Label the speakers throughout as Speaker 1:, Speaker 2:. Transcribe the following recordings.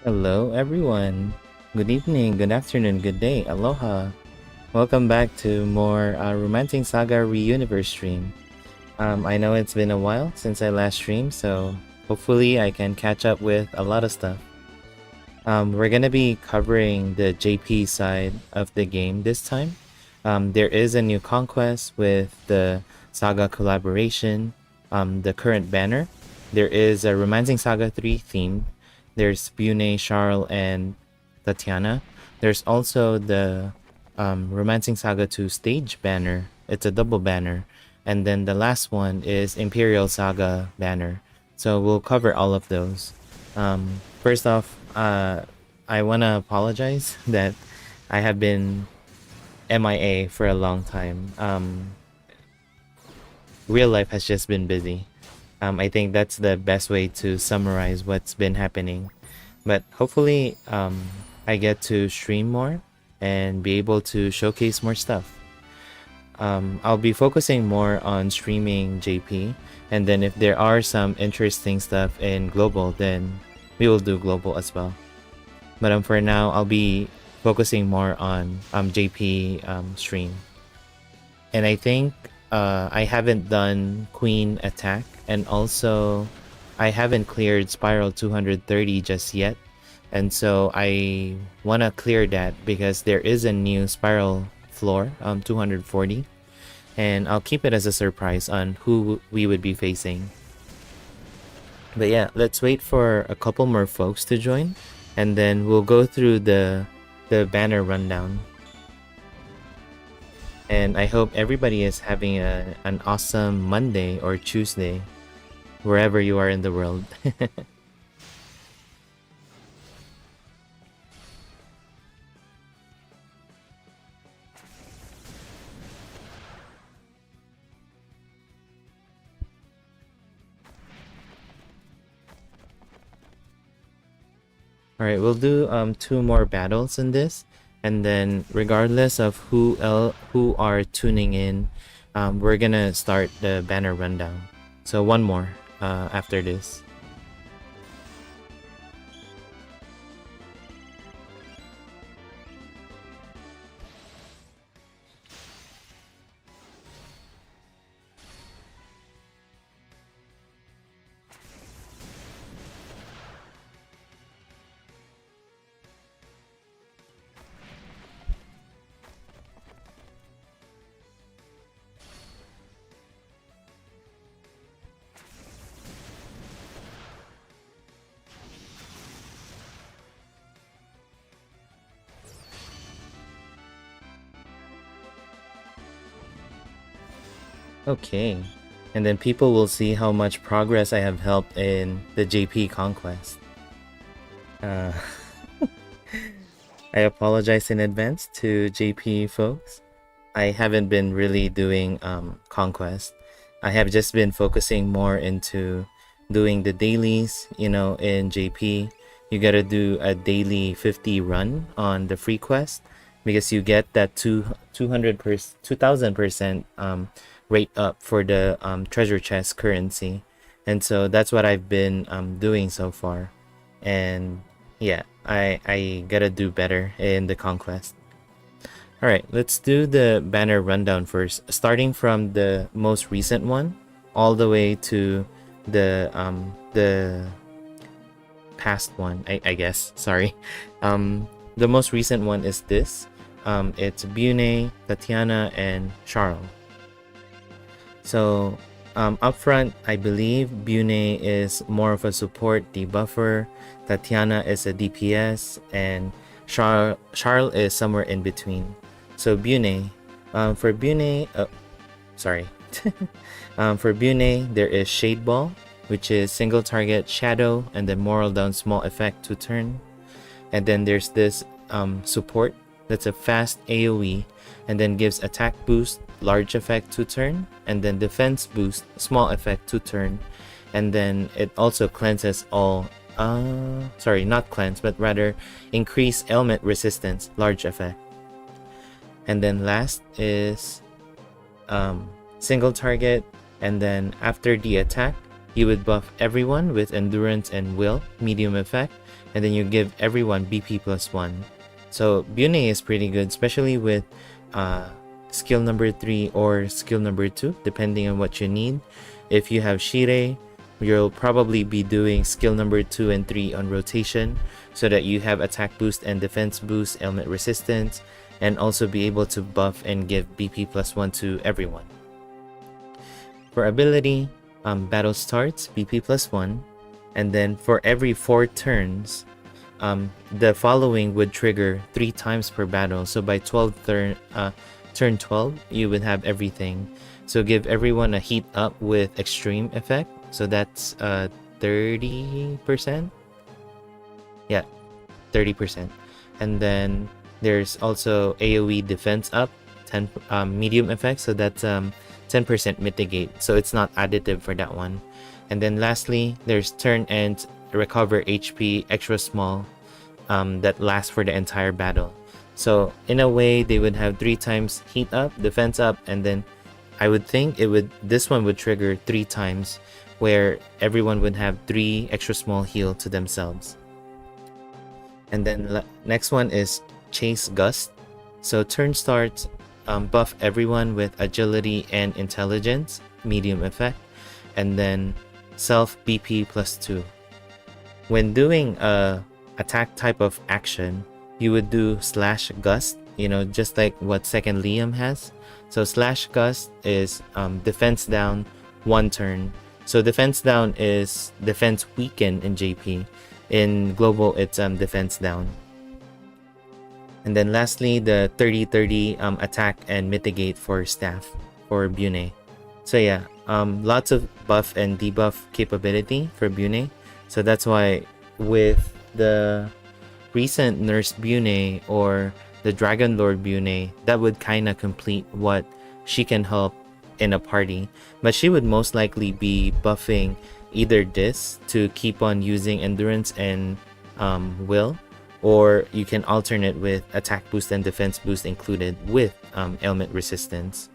Speaker 1: Hello, everyone. Good evening, good afternoon, good day. Aloha. Welcome back to more Romancing Saga Re stream. I know it's been a while since I last streamed, so hopefully I can catch up with a lot of stuff. We're gonna be covering the JP side of the game this time. There is a new Conquest with the Saga collaboration, the current banner. There is a Romancing Saga 3 theme. There's Bune, Charles, and Tatiana. There's also the Romancing Saga 2 Stage Banner. It's a double banner. And then the last one is Imperial Saga Banner. So we'll cover all of those. First off, I want to apologize that I have been MIA for a long time. Real life has just been busy. I think that's the best way to summarize what's been happening. But hopefully, I get to stream more and be able to showcase more stuff. I'll be focusing more on streaming JP, and then if there are some interesting stuff in global, then we will do global as well. But for now, I'll be focusing more on JP stream. And I think I haven't done Queen Attack, and also I haven't cleared Spiral 230 just yet. And so I want to clear that because there is a new Spiral floor, 240. And I'll keep it as a surprise on who we would be facing. But yeah, let's wait for a couple more folks to join, and then we'll go through the banner rundown. And I hope everybody is having an awesome Monday or Tuesday, wherever you are in the world. Alright, we'll do 2 more battles in this, and then regardless of who are tuning in, we're gonna start the banner rundown. So 1 more after this. Okay, and then people will see how much progress I have helped in the JP Conquest. I apologize in advance to JP folks. I haven't been really doing Conquest. I have just been focusing more into doing the dailies. You know, in JP, you gotta do a daily 50 run on the free quest because you get that 2000% rate up for the treasure chest currency. And so that's what I've been doing so far. And yeah, I gotta do better in the Conquest. Alright, let's do the banner rundown first, starting from the most recent one all the way to the past one, I guess. Sorry. The most recent one is this. It's Bune, Tatiana, and Charles. So up front, I believe Bune is more of a support debuffer, Tatiana is a DPS, and Charles is somewhere in between. So Bune, for Bune, for Bune, there is Shade Ball, which is single target shadow and then moral down small effect to turn. And then there's this support that's a fast AoE and then gives attack boost, large effect to turn, and then defense boost, small effect to turn. And then it also cleanses all, not cleanse, but rather increase ailment resistance, large effect. And then last is single target, and then after the attack, you would buff everyone with endurance and will, medium effect, and then you give everyone BP +1. So Bune is pretty good, especially with skill number 3 or skill number 2, depending on what you need. If you have Shirei, you'll probably be doing skill number 2 and 3 on rotation, so that you have attack boost and defense boost, ailment resistance, and also be able to buff and give BP +1 to everyone. For ability, battle starts, BP +1, and then for every 4 turns, the following would trigger 3 times per battle. So by turn 12, you would have everything. So give everyone a heat up with extreme effect. So that's 30%. Yeah, 30%. And then there's also AoE defense up, 10 medium effect. So that's 10% mitigate. So it's not additive for that one. And then lastly, there's turn end recover HP extra small that lasts for the entire battle. So in a way, they would have 3 times heat up, defense up, and then I would think this one would trigger 3 times, where everyone would have 3 extra small heal to themselves. And then next one is Chase Gust. So turn starts, buff everyone with agility and intelligence, medium effect, and then self BP +2. When doing a attack type of action, you would do slash gust, just like what second Liam has. So slash gust is defense down 1 turn. So defense down is defense weaken in JP. In global, it's defense down. And then lastly, the 30-30 attack and mitigate for staff for Bune. So yeah, lots of buff and debuff capability for Bune. So that's why with the recent Nurse Bune or the Dragon Lord Bune, that would kind of complete what she can help in a party. But she would most likely be buffing either this to keep on using endurance and will, or you can alternate with attack boost and defense boost included with ailment resistance.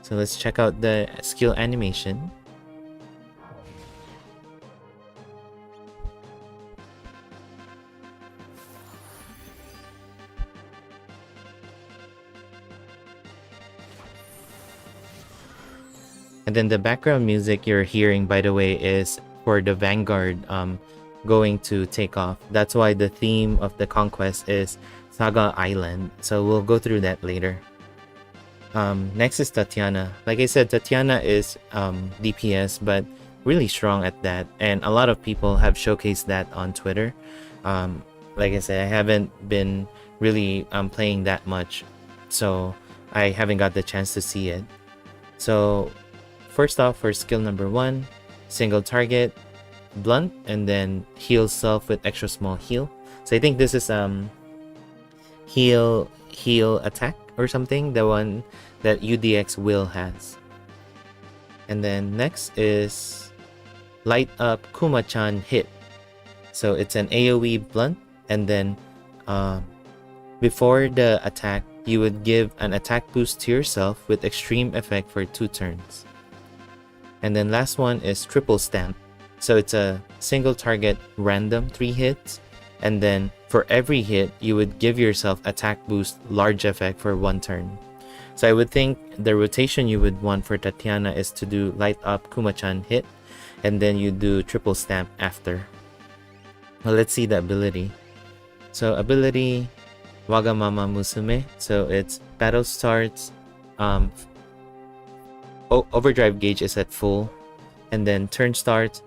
Speaker 1: So let's check out the skill animation. And then the background music you're hearing, by the way, is for the Vanguard going to take off. That's why the theme of the Conquest is Saga Island. So we'll go through that later. Next is Tatiana. Like I said, Tatiana is DPS, but really strong at that. And a lot of people have showcased that on Twitter. Like I said, I haven't been really playing that much, so I haven't got the chance to see it. So first off, for skill number 1, single target, blunt, and then heal self with extra small heal. So I think this is heal attack or something, the one that UDX Will has. And then next is light up Kuma-chan hit. So it's an AoE blunt, and then before the attack, you would give an attack boost to yourself with extreme effect for 2 turns. And then last one is triple stamp. So it's a single target random 3 hits, and then for every hit you would give yourself attack boost large effect for 1 turn. So I would think the rotation you would want for Tatiana is to do light up Kuma-chan hit, and then you do triple stamp after. Well, let's see the ability. So ability Wagamama Musume. So it's battle starts, overdrive gauge is at full, and then turn starts.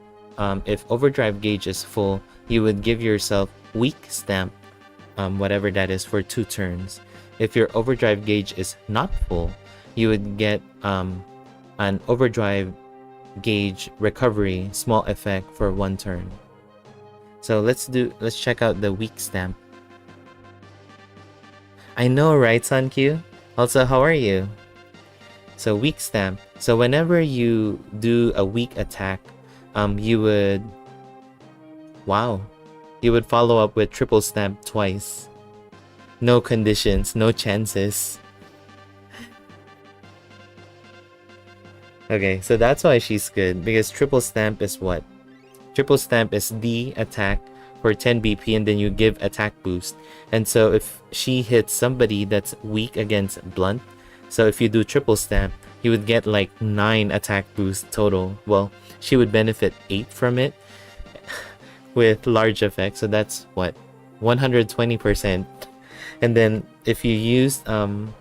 Speaker 1: If overdrive gauge is full, you would give yourself weak stamp, whatever that is, for 2 turns. If your overdrive gauge is not full, you would get an overdrive gauge recovery small effect for 1 turn. So let's check out the weak stamp. I know, right, Sun-Q? Also, how are you? So weak stamp. So whenever you do a weak attack, you would follow up with triple stamp twice. No conditions, no chances. Okay, so that's why she's good, because triple stamp is what? Triple stamp is the attack for 10 BP and then you give attack boost. And so if she hits somebody that's weak against blunt, so if you do triple stamp, you would get like 9 attack boost total. Well, she would benefit 8 from it with large effect. So that's what? 120%. And then if you used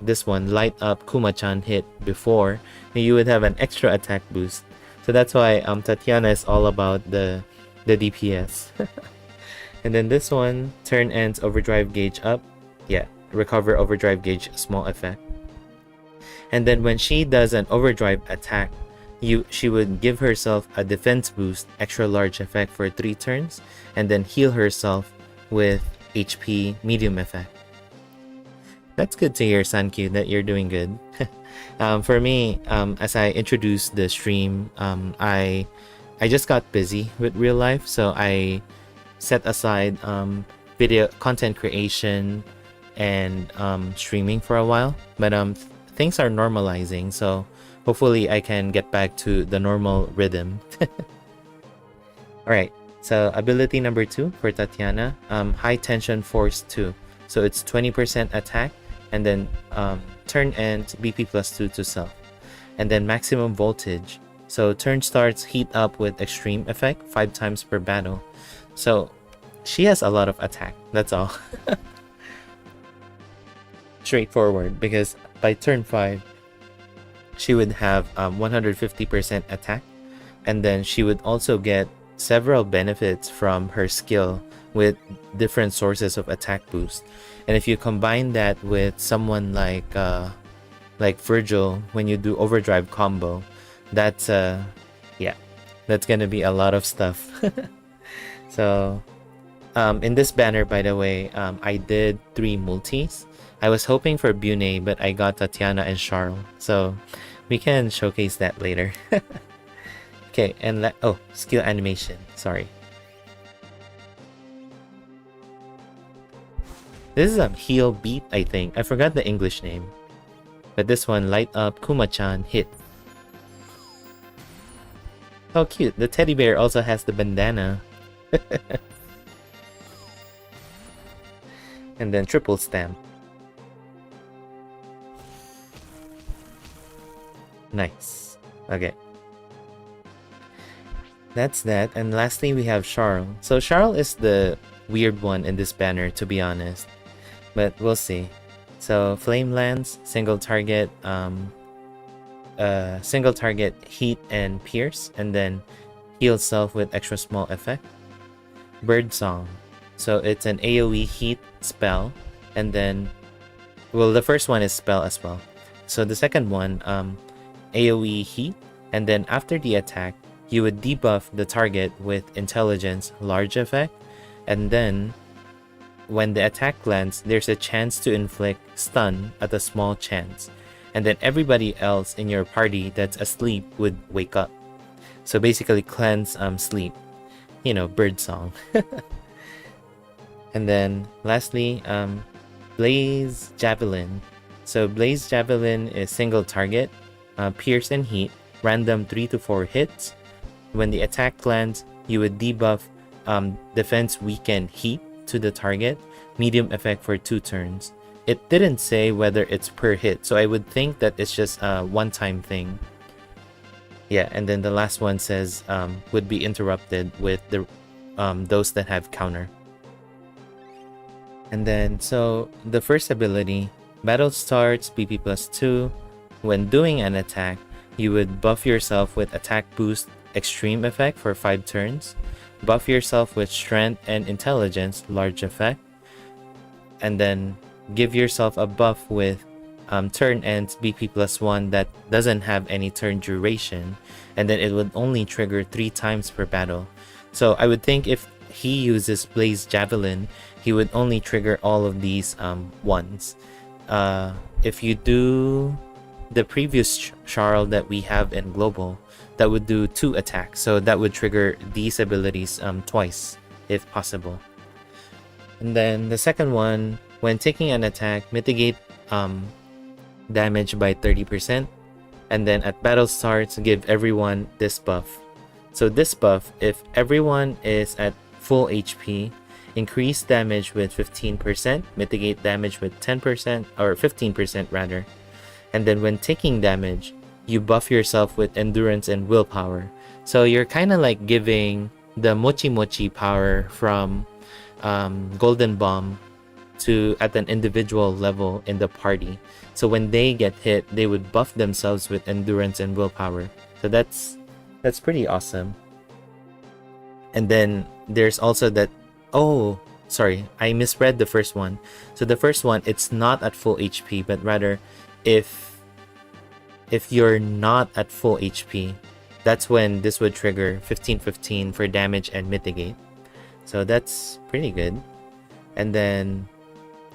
Speaker 1: this one, light up Kuma-chan hit before, you would have an extra attack boost. So that's why Tatiana is all about the DPS. And then this one, turn ends overdrive gauge up. Yeah, recover overdrive gauge, small effect. And then when she does an overdrive attack, she would give herself a defense boost, extra large effect for 3 turns, and then heal herself with HP medium effect. That's good to hear, Sankyu, that you're doing good. For me, as I introduced the stream, I just got busy with real life, so I set aside video content creation and streaming for a while. But things are normalizing, so hopefully I can get back to the normal rhythm. Alright, so ability number 2 for Tatiana, high tension force 2. So it's 20% attack, and then turn ends BP plus 2 to self. And then maximum voltage. So turn starts heat up with extreme effect 5 times per battle. So she has a lot of attack, that's all. Straightforward, because by turn 5, she would have 150% attack. And then she would also get several benefits from her skill with different sources of attack boost. And if you combine that with someone like Virgil, when you do overdrive combo, that's yeah, that's gonna be a lot of stuff. So in this banner, by the way, I did 3 multis. I was hoping for Bune, but I got Tatiana and Charles, so we can showcase that later. Okay, and oh, skill animation, sorry. This is a heal beat, I think. I forgot the English name. But this one, light up Kuma-chan hit. Oh, cute. The teddy bear also has the bandana. And then triple stamp. Nice. Okay. That's that. And lastly, we have Charles. So Charles is the weird one in this banner, to be honest. But we'll see. So flame lance, single target heat and pierce, and then heal self with extra small effect. Bird song. So it's an AoE heat spell, and then, well, the first one is spell as well. So the second one, AoE heat, and then after the attack, you would debuff the target with intelligence large effect, and then when the attack lands, there's a chance to inflict stun at a small chance, and then everybody else in your party that's asleep would wake up. So basically cleanse sleep, you know, bird song. And then lastly, Blaze Javelin. So Blaze Javelin is single target, pierce and heat, random 3 to 4 hits. When the attack lands, you would debuff defense weaken heat to the target, medium effect for 2 turns. It didn't say whether it's per hit, so I would think that it's just a one-time thing. Yeah, and then the last one says would be interrupted with the those that have counter. And then, so the first ability, battle starts BP plus 2. When doing an attack, you would buff yourself with attack boost extreme effect for 5 turns, buff yourself with strength and intelligence large effect, and then give yourself a buff with turn ends BP plus 1 that doesn't have any turn duration, and then it would only trigger 3 times per battle. So I would think if he uses Blaze Javelin, he would only trigger all of these ones. If you do the previous Charles that we have in Global, that would do 2 attacks, so that would trigger these abilities twice, if possible. And then the second one, when taking an attack, mitigate damage by 30%. And then at battle starts, give everyone this buff. So this buff, if everyone is at full HP, increase damage with 15%, mitigate damage with 10%, or 15% rather. And then when taking damage, you buff yourself with endurance and willpower. So you're kind of like giving the Mochi Mochi power from Golden Bomb to at an individual level in the party. So when they get hit, they would buff themselves with endurance and willpower. So that's pretty awesome. And then there's also that, oh, sorry, I misread the first one. So the first one, it's not at full HP, but rather if you're not at full HP, that's when this would trigger 15-15 for damage and mitigate. So that's pretty good. And then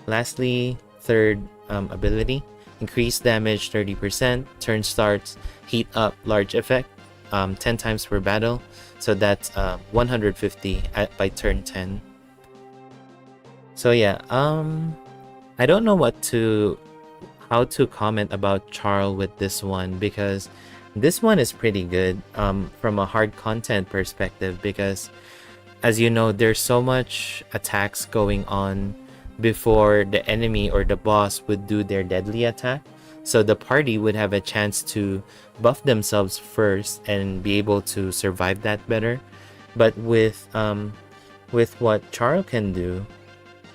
Speaker 1: lastly, third ability, increase damage 30%, turn starts, heat up large effect, 10 times per battle. So that's 150 by turn 10. So yeah, I don't know how to comment about Charl with this one, because this one is pretty good from a hard content perspective, because as you know, there's so much attacks going on before the enemy or the boss would do their deadly attack. So the party would have a chance to buff themselves first and be able to survive that better. But with what Charl can do,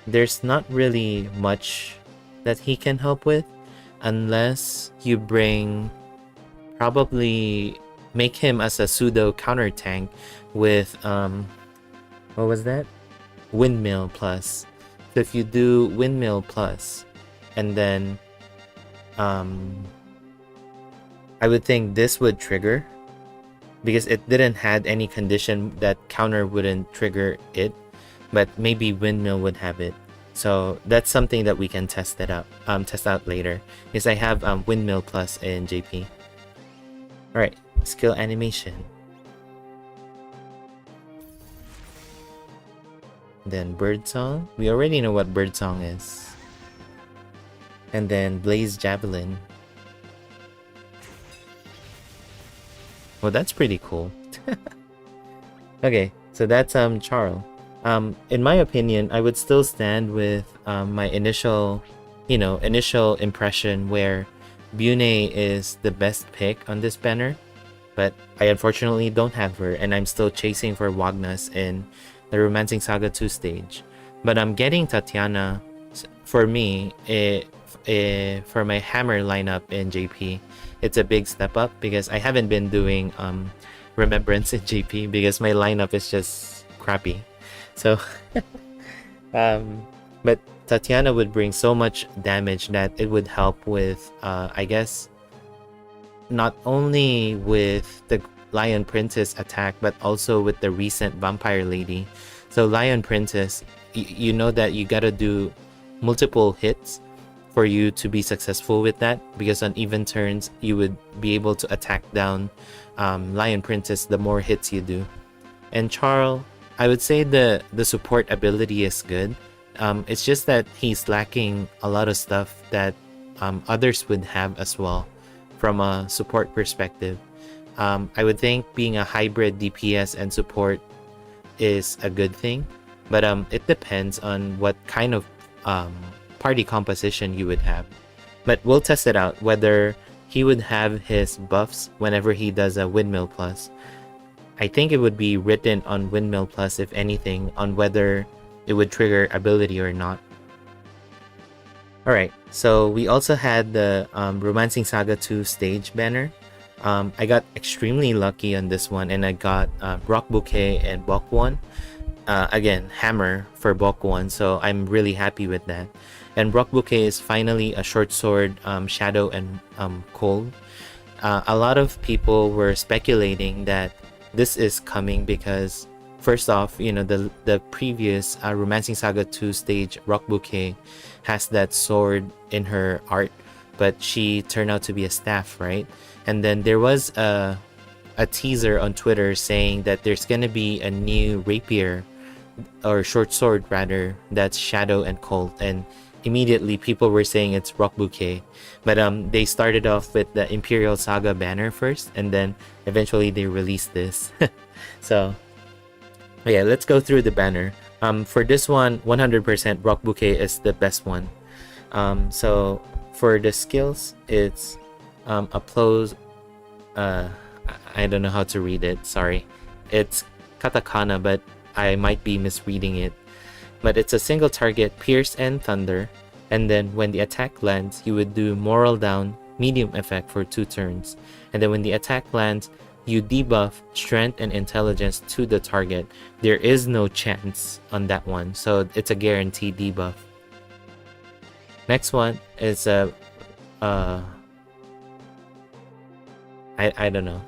Speaker 1: there's not really much that he can help with, unless you probably make him as a pseudo counter tank with what was that? Windmill plus. So if you do Windmill plus, and then I would think this would trigger, because it didn't had any condition that counter wouldn't trigger it, but maybe Windmill would have it. So that's something that we can test out later, because I have Windmill plus in JP. Alright, skill animation. Then Birdsong. We already know what Birdsong is. And then Blaze Javelin. Well, that's pretty cool. Okay, so that's Charl. In my opinion, I would still stand with my initial impression, where Bune is the best pick on this banner, but I unfortunately don't have her, and I'm still chasing for Wagnas in the Romancing Saga 2 stage. But I'm getting Tatiana. For me, for my hammer lineup in JP, it's a big step up, because I haven't been doing Remembrance in JP because my lineup is just crappy. So but Tatiana would bring so much damage that it would help with I guess not only with the Lion Princess attack, but also with the recent Vampire Lady. So Lion Princess, you know that you gotta do multiple hits for you to be successful with that, because on even turns you would be able to attack down Lion Princess the more hits you do. And Charl, I would say the support ability is good. It's just that he's lacking a lot of stuff that others would have as well from a support perspective. I would think being a hybrid DPS and support is a good thing, but it depends on what kind of party composition you would have. But we'll test it out, whether he would have his buffs whenever he does a Windmill plus. I think it would be written on Windmill plus, if anything, on whether it would trigger ability or not. Alright, so we also had the Romancing Saga 2 Stage Banner. I got extremely lucky on this one, and I got Rock Bouquet and Bok 1. Again, Hammer for Bok 1, so I'm really happy with that. And Rock Bouquet is finally a short sword, Shadow and Cold. A lot of people were speculating that this is coming because, first off, you know, the previous Romancing Saga 2 stage Rock Bouquet has that sword in her art, but she turned out to be a staff, right? And then there was a teaser on Twitter saying that there's gonna be a new rapier, or short sword rather, that's Shadow and Cold, and immediately people were saying it's Rock Bouquet, but they started off with the Imperial SaGa Banner first, and then eventually they released this. So yeah, let's go through the banner. For this one, 100% Rock Bouquet is the best one. So for the skills, it's applause. I don't know how to read it, sorry. It's katakana, but I might be misreading it. But it's a single target, Pierce and Thunder, and then when the attack lands, you would do Moral Down, medium effect for 2 turns. And then when the attack lands, you debuff Strength and Intelligence to the target. There is no chance on that one, so it's a guaranteed debuff. Next one is a I don't know.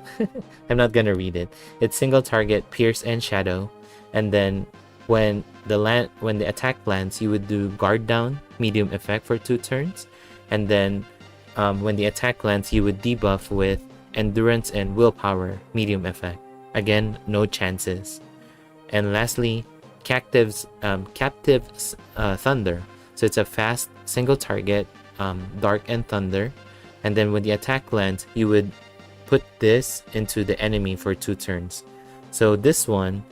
Speaker 1: I'm not gonna read it. It's single target, Pierce and Shadow, and then when the attack lands, you would do Guard Down, medium effect for 2 turns, and then when the attack lands, you would debuff with Endurance and Willpower, medium effect. Again, no chances. And lastly, Captive's Thunder. So it's a fast single target, Dark and Thunder, and then when the attack lands, you would put this into the enemy for 2 turns. So this one,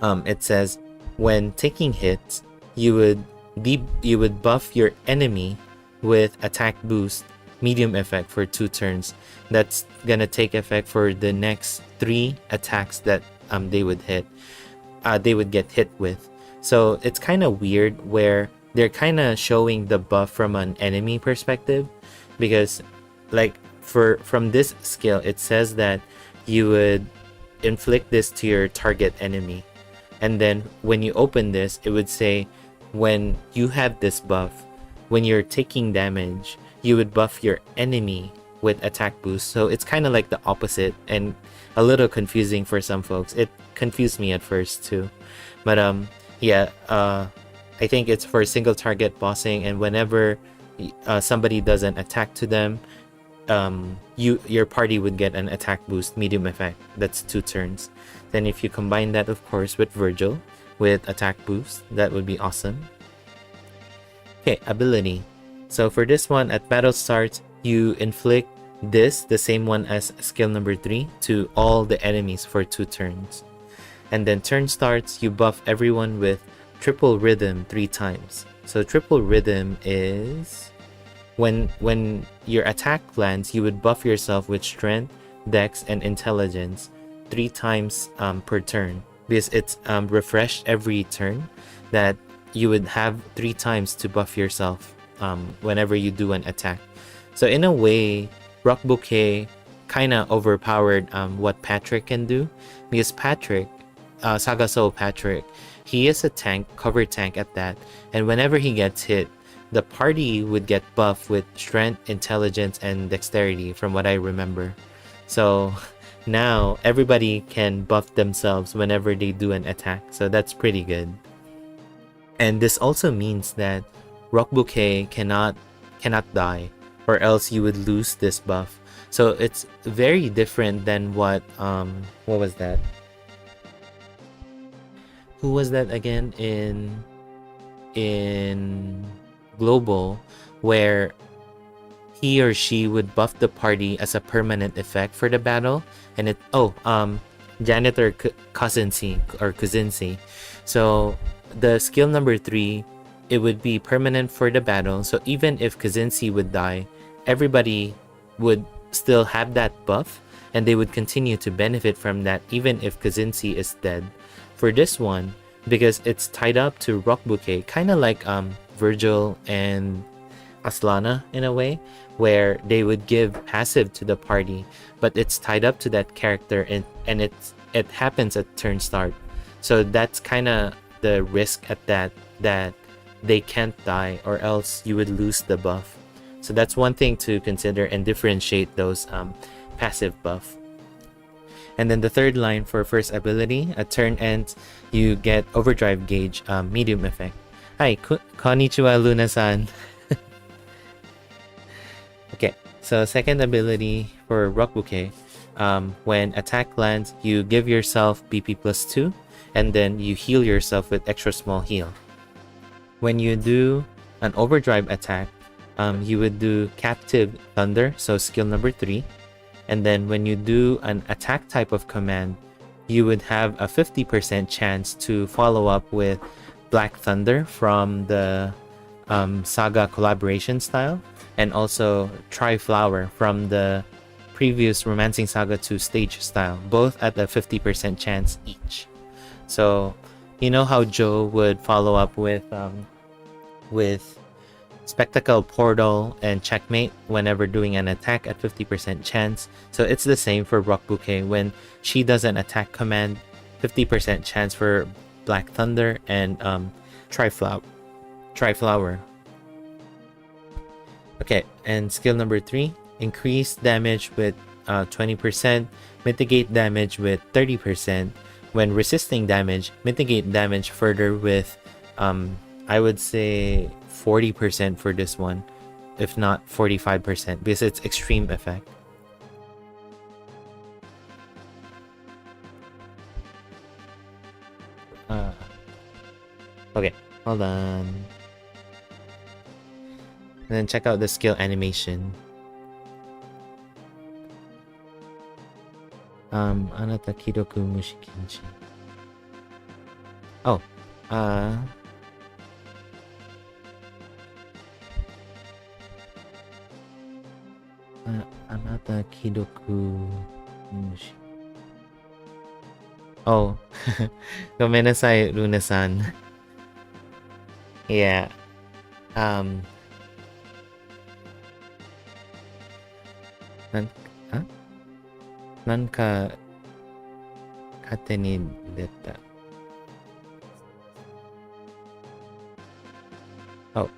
Speaker 1: it says when taking hits, you would buff your enemy with attack boost, medium effect for 2 turns. That's gonna take effect for the next 3 attacks that they would get hit with. So it's kind of weird where they're kind of showing the buff from an enemy perspective, because like from this skill, it says that you would inflict this to your target enemy, and then when you open this, it would say when you have this buff, when you're taking damage, you would buff your enemy with attack boost. So it's kind of like the opposite and a little confusing for some folks. It confused me at first too, but yeah, I think it's for single target bossing, and whenever somebody does an attack to them, your party would get an attack boost, medium effect. That's 2 turns. Then if you combine that, of course, with Virgil with attack boost, that would be awesome. Okay, ability. So for this one, at battle start, you inflict this, the same one as skill number 3, to all the enemies for 2 turns. And then turn starts, you buff everyone with triple rhythm 3 times. So triple rhythm is when your attack lands, you would buff yourself with strength, dex, and intelligence 3 times per turn, because it's refreshed every turn, that you would have 3 times to buff yourself whenever you do an attack. So in a way, Rock Bouquet kind of overpowered what Patrick can do, because Patrick, SaGa Soul Patrick, he is a tank, cover tank at that, and whenever he gets hit, the party would get buffed with strength, intelligence, and dexterity, from what I remember. So now everybody can buff themselves whenever they do an attack, so that's pretty good. And this also means that Rock Bouquet cannot die, or else you would lose this buff. So it's very different than what was that? Who was that again in Global, where he or she would buff the party as a permanent effect for the battle, and it Janitor Kuzinsi. So the skill number 3, it would be permanent for the battle. So even if Kuzinsi would die, everybody would still have that buff, and they would continue to benefit from that even if Kuzinsi is dead. For this one, because it's tied up to Rock Bouquet, kind of like Virgil and Aslana in a way, where they would give passive to the party, but it's tied up to that character, and it happens at turn start. So that's kind of the risk at that they can't die, or else you would lose the buff. So that's one thing to consider and differentiate those passive buff. And then the third line for first ability, at turn ends, you get overdrive gauge, medium effect. Hi, konnichiwa, Luna-san. Okay, so second ability for Rock Bouquet, when attack lands, you give yourself BP +2, and then you heal yourself with extra small heal. When you do an overdrive attack, you would do Captive Thunder, so skill number 3. And then when you do an attack type of command, you would have a 50% chance to follow up with Black Thunder from the SaGa collaboration style, and also Tri-Flower from the previous Romancing Saga 2 stage style, both at a 50% chance each. So you know how Joe would follow up with Spectacle Portal and Checkmate whenever doing an attack at 50% chance. So it's the same for Rock Bouquet. When she does an attack command, 50% chance for Black Thunder and Tri-Flower. Okay, and skill number 3, increase damage with 20%, mitigate damage with 30%. When resisting damage, mitigate damage further with I would say 40% for this one, if not 45%, because it's extreme effect. Okay, hold on. And then check out the skill animation. Anata Kidoku Mushikinchi. Oh, Anata Kidoku Mushi. Oh, Gomenasai, Luna-san. Yeah. Nanka kate ni deta. Oh.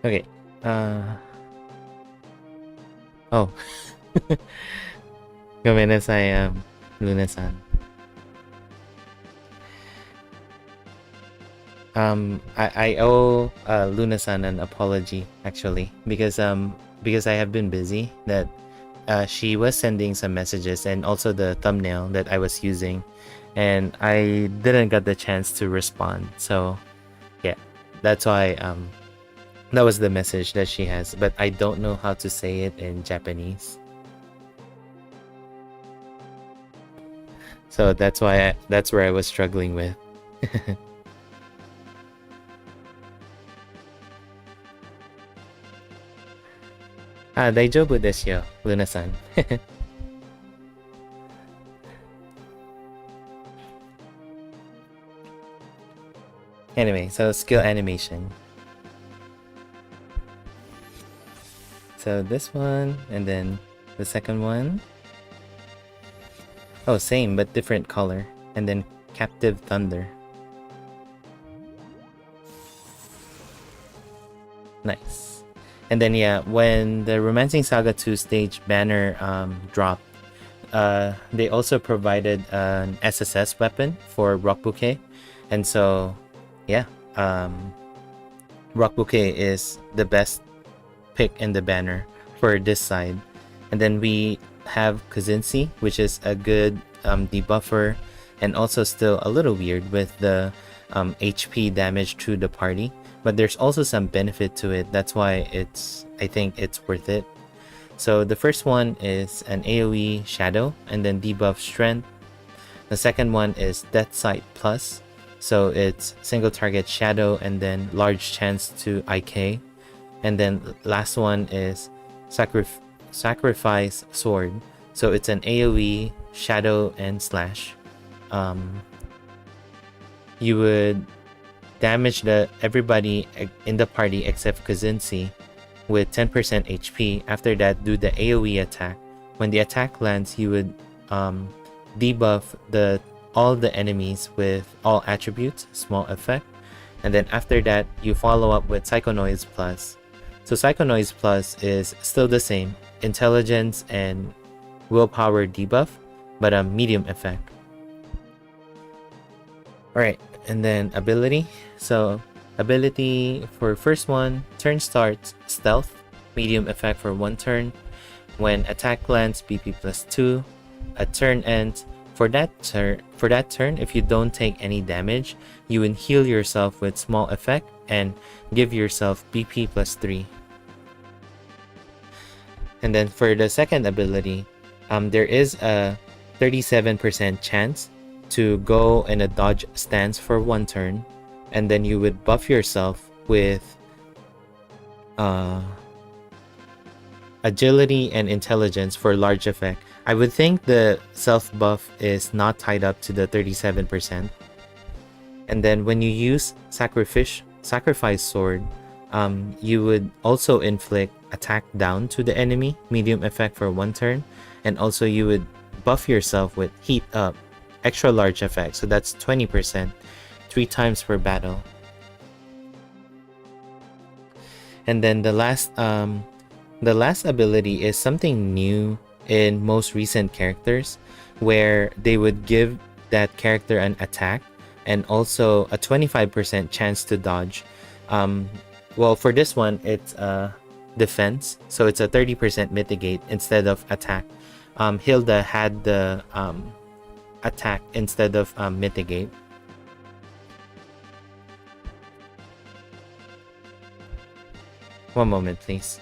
Speaker 1: Okay. Oh. Gomenasai, Luna-san. I owe Luna-san an apology, actually, because I have been busy. That she was sending some messages and also the thumbnail that I was using, and I didn't get the chance to respond. So yeah, that's why that was the message that she has, but I don't know how to say it in Japanese. So that's why that's where I was struggling with. Daijoubu desu yo, Luna-san. Anyway, so skill animation. So this one, and then the second one. Oh, same but different color. And then Captive Thunder. Nice. And then yeah, when the Romancing Saga 2 Stage Banner dropped, they also provided an SSS weapon for Rock Bouquet. And so yeah, Rock Bouquet is the best pick in the banner for this side. And then we have Kazinsi, which is a good debuffer, and also still a little weird with the HP damage to the party, but there's also some benefit to it. That's why I think it's worth it. So the first one is an AoE shadow and then debuff strength. The second one is Death Sight Plus, so it's single target shadow and then large chance to IK. And then last one is Sacrifice Sword, so it's an AoE shadow and slash. You would damage everybody in the party except Kazinsi with 10% HP. After that, do the AoE attack. When the attack lands, you would debuff all the enemies with all attributes, small effect. And then after that, you follow up with Psycho Noise Plus. So Psycho Noise Plus is still the same, intelligence and willpower debuff, but a medium effect. Alright, and then ability. So ability for first one, turn starts stealth, medium effect for 1 turn. When attack lands, BP plus 2. a turn ends, for that turn, if you don't take any damage, you would heal yourself with small effect and give yourself BP plus 3. And then for the second ability, there is a 37% chance to go in a dodge stance for 1 turn, and then you would buff yourself with agility and intelligence for large effect. I would think the self buff is not tied up to the 37%. And then when you use sacrifice sword, you would also inflict attack down to the enemy, medium effect for 1 turn, and also you would buff yourself with heat up, extra large effect, so that's 20%, 3 times per battle. And then the last ability is something new in most recent characters, where they would give that character an attack and also a 25% chance to dodge. Well, for this one, it's defense, so it's a 30% mitigate instead of attack. Hilda had the attack instead of mitigate. One moment, please.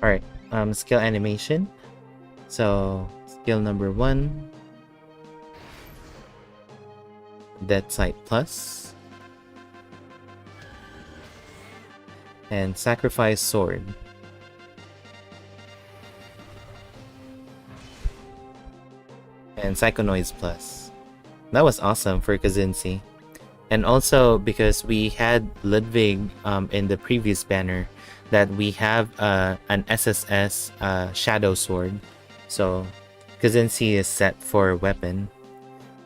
Speaker 1: Alright, skill animation. So, skill number 1, Dead Sight Plus, and Sacrifice Sword. And Psycho Noise Plus. That was awesome for Kazinsi. And also, because we had Ludwig in the previous banner, that we have an SSS Shadow Sword. So, Kazinsi is set for weapon.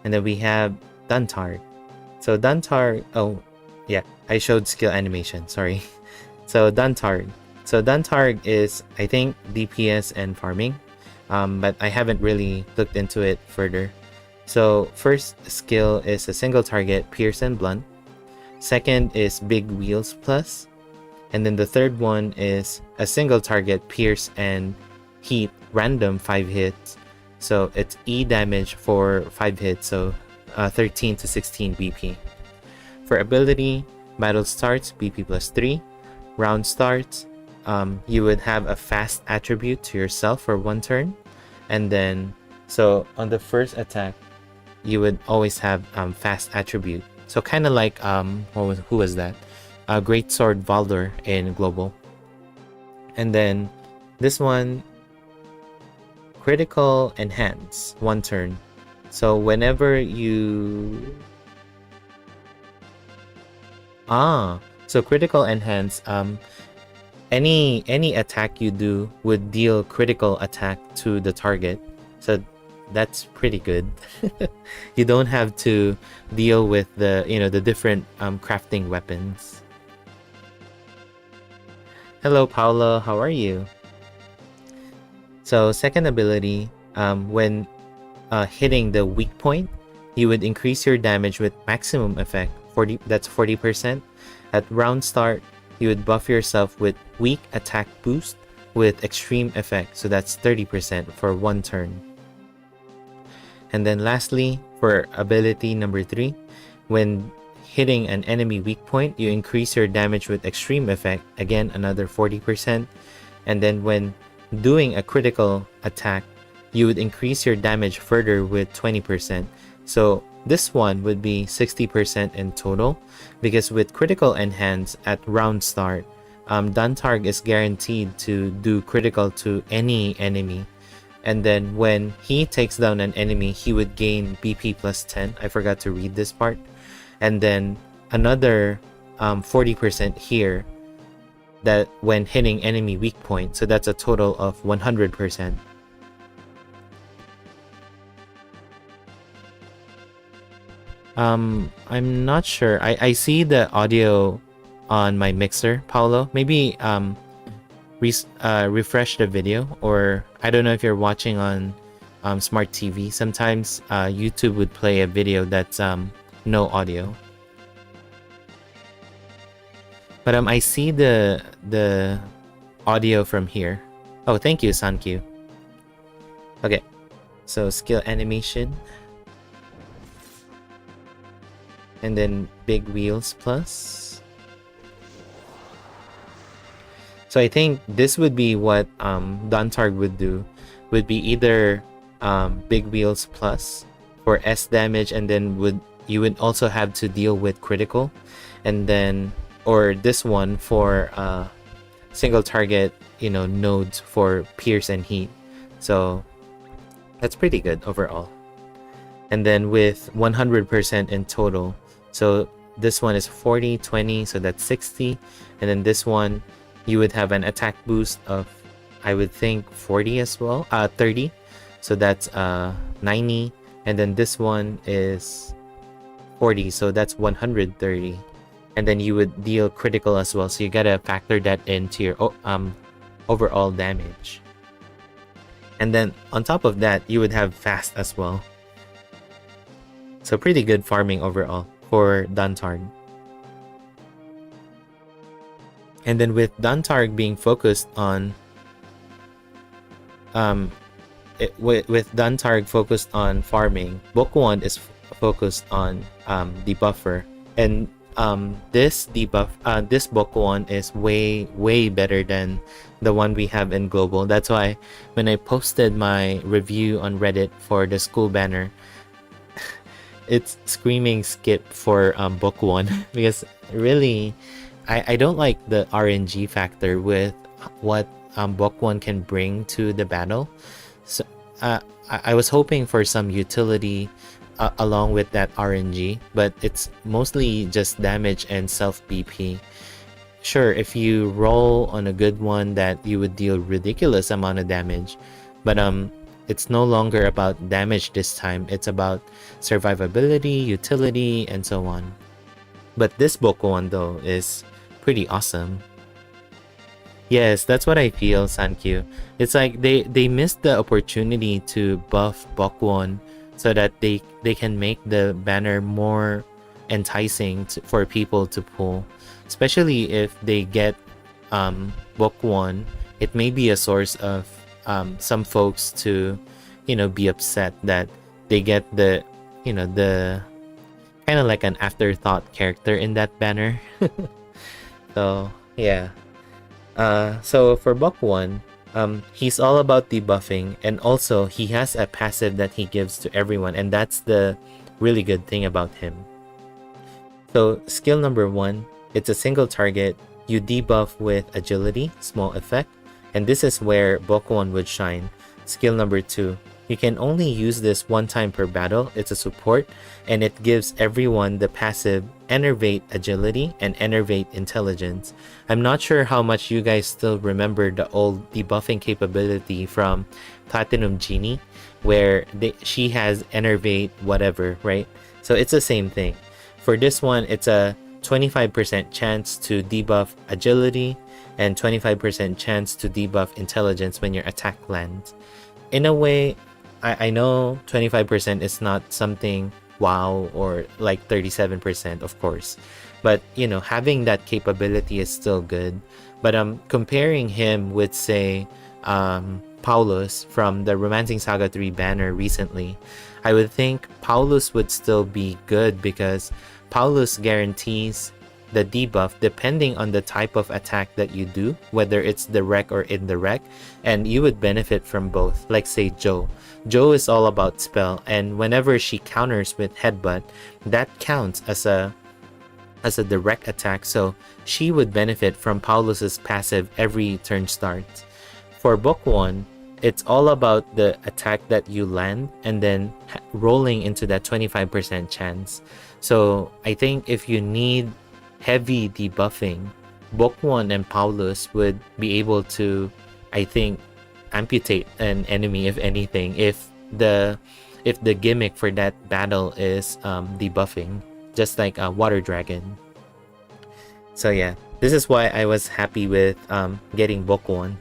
Speaker 1: And then we have Duntarg. So Duntarg, oh yeah, I showed skill animation, sorry. So Duntarg. So Duntarg is, I think, DPS and farming. But I haven't really looked into it further. So first skill is a single target, Pierce and Blunt. Second is Big Wheels Plus. And then the third one is a single target, Pierce and Heat, random 5 hits. So it's E damage for 5 hits, so 13 to 16 BP. For ability, battle starts, BP plus 3. Round starts, you would have a fast attribute to yourself for 1 turn. And then, so on the first attack, you would always have fast attribute. So kind of like, who was that? Great Sword Valor in Global. And then this one, critical enhance, 1 turn. So whenever you so critical enhance, any attack you do would deal critical attack to the target. So that's pretty good. You don't have to deal with the the different crafting weapons. Hello, Paolo. How are you? So second ability, when hitting the weak point, you would increase your damage with maximum effect. That's 40%. At round start, you would buff yourself with weak attack boost with extreme effect. So that's 30% for 1 turn. And then lastly, for ability number 3, when hitting an enemy weak point, you increase your damage with extreme effect, again another 40%. And then when doing a critical attack, you would increase your damage further with 20%. So this one would be 60% in total, because with critical enhance at round start, Duntarg is guaranteed to do critical to any enemy. And then when he takes down an enemy, he would gain BP plus 10. I forgot to read this part. And then another 40% here, that when hitting enemy weak point. So that's a total of 100%. I'm not sure. I see the audio on my mixer, Paolo. Maybe refresh the video, or I don't know if you're watching on smart TV. Sometimes YouTube would play a video that's no audio. But I see the audio from here. Oh, thank you, Sankyu. Okay, so skill animation, and then big wheels plus. So I think this would be what Dantarg would do. Would be either big wheels plus for S damage, and then you would also have to deal with critical, and then or this one for single target, you know, nodes for pierce and heat. So that's pretty good overall. And then with 100% in total, so this one is 40, 20, so that's 60, and then this one you would have an attack boost of, I would think, 40 as well, 30, so that's 90, and then this one is 40, so that's 130, and then you would deal critical as well, so you gotta factor that into your overall damage. And then on top of that, you would have fast as well. So pretty good farming overall for Dantarg. And then with Dantarg being focused on with Dantarg focused on farming, Bokuon is focused on debuffer. And this debuff, this Bokuon is way better than the one we have in global. That's why when I posted my review on Reddit for the school banner, it's screaming skip for Bokuon because really I don't like the RNG factor with what Bokuon can bring to the battle. So I was hoping for some utility along with that RNG, but it's mostly just damage and self BP. Sure, if you roll on a good one, that you would deal ridiculous amount of damage, but it's no longer about damage this time. It's about survivability, utility, and so on. But this Bokuon though is pretty awesome. Yes, that's what I feel, Sankyu. It's like they missed the opportunity to buff Bokuon so that they can make the banner more enticing for people to pull. Especially if they get Bokuon, it may be a source of some folks to, you know, be upset that they get the, you know, the kind of like an afterthought character in that banner. So yeah. So for Bokuon, he's all about debuffing, and also he has a passive that he gives to everyone, and that's the really good thing about him. So skill number 1, it's a single target. You debuff with agility, small effect, and this is where Bokuon would shine. Skill number 2, you can only use this one time per battle. It's a support, and it gives everyone the passive Enervate Agility and Enervate Intelligence. I'm not sure how much you guys still remember the old debuffing capability from Platinum Genie, where she has Enervate whatever, right? So it's the same thing. For this one, it's a 25% chance to debuff Agility and 25% chance to debuff Intelligence when your attack lands. In a way, I know 25% is not something wow, or like 37%, of course, but you know, having that capability is still good. But comparing him with, say, Paulus from the Romancing Saga 3 banner recently, I would think Paulus would still be good because Paulus guarantees the debuff depending on the type of attack that you do, whether it's direct or indirect, and you would benefit from both. Like say Joe is all about spell, and whenever she counters with headbutt, that counts as a direct attack, so she would benefit from Paulus's passive every turn starts. For Bokuon, it's all about the attack that you land and then rolling into that 25% chance. So I think if you need heavy debuffing, Bokuon and Paulus would be able to, I think, amputate an enemy, if anything, if the gimmick for that battle is debuffing, just like a water dragon. So yeah, This is why I was happy with getting Bokuon.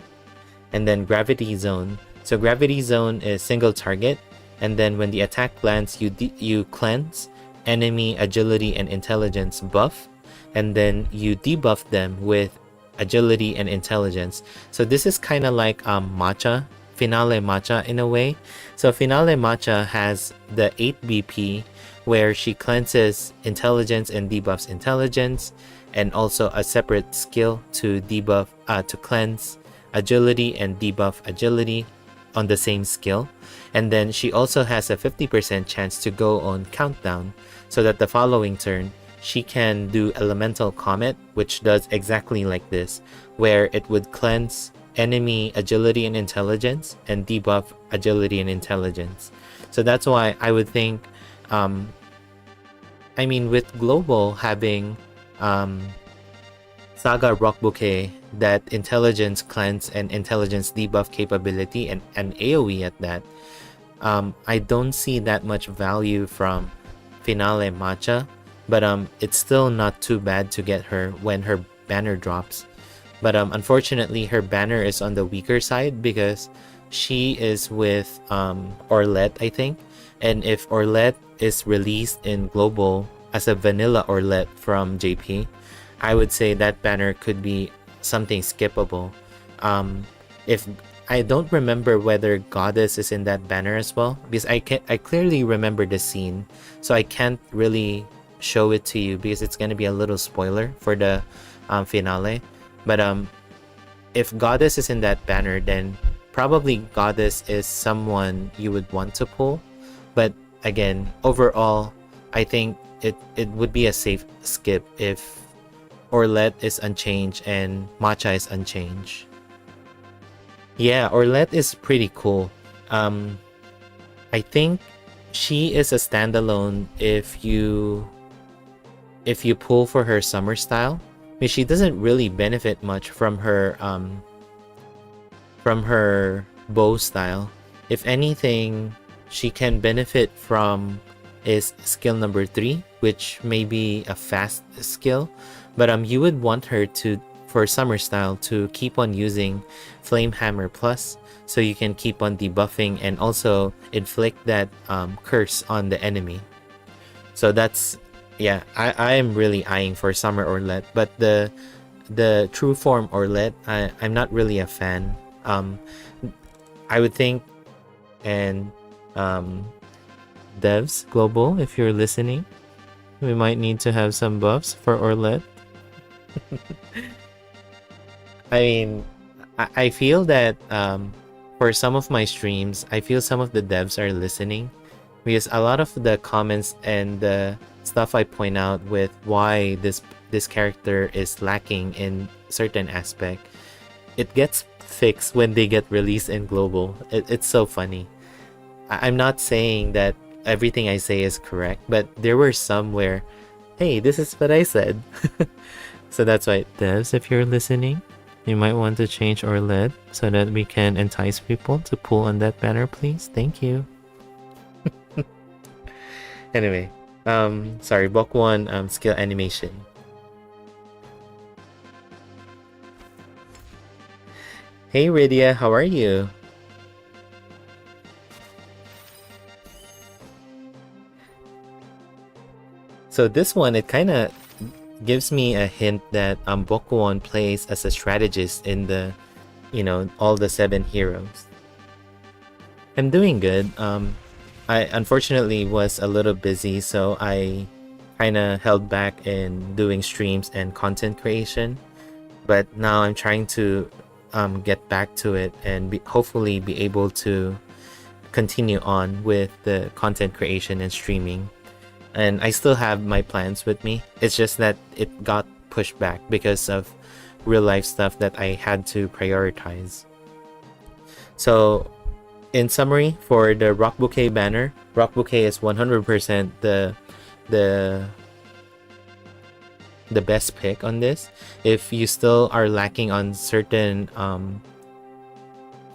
Speaker 1: And then Gravity Zone. So Gravity Zone is single target, and then when the attack lands, you cleanse enemy agility and intelligence buff, and then you debuff them with agility and intelligence. So this is kind of like Matcha, Finale Matcha in a way. So Finale Matcha has the 8 BP where she cleanses intelligence and debuffs intelligence, and also a separate skill to debuff to cleanse agility and debuff agility on the same skill. And then she also has a 50% chance to go on countdown, so that the following turn she can do Elemental Comet, which does exactly like this, where it would cleanse enemy agility and intelligence and debuff agility and intelligence. So that's why I would think, I mean, with Global having SaGa Rock Bouquet, that intelligence cleanse and intelligence debuff capability, and AoE at that, I don't see that much value from Finale Matcha, but it's still not too bad to get her when her banner drops. But unfortunately, her banner is on the weaker side because she is with Orlet, I think. And if Orlet is released in Global as a vanilla Orlet from JP, I would say that banner could be something skippable. If I don't remember whether Goddess is in that banner as well, because I clearly remember the scene, so I can't really show it to you because it's gonna be a little spoiler for the finale. But if Goddess is in that banner, then probably Goddess is someone you would want to pull. But again, overall, I think it would be a safe skip if Orlet is unchanged and Matcha is unchanged. Yeah, Orlet is pretty cool. I think she is a standalone if you pull for her summer style. I mean, she doesn't really benefit much from her bow style. If anything, she can benefit from is skill number 3, which may be a fast skill, but you would want her to, for summer style, to keep on using Flame Hammer Plus, so you can keep on debuffing and also inflict that curse on the enemy. So that's, yeah, I am really eyeing for Summer Orlet, but the true form Orlet, I'm not really a fan. I would think, and devs global, if you're listening, we might need to have some buffs for Orlet. I mean, I feel that for some of my streams, I feel some of the devs are listening, because a lot of the comments and the stuff I point out with why this character is lacking in certain aspect, it gets fixed when they get released in global. It's so funny. I'm not saying that everything I say is correct, but there were some where, hey, this is what I said. So that's why, devs, if you're listening, you might want to change Orlet so that we can entice people to pull on that banner, please. Thank you. Anyway, sorry, Bokuon skill animation. Hey Rydia, how are you? So this one, it kind of gives me a hint that Bokuon plays as a strategist in the, all the 7 heroes. I'm doing good. I unfortunately was a little busy, so I kind of held back in doing streams and content creation. But now I'm trying to get back to it and hopefully be able to continue on with the content creation and streaming. And I still have my plans with me. It's just that it got pushed back because of real life stuff that I had to prioritize. So in summary, for the Rock Bouquet banner, Rock Bouquet is 100% the best pick on this. If you still are lacking on certain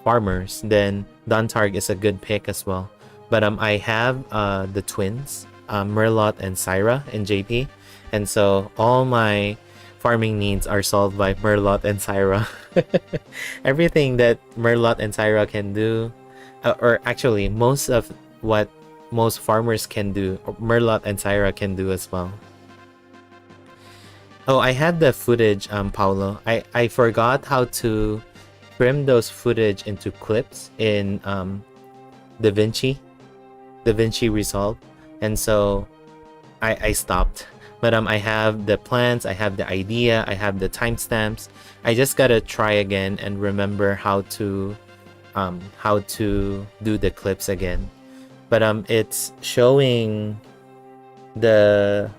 Speaker 1: farmers, then Dontarg is a good pick as well. But I have the twins, Merlot and Syra in JP, and so all my farming needs are solved by Merlot and Syra. Everything that Merlot and Syra can do, or actually most of what most farmers can do, Merlot and Syra can do as well. Oh, I had the footage, Paulo. I forgot how to trim those footage into clips in DaVinci Resolve, and so I stopped. But I have the plans, I have the idea, I have the timestamps. I just gotta try again and remember how to do the clips again. But it's showing the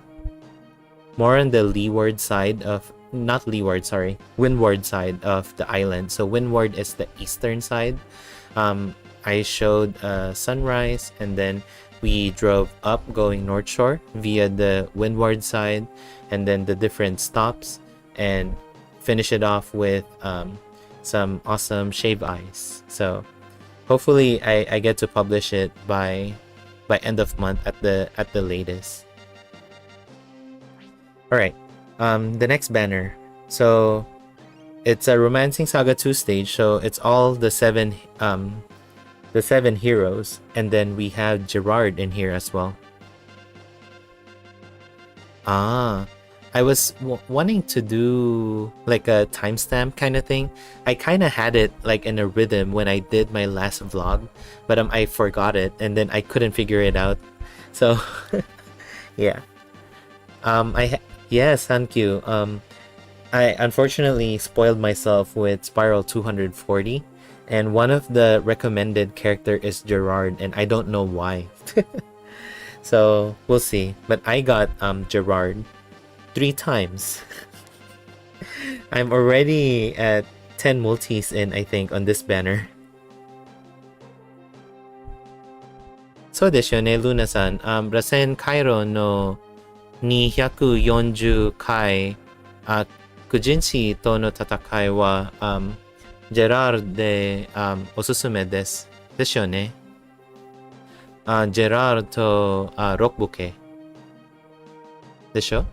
Speaker 1: more on the leeward side of, not leeward, sorry, windward side of the island. So windward is the eastern side. I showed sunrise, and then we drove up going north shore via the windward side, and then the different stops, and finish it off with some awesome shave ice. So hopefully I get to publish it by end of month at the latest. All right, the next banner. So it's a Romancing Saga 2 stage, so it's all the seven heroes, and then we have Gerard in here as well. I was wanting to do like a timestamp kind of thing. I kind of had it like in a rhythm when I did my last vlog, but I forgot it, and then I couldn't figure it out. So yeah. Yes, thank you. I unfortunately spoiled myself with Spiral 240, and one of the recommended character is Gerard, and I don't know why. So we'll see. But I got Gerard 3 times. I'm already at 10 multis in, I think, on this banner. So desu yo ne, Luna-san. Rasen Cairo no 240回Kujinshi との戦いはジェラールでおすすめです。ですよね。ジェラールとロックボケでしょ?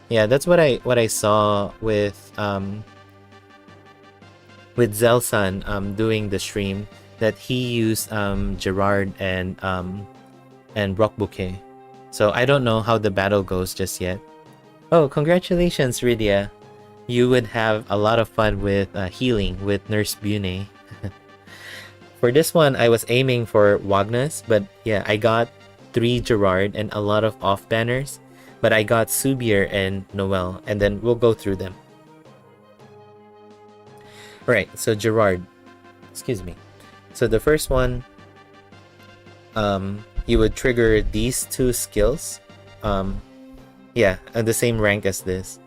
Speaker 1: Yeah, that's what I saw with Zelsan doing the stream, that he used Gerard and Rock Bouquet. So I don't know how the battle goes just yet. Oh, congratulations, Rydia. You would have a lot of fun with healing with Nurse Bune. For this one, I was aiming for Wagner's, but yeah, I got 3 Gerard and a lot of off banners. But I got Subier and Noel, and then we'll go through them. Alright, so Gerard. Excuse me. So the first one, you would trigger these 2 skills. Yeah, at the same rank as this.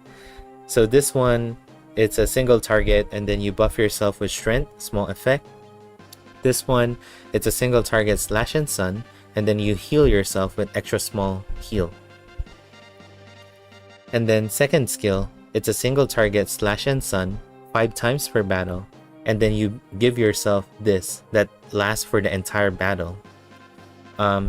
Speaker 1: So this one, it's a single target, and then you buff yourself with strength, small effect. This one, it's a single target slash and sun, and then you heal yourself with extra small heal. And then second skill, it's a single target slash and sun 5 times per battle, and then you give yourself this that lasts for the entire battle.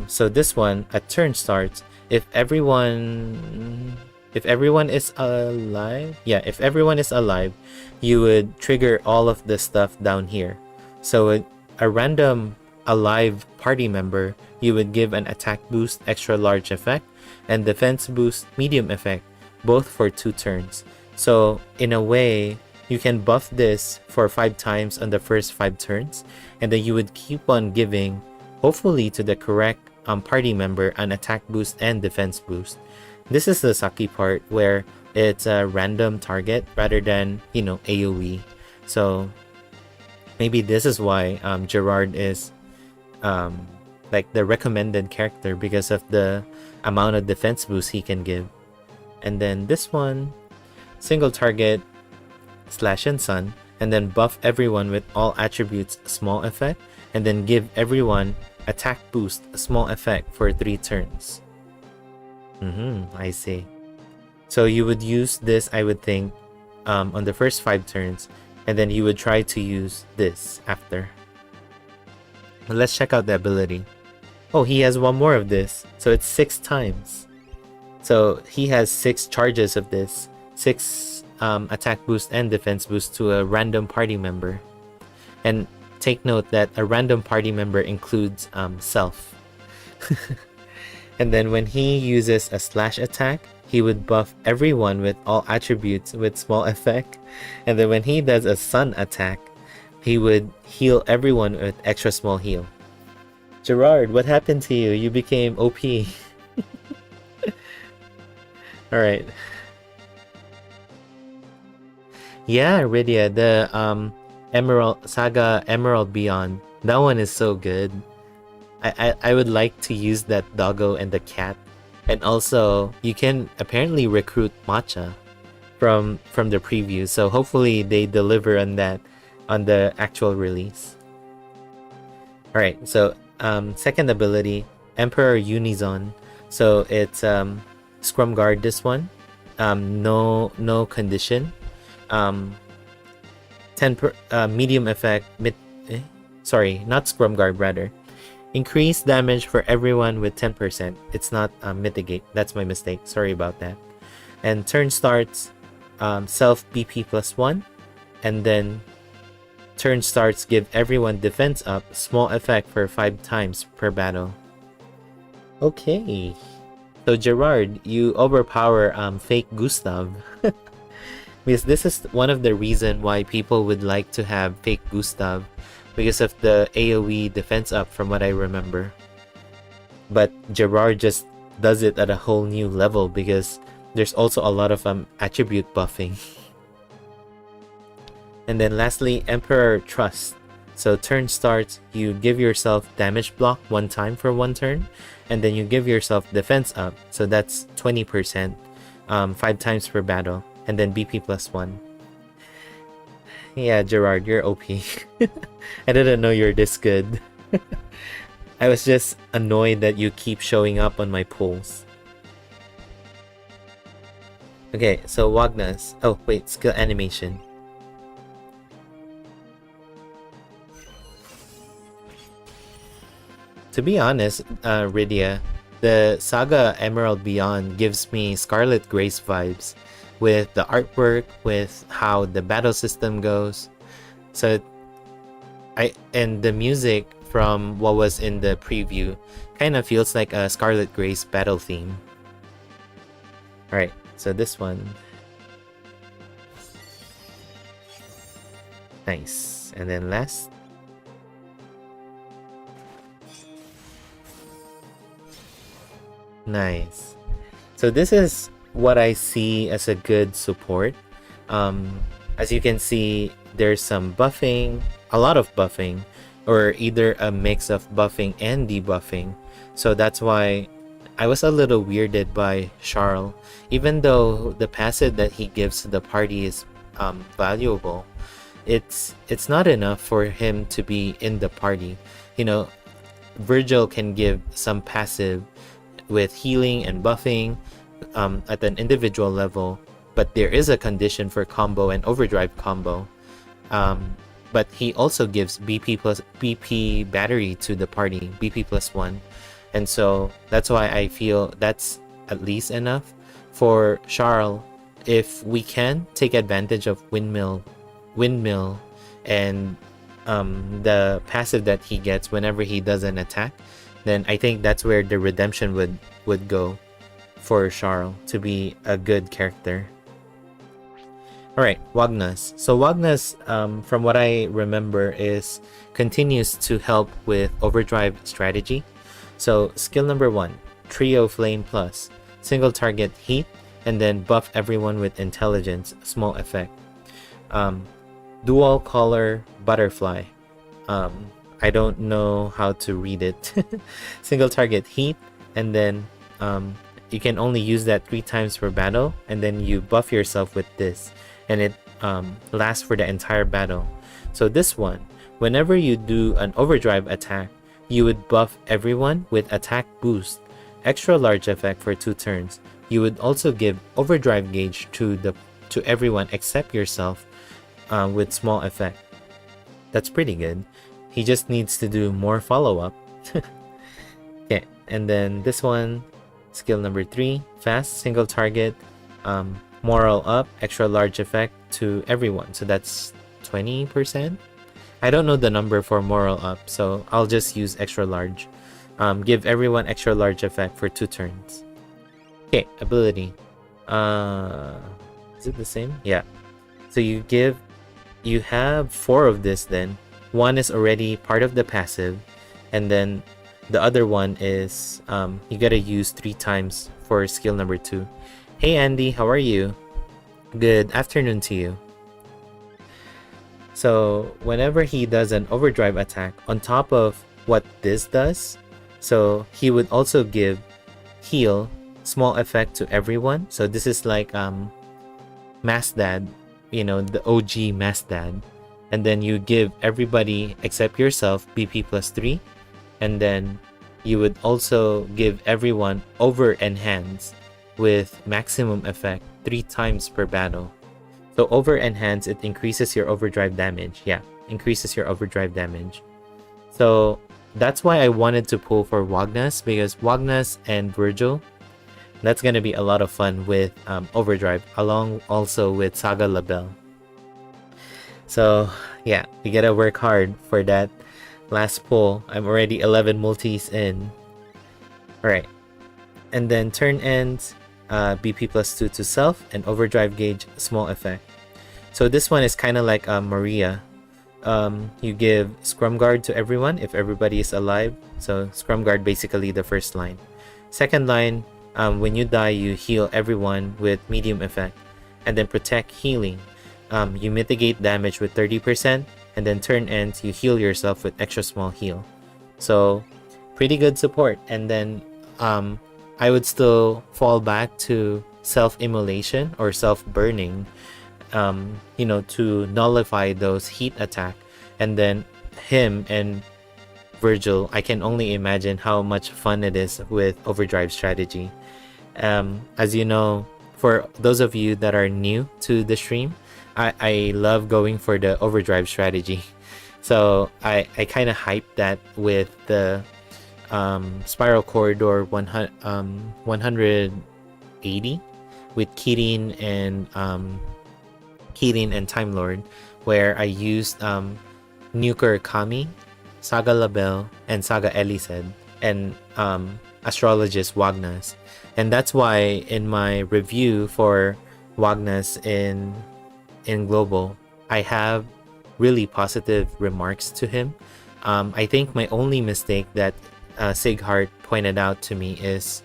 Speaker 1: So this one, a turn starts if everyone is alive. Yeah, if everyone is alive, you would trigger all of the stuff down here. So a random alive party member, you would give an attack boost extra large effect and defense boost medium effect, both for 2 turns. So in a way, you can buff this for 5 times on the first 5 turns, and then you would keep on giving, hopefully to the correct party member, an attack boost and defense boost. This is the sucky part where it's a random target rather than, you know, AoE. So maybe this is why Gerard is like the recommended character, because of the amount of defense boost he can give. And then this one, single target slash and sun, and then buff everyone with all attributes small effect, and then give everyone attack boost small effect for 3 turns. I see. So you would use this, I would think, on the first 5 turns, and then you would try to use this after. But let's check out the ability. Oh, he has one more of this, so it's 6 times. So he has 6 charges of this, 6 attack boost and defense boost to a random party member. And take note that a random party member includes self. And then when he uses a slash attack, he would buff everyone with all attributes with small effect. And then when he does a sun attack, he would heal everyone with extra small heal. Gerard, what happened to you? You became OP. Alright. Yeah, Rydia, the SaGa Emerald Beyond. That one is so good. I would like to use that doggo and the cat. And also, you can apparently recruit Matcha from the preview. So hopefully they deliver on that on the actual release. Alright, so second ability, Emperor Unizon. So it's Scrum Guard this one. No condition. medium effect, sorry, not Scrum Guard rather. Increase damage for everyone with 10%. It's not mitigate. That's my mistake. Sorry about that. And turn starts self BP +1. And then turn starts give everyone defense up. Small effect for 5 times per battle. Okay. So Gerard, you overpower fake Gustav. Because this is one of the reasons why people would like to have fake Gustav. Because of the AoE defense up from what I remember. But Gerard just does it at a whole new level because there's also a lot of attribute buffing. And then lastly, Emperor Trust. So turn starts, you give yourself damage block 1 time for 1 turn. And then you give yourself defense up. So that's 20%, 5 times per battle. And then BP +1. Yeah, Gerard, you're OP. I didn't know you're this good. I was just annoyed that you keep showing up on my polls. Okay, so Wagner's. Oh, wait, skill animation. To be honest, Rydia, the SaGa Emerald Beyond gives me Scarlet Grace vibes. With the artwork, with how the battle system goes. So and the music from what was in the preview kind of feels like a Scarlet Grace battle theme. Alright, so this one. Nice. And then last. Nice. So this is what I see as a good support. As you can see, there's some buffing, a lot of buffing, or either a mix of buffing and debuffing. So that's why I was a little weirded by Charles. Even though the passive that he gives to the party is valuable, it's not enough for him to be in the party. You know, Virgil can give some passive with healing and buffing at an individual level, but there is a condition for combo and overdrive combo. But he also gives BP battery to the party, BP +1, and so that's why I feel that's at least enough for Charles. If we can take advantage of windmill, and the passive that he gets whenever he does an attack, then I think that's where the redemption would go for Charles to be a good character. Alright, Wagner's. So Wagner's, from what I remember, continues to help with overdrive strategy. So skill number 1, Trio Flame Plus, single target heat, and then buff everyone with intelligence, small effect. Dual color butterfly. I don't know how to read it. Single target heat, and then you can only use that 3 times per battle, and then you buff yourself with this, and it lasts for the entire battle. So this one, whenever you do an overdrive attack, you would buff everyone with attack boost, extra large effect for 2 turns. You would also give overdrive gauge to everyone except yourself with small effect. That's pretty good. He just needs to do more follow-up. Okay, and then this one, Skill number 3, fast, single target, moral up, extra large effect to everyone. So that's 20%. I don't know the number for moral up, so I'll just use extra large. Give everyone extra large effect for 2 turns. Okay, ability. Is it the same? Yeah. So you have 4 of this then. 1 is already part of the passive, and then the other one is you gotta use 3 times for skill number 2. Hey Andy, how are you? Good afternoon to you. So whenever he does an overdrive attack on top of what this does, so he would also give heal small effect to everyone. So this is like Mass Dad, you know, the OG Mass Dad. And then you give everybody except yourself BP plus 3. And then you would also give everyone over enhance with maximum effect 3 times per battle. So over enhance, it increases your overdrive damage. Yeah, increases your overdrive damage. So that's why I wanted to pull for Wagnas, because Wagnas and Virgil, that's gonna be a lot of fun with overdrive, along also with SaGa Label. So yeah, we gotta work hard for that last pull. I'm already 11 multis in. Alright, and then turn ends, BP plus 2 to self, and overdrive gauge small effect. So this one is kind of like Maria. You give Scrum Guard to everyone if everybody is alive. So Scrum Guard basically the first line. Second line, when you die, you heal everyone with medium effect, and then protect healing. You mitigate damage with 30%, and then turn ends, you heal yourself with extra small heal. So pretty good support. And then I would still fall back to self-immolation or self-burning, you know, to nullify those heat attack. And then him and Virgil, I can only imagine how much fun it is with overdrive strategy. As you know, for those of you that are new to the stream, I love going for the overdrive strategy. So I kind of hype that with the Spiral Corridor 180 with Kirin and Time Lord, where I used Nuker Kami, SaGa Label, and SaGa Elised, and Astrologist Wagnas. And that's why in my review for Wagnas in Global, I have really positive remarks to him. I think my only mistake that Sighart pointed out to me is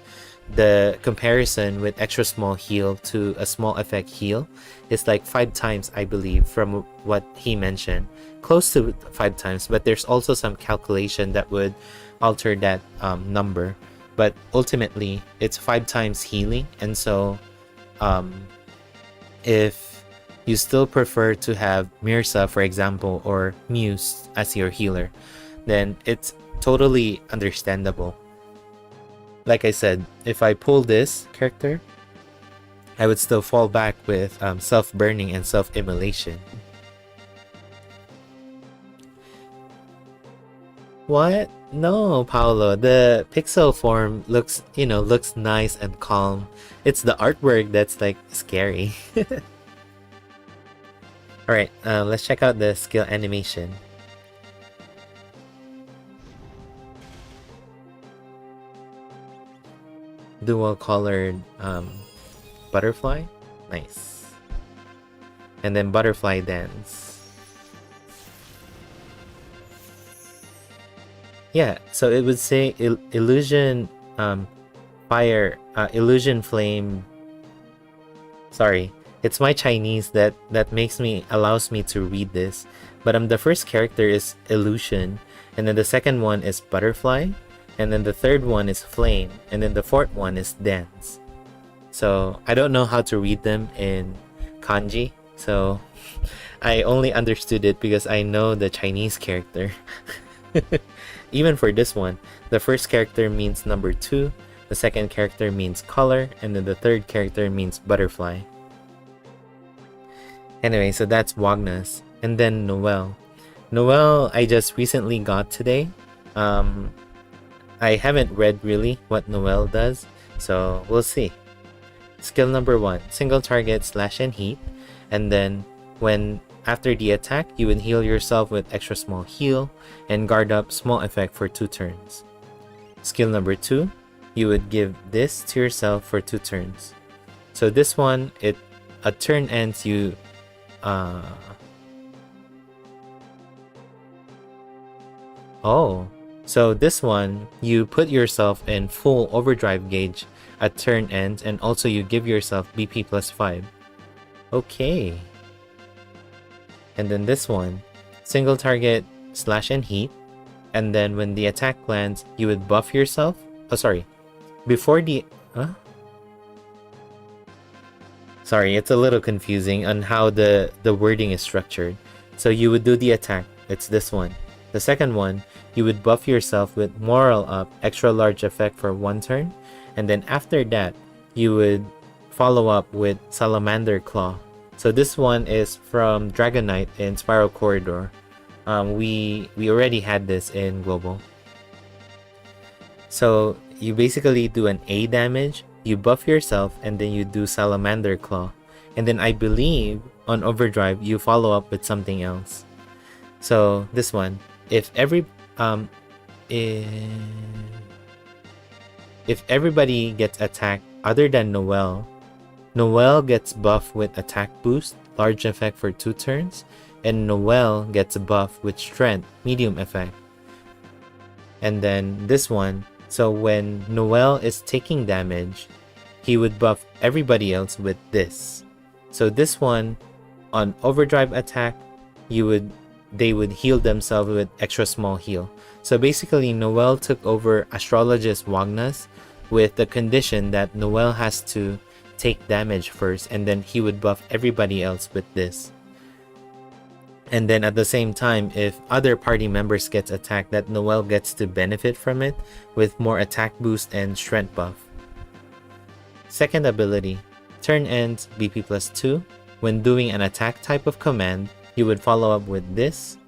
Speaker 1: the comparison with extra small heal to a small effect heal is like 5 times, I believe, from what he mentioned, close to 5 times, but there's also some calculation that would alter that number, but ultimately it's 5 times healing. And so if you still prefer to have Mirza, for example, or Muse as your healer, then it's totally understandable. Like I said, if I pull this character, I would still fall back with self-burning and self-immolation. What? No, Paolo. The pixel form looks, you know, looks nice and calm. It's the artwork that's like scary. Alright, let's check out the skill animation. Dual colored butterfly. Nice. And then butterfly dance. Yeah, so it would say illusion fire illusion flame. Sorry, it's my Chinese that allows me to read this. But the first character is illusion, and then the second one is butterfly, and then the third one is flame, and then the fourth one is dance. So I don't know how to read them in kanji, so I only understood it because I know the Chinese character. Even for this one, the first character means number 2, the second character means color, and then the third character means butterfly. Anyway, so that's Wagnas. And then Noel. Noel, I just recently got today. I haven't read really what Noel does, So we'll see. Skill number 1, single target slash and heat, and then when after the attack, you would heal yourself with extra small heal and guard up small effect for 2 turns. Skill number 2, you would give this to yourself for 2 turns. So this one, a turn ends, you so this one, you put yourself in full overdrive gauge at turn ends, and also you give yourself BP plus 5. Okay. And then this one, single target slash and heat, and then when the attack lands, you would buff yourself. Oh, sorry. Before the... Sorry, it's a little confusing on how the wording is structured. So you would do the attack. It's this one. The second one, you would buff yourself with Moral Up, extra large effect for 1 turn. And then after that, you would follow up with Salamander Claw. So this one is from Dragonite in Spiral Corridor. We already had this in Global. So you basically do an A damage, you buff yourself, and then you do Salamander Claw. And then I believe on Overdrive, you follow up with something else. So this one, if everybody gets attacked other than Noelle, Noelle gets buffed with attack boost, large effect for 2 turns, and Noelle gets a buff with strength, medium effect. And then this one, so when Noelle is taking damage, he would buff everybody else with this. So this one, on overdrive attack, they would heal themselves with extra small heal. So basically, Noelle took over Astrologist Wagner's with the condition that Noelle has to take damage first, and then he would buff everybody else with this. And then at the same time, if other party members gets attacked, that Noelle gets to benefit from it with more attack boost and strength buff. Second ability, turn ends BP plus 2. When doing an attack type of command, you would follow up with this.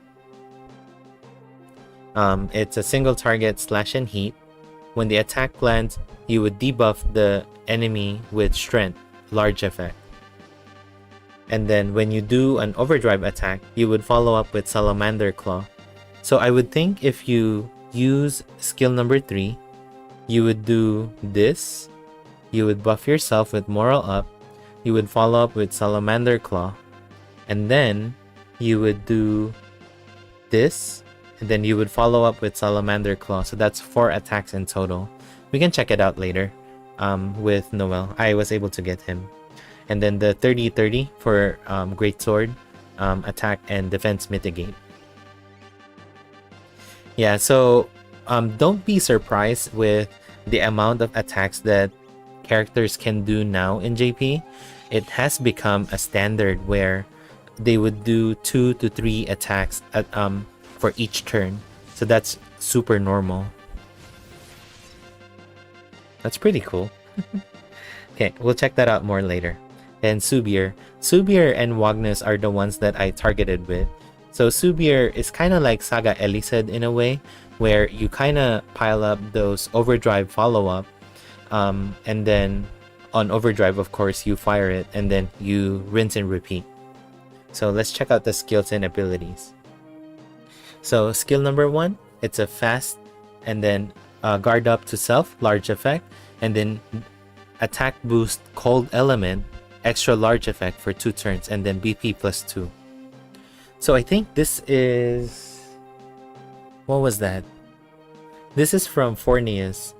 Speaker 1: It's a single target slash and heat. When the attack lands, you would debuff the enemy with strength, large effect. And then when you do an overdrive attack, you would follow up with Salamander Claw. So I would think if you use skill number 3, you would do this. You would buff yourself with Moral Up. You would follow up with Salamander Claw. And then you would do this. And then you would follow up with Salamander Claw. So that's 4 attacks in total. We can check it out later with Noelle. I was able to get him. And then the 30-30 for Great Sword, attack and defense mitigate. Yeah, so don't be surprised with the amount of attacks that characters can do now in JP. It has become a standard where they would do 2 to 3 attacks at, for each turn. So that's super normal. That's pretty cool. Okay, we'll check that out more later. And Subir and Wagner's are the ones that I targeted with. So Subir is kind of like SaGa Re in a way, where you kind of pile up those overdrive follow-up, and then on overdrive, of course, you fire it, and then you rinse and repeat. So let's check out the skills and abilities. So skill number 1, it's a fast, and then guard up to self, large effect, and then attack boost cold element, extra large effect for 2 turns, and then BP plus 2. So I think this is... what was that? This is from Fornius.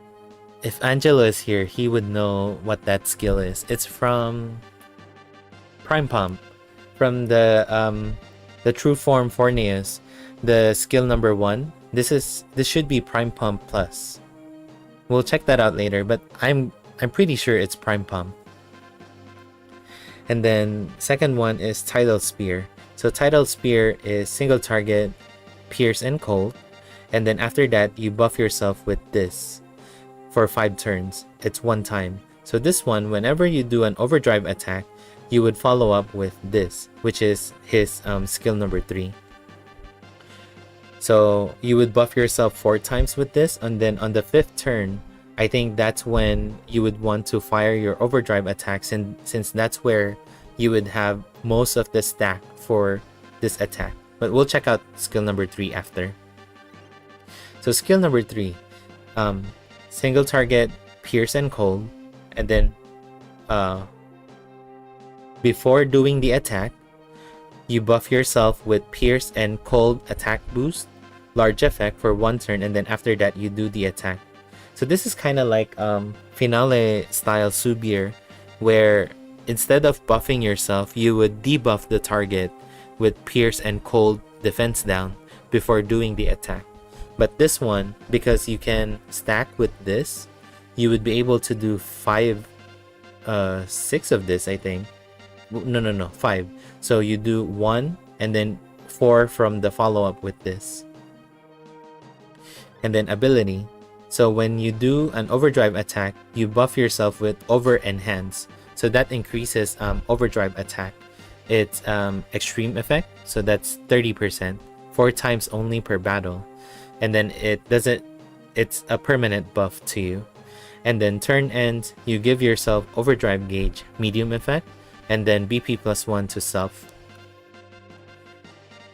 Speaker 1: If Angelo is here, he would know what that skill is. It's from Prime Pump, from the True Form Fornius. The skill number 1. This should be Prime Pump Plus. We'll check that out later, but I'm pretty sure it's Prime Pump. And then second one is Tidal Spear. So Tidal Spear is single target, pierce and cold. And then after that, you buff yourself with this for 5 turns. It's 1 time. So this one, whenever you do an overdrive attack, you would follow up with this, which is his skill number 3. So you would buff yourself 4 times with this, and then on the 5th turn, I think that's when you would want to fire your overdrive attacks, and since that's where you would have most of the stack for this attack. But we'll check out skill number 3 after. So skill number 3, single target, pierce and cold, and then before doing the attack, you buff yourself with pierce and cold attack boost, large effect for 1 turn, and then after that you do the attack. So this is kind of like finale style Subir, where instead of buffing yourself, you would debuff the target with pierce and cold defense down before doing the attack. But this one, because you can stack with this, you would be able to do 6 of this, I think. No, 5. So you do 1 and then 4 from the follow-up with this. And then ability. So when you do an overdrive attack, you buff yourself with over enhance. So that increases overdrive attack. It's extreme effect, so that's 30%, 4 times only per battle. And then it's a permanent buff to you. And then turn end, you give yourself overdrive gauge, medium effect, and then BP +1 to self.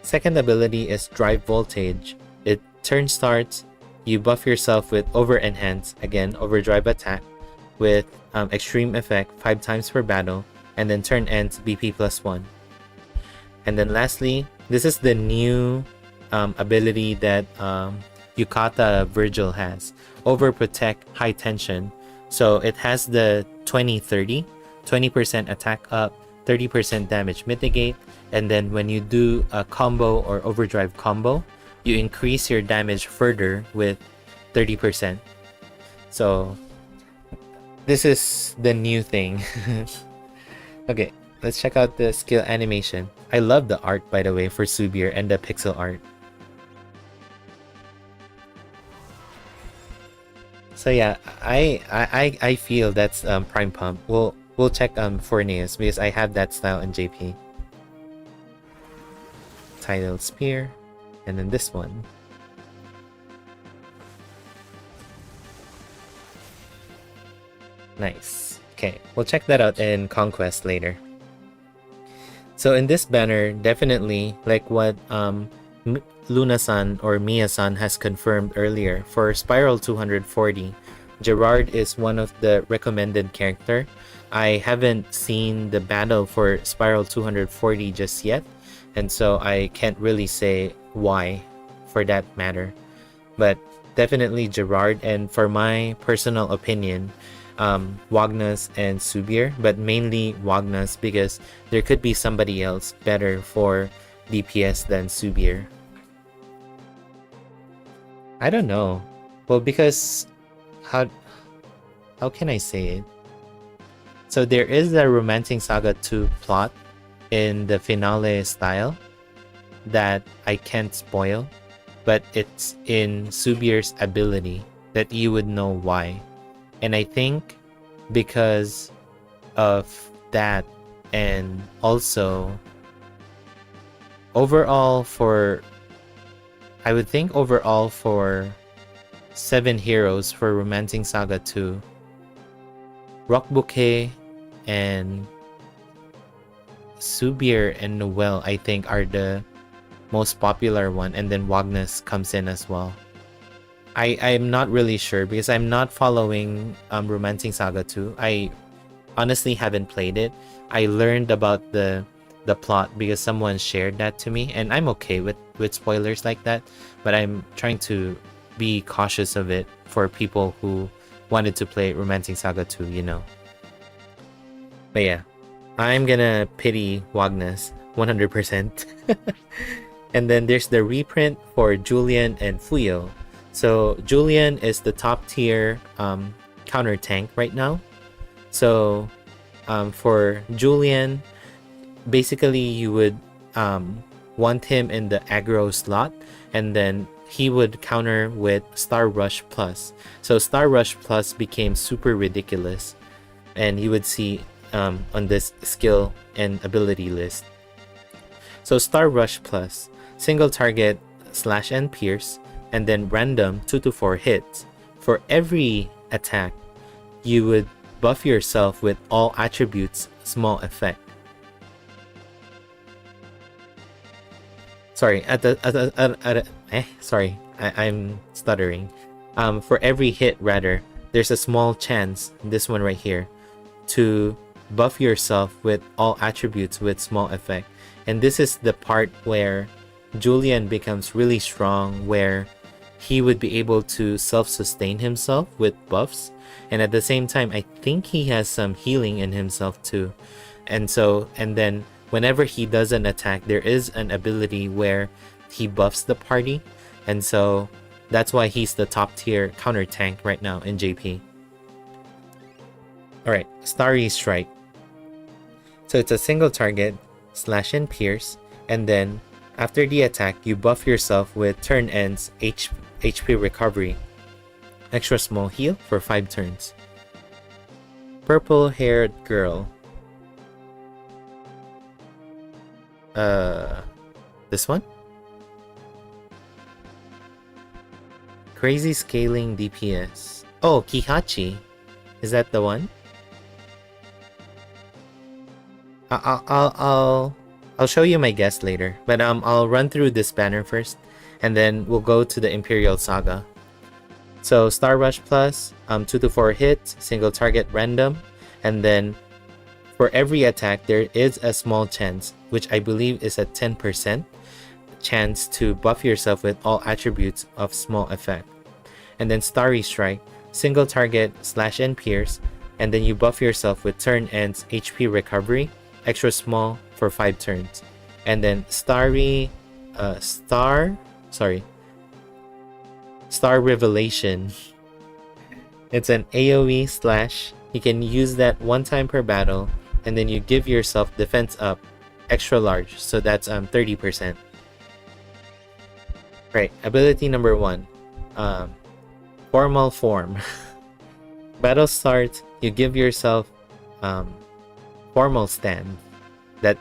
Speaker 1: Second ability is drive voltage. It turn starts, you buff yourself with over enhance, again overdrive attack, with extreme effect 5 times per battle, and then turn ends BP +1. And then lastly, this is the new ability that Yukata Virgil has, overprotect high tension. So it has the 20-30, 20% attack up, 30% damage mitigate, and then when you do a combo or overdrive combo, you increase your damage further with 30%. So this is the new thing. Okay, let's check out the skill animation. I love the art, by the way, for Subir and the pixel art. So yeah, I feel that's prime pump. We'll check Forneus because I have that style in JP. Tidal spear, and then this one. Nice. Okay, we'll check that out in Conquest later. So in this banner, definitely like what Luna-san or Mia-san has confirmed earlier, for Spiral 240, Gerard is one of the recommended character. I haven't seen the battle for Spiral 240 just yet, and so I can't really say why for that matter. But definitely Gerard, and for my personal opinion, Wagnas and Subir, but mainly Wagnas because there could be somebody else better for DPS than Subir. I don't know. Well, because how can I say it? So there is a Romancing Saga 2 plot in the finale style that I can't spoil, but it's in Subir's ability that you would know why. And I think because of that, and also overall for, I would think overall for 7 heroes for Romancing Saga 2, Rock Bouquet and Subir and Noelle, I think, are the most popular one, and then Wagnas comes in as well. I'm not really sure because I'm not following Romancing Saga 2. I honestly haven't played it. I learned about the plot because someone shared that to me, and I'm okay with spoilers like that, but I'm trying to be cautious of it for people who wanted to play Romancing Saga 2, you know. But yeah, I'm gonna pity Wagnas 100%. And then there's the reprint for Julian and Fuyo. So Julian is the top tier counter tank right now. So for Julian, basically you would want him in the aggro slot, and then he would counter with Star Rush Plus. So Star Rush Plus became super ridiculous, and you would see on this skill and ability list. So Star Rush Plus, single target slash and pierce, and then random 2 to 4 hits. For every attack, you would buff yourself with all attributes small effect. Sorry, I'm stuttering. For every hit, rather, there's a small chance, this one right here, to buff yourself with all attributes with small effect. And this is the part where Julian becomes really strong, where he would be able to self-sustain himself with buffs, and at the same time I think he has some healing in himself too. And then whenever he does an attack, there is an ability where he buffs the party, and so that's why he's the top tier counter tank right now in JP. Alright, Starry Strike. So it's a single target, slash and pierce, and then after the attack, you buff yourself with turn ends HP recovery. Extra small heal for 5 turns. Purple haired girl. This one? Crazy scaling DPS. Oh, Kihachi. Is that the one? I'll show you my guess later, but I'll run through this banner first, and then we'll go to the Imperial Saga. So Star Rush Plus, 2 to 4 hits, single target random, and then for every attack there is a small chance, which I believe is a 10% chance to buff yourself with all attributes of small effect. And then Starry Strike, single target, slash and pierce, and then you buff yourself with turn ends HP recovery, extra small for 5 turns. And then Star Revelation. It's an AoE slash. You can use that one time per battle, and then you give yourself defense up extra large, so that's 30%. Right, ability number 1, formal form. Battle starts, you give yourself formal stand that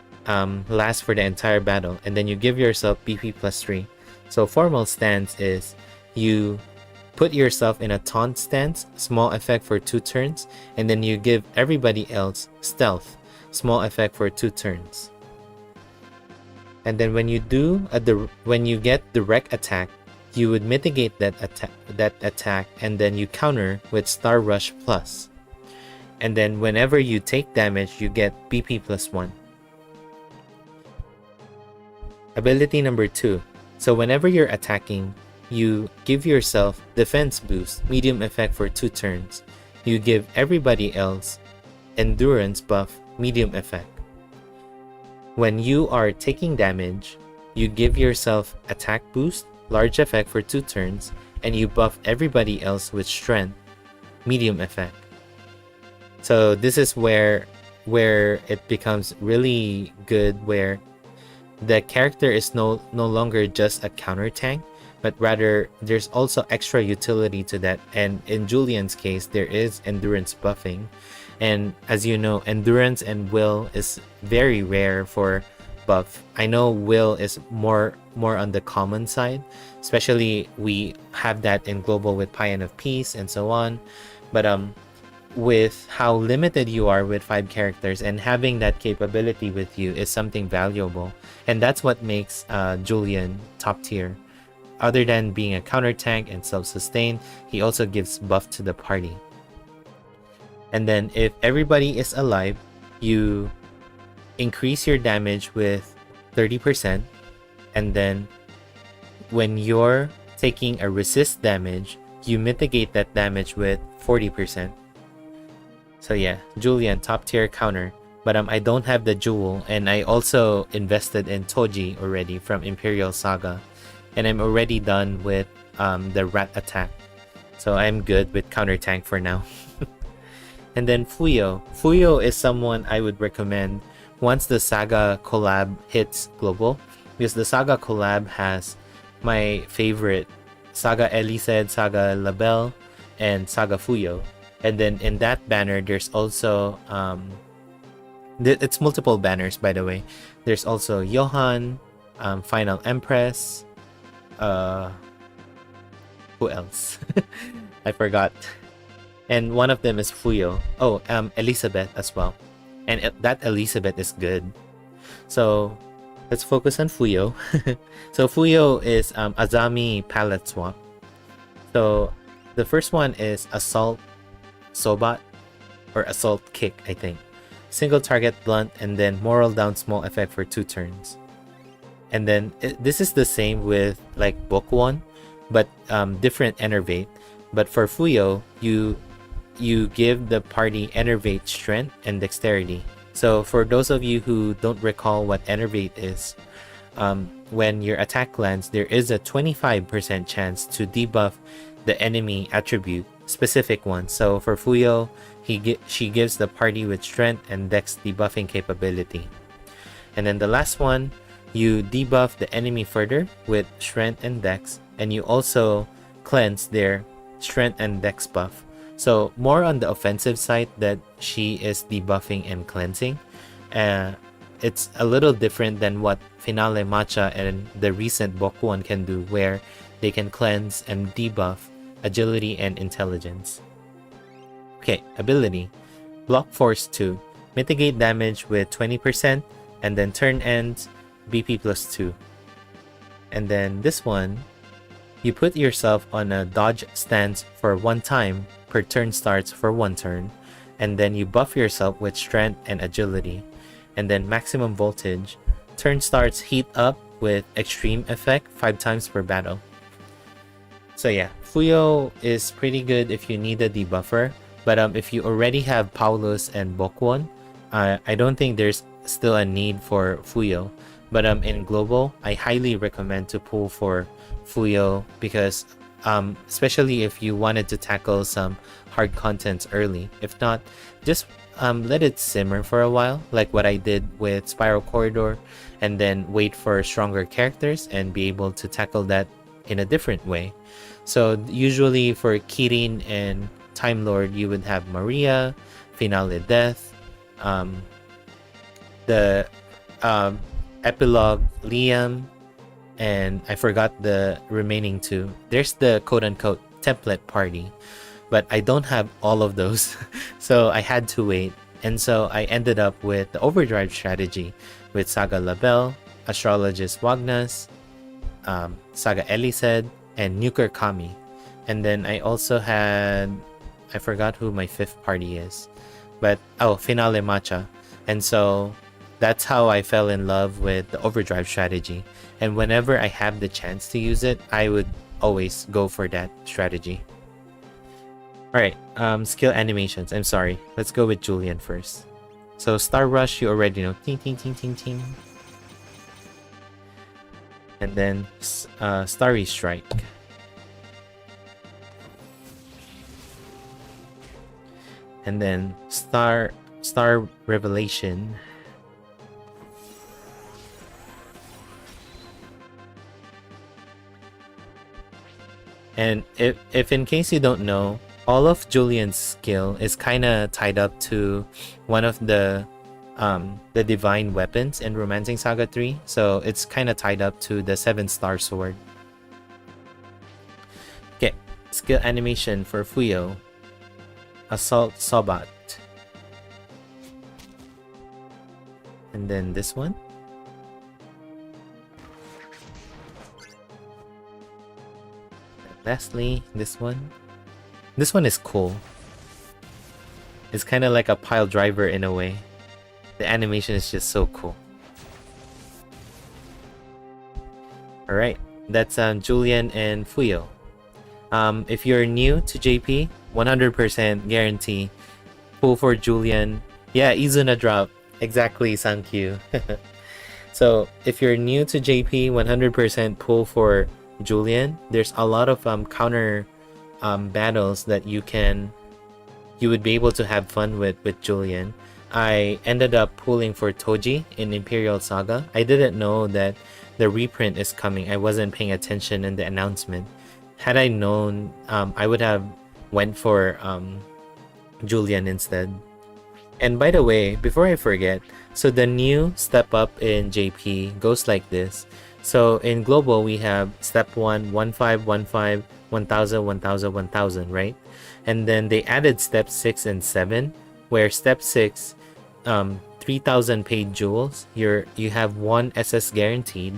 Speaker 1: lasts for the entire battle, and then you give yourself BP plus 3. So formal stance is you put yourself in a taunt stance, small effect for 2 turns, and then you give everybody else stealth, small effect for 2 turns. And then when you get direct attack, you would mitigate that attack, and then you counter with Star Rush Plus. And then whenever you take damage, you get BP plus 1. Ability number 2. So whenever you're attacking, you give yourself defense boost, medium effect for 2 turns. You give everybody else endurance buff, medium effect. When you are taking damage, you give yourself attack boost, large effect for 2 turns, and you buff everybody else with strength, medium effect. So this is where it becomes really good, where the character is no longer just a counter tank, but rather there's also extra utility to that. And in Julian's case, there is endurance buffing, and as you know, endurance and will is very rare for buff. I know will is more on the common side, especially we have that in global with Paean of Peace and so on, but with how limited you are with 5 characters, and having that capability with you is something valuable, and that's what makes Julian top tier. Other than being a counter tank and self-sustain, he also gives buff to the party. And then if everybody is alive, you increase your damage with 30%, and then when you're taking a resist damage, you mitigate that damage with 40%. So yeah, Julian top tier counter, but I don't have the jewel, and I also invested in Toji already from Imperial Saga, and I'm already done with the rat attack, so I'm good with counter tank for now. And then Fuyo is someone I would recommend once the SaGa collab hits global, because the SaGa collab has my favorite SaGa Elised, SaGa Labelle, and SaGa Fuyo. And then in that banner, there's also it's multiple banners, by the way. There's also Johan, Final Empress, who else? I forgot. And one of them is Fuyo. Oh, Elizabeth as well. And that Elizabeth is good. So let's focus on Fuyo. So Fuyo is Azami palette swap. So the first one is Assault Sobat or Assault Kick, I think. Single target blunt and then moral down small effect for 2 turns. And then this is the same with like book 1, but different enervate. But for Fuyo, you give the party enervate strength and dexterity. So for those of you who don't recall what enervate is, when your attack lands, there is a 25% chance to debuff the enemy attribute, specific one. So for Fuyo, she gives the party with strength and dex debuffing capability. And then the last one, you debuff the enemy further with strength and dex, and you also cleanse their strength and dex buff. So more on the offensive side that she is debuffing and cleansing. It's a little different than what Finale Matcha and the recent Bokuon can do, where they can cleanse and debuff agility and intelligence. Okay, ability. Block Force 2. Mitigate damage with 20%, and then turn ends BP plus 2. And then this one, you put yourself on a dodge stance for 1 time per turn starts for 1 turn, and then you buff yourself with strength and agility. And then maximum voltage. Turn starts heat up with extreme effect 5 times per battle. So yeah, Fuyo is pretty good if you need a debuffer, but if you already have Paulus and Bokwon, I don't think there's still a need for Fuyo. But in global, I highly recommend to pull for Fuyo because especially if you wanted to tackle some hard contents early. If not, just let it simmer for a while, like what I did with Spiral Corridor, and then wait for stronger characters and be able to tackle that in a different way. So usually for Kirin and Time Lord, you would have Maria, Finale Death, the Epilogue Liam, and I forgot the remaining 2. There's the quote-unquote template party, but I don't have all of those, so I had to wait. And so I ended up with the Overdrive strategy with Saga Labelle, Astrologist Wagnas, Saga Elised, and Nuker Kami. And then I also had, I forgot who my 5th party is, but Finale Matcha. And so that's how I fell in love with the Overdrive strategy. And whenever I have the chance to use it, I would always go for that strategy. Alright, skill animations. I'm sorry. Let's go with Julian first. So Star Rush, you already know. Ting, ting, ting, ting, ting. And then Starry Strike. And then Star Revelation. And if in case you don't know, all of Julian's skill is kind of tied up to one of the divine weapons in Romancing Saga 3. So it's kind of tied up to the 7-star sword. Okay, skill animation for Fuyo. Assault Sobat. And then this one. Lastly, this one. This one is cool. It's kind of like a pile driver in a way. The animation is just so cool. Alright, that's Julian and Fuyo. If you're new to JP, 100% guarantee pull for Julian. Yeah, Izuna drop. Exactly, thank you. So if you're new to JP, 100% pull for Julian. There's a lot of counter battles that you would be able to have fun with Julian. I ended up pulling for Toji in Imperial Saga. I didn't know that the reprint is coming. I wasn't paying attention in the announcement. Had I known, I would have went for Julian instead. And by the way, before I forget, so the new step up in JP goes like this. So in global, we have step 1, 1515, 1000, 1000, 1000, right? And then they added step 6 and 7, where step 6, 3,000 paid jewels, you have 1 SS guaranteed.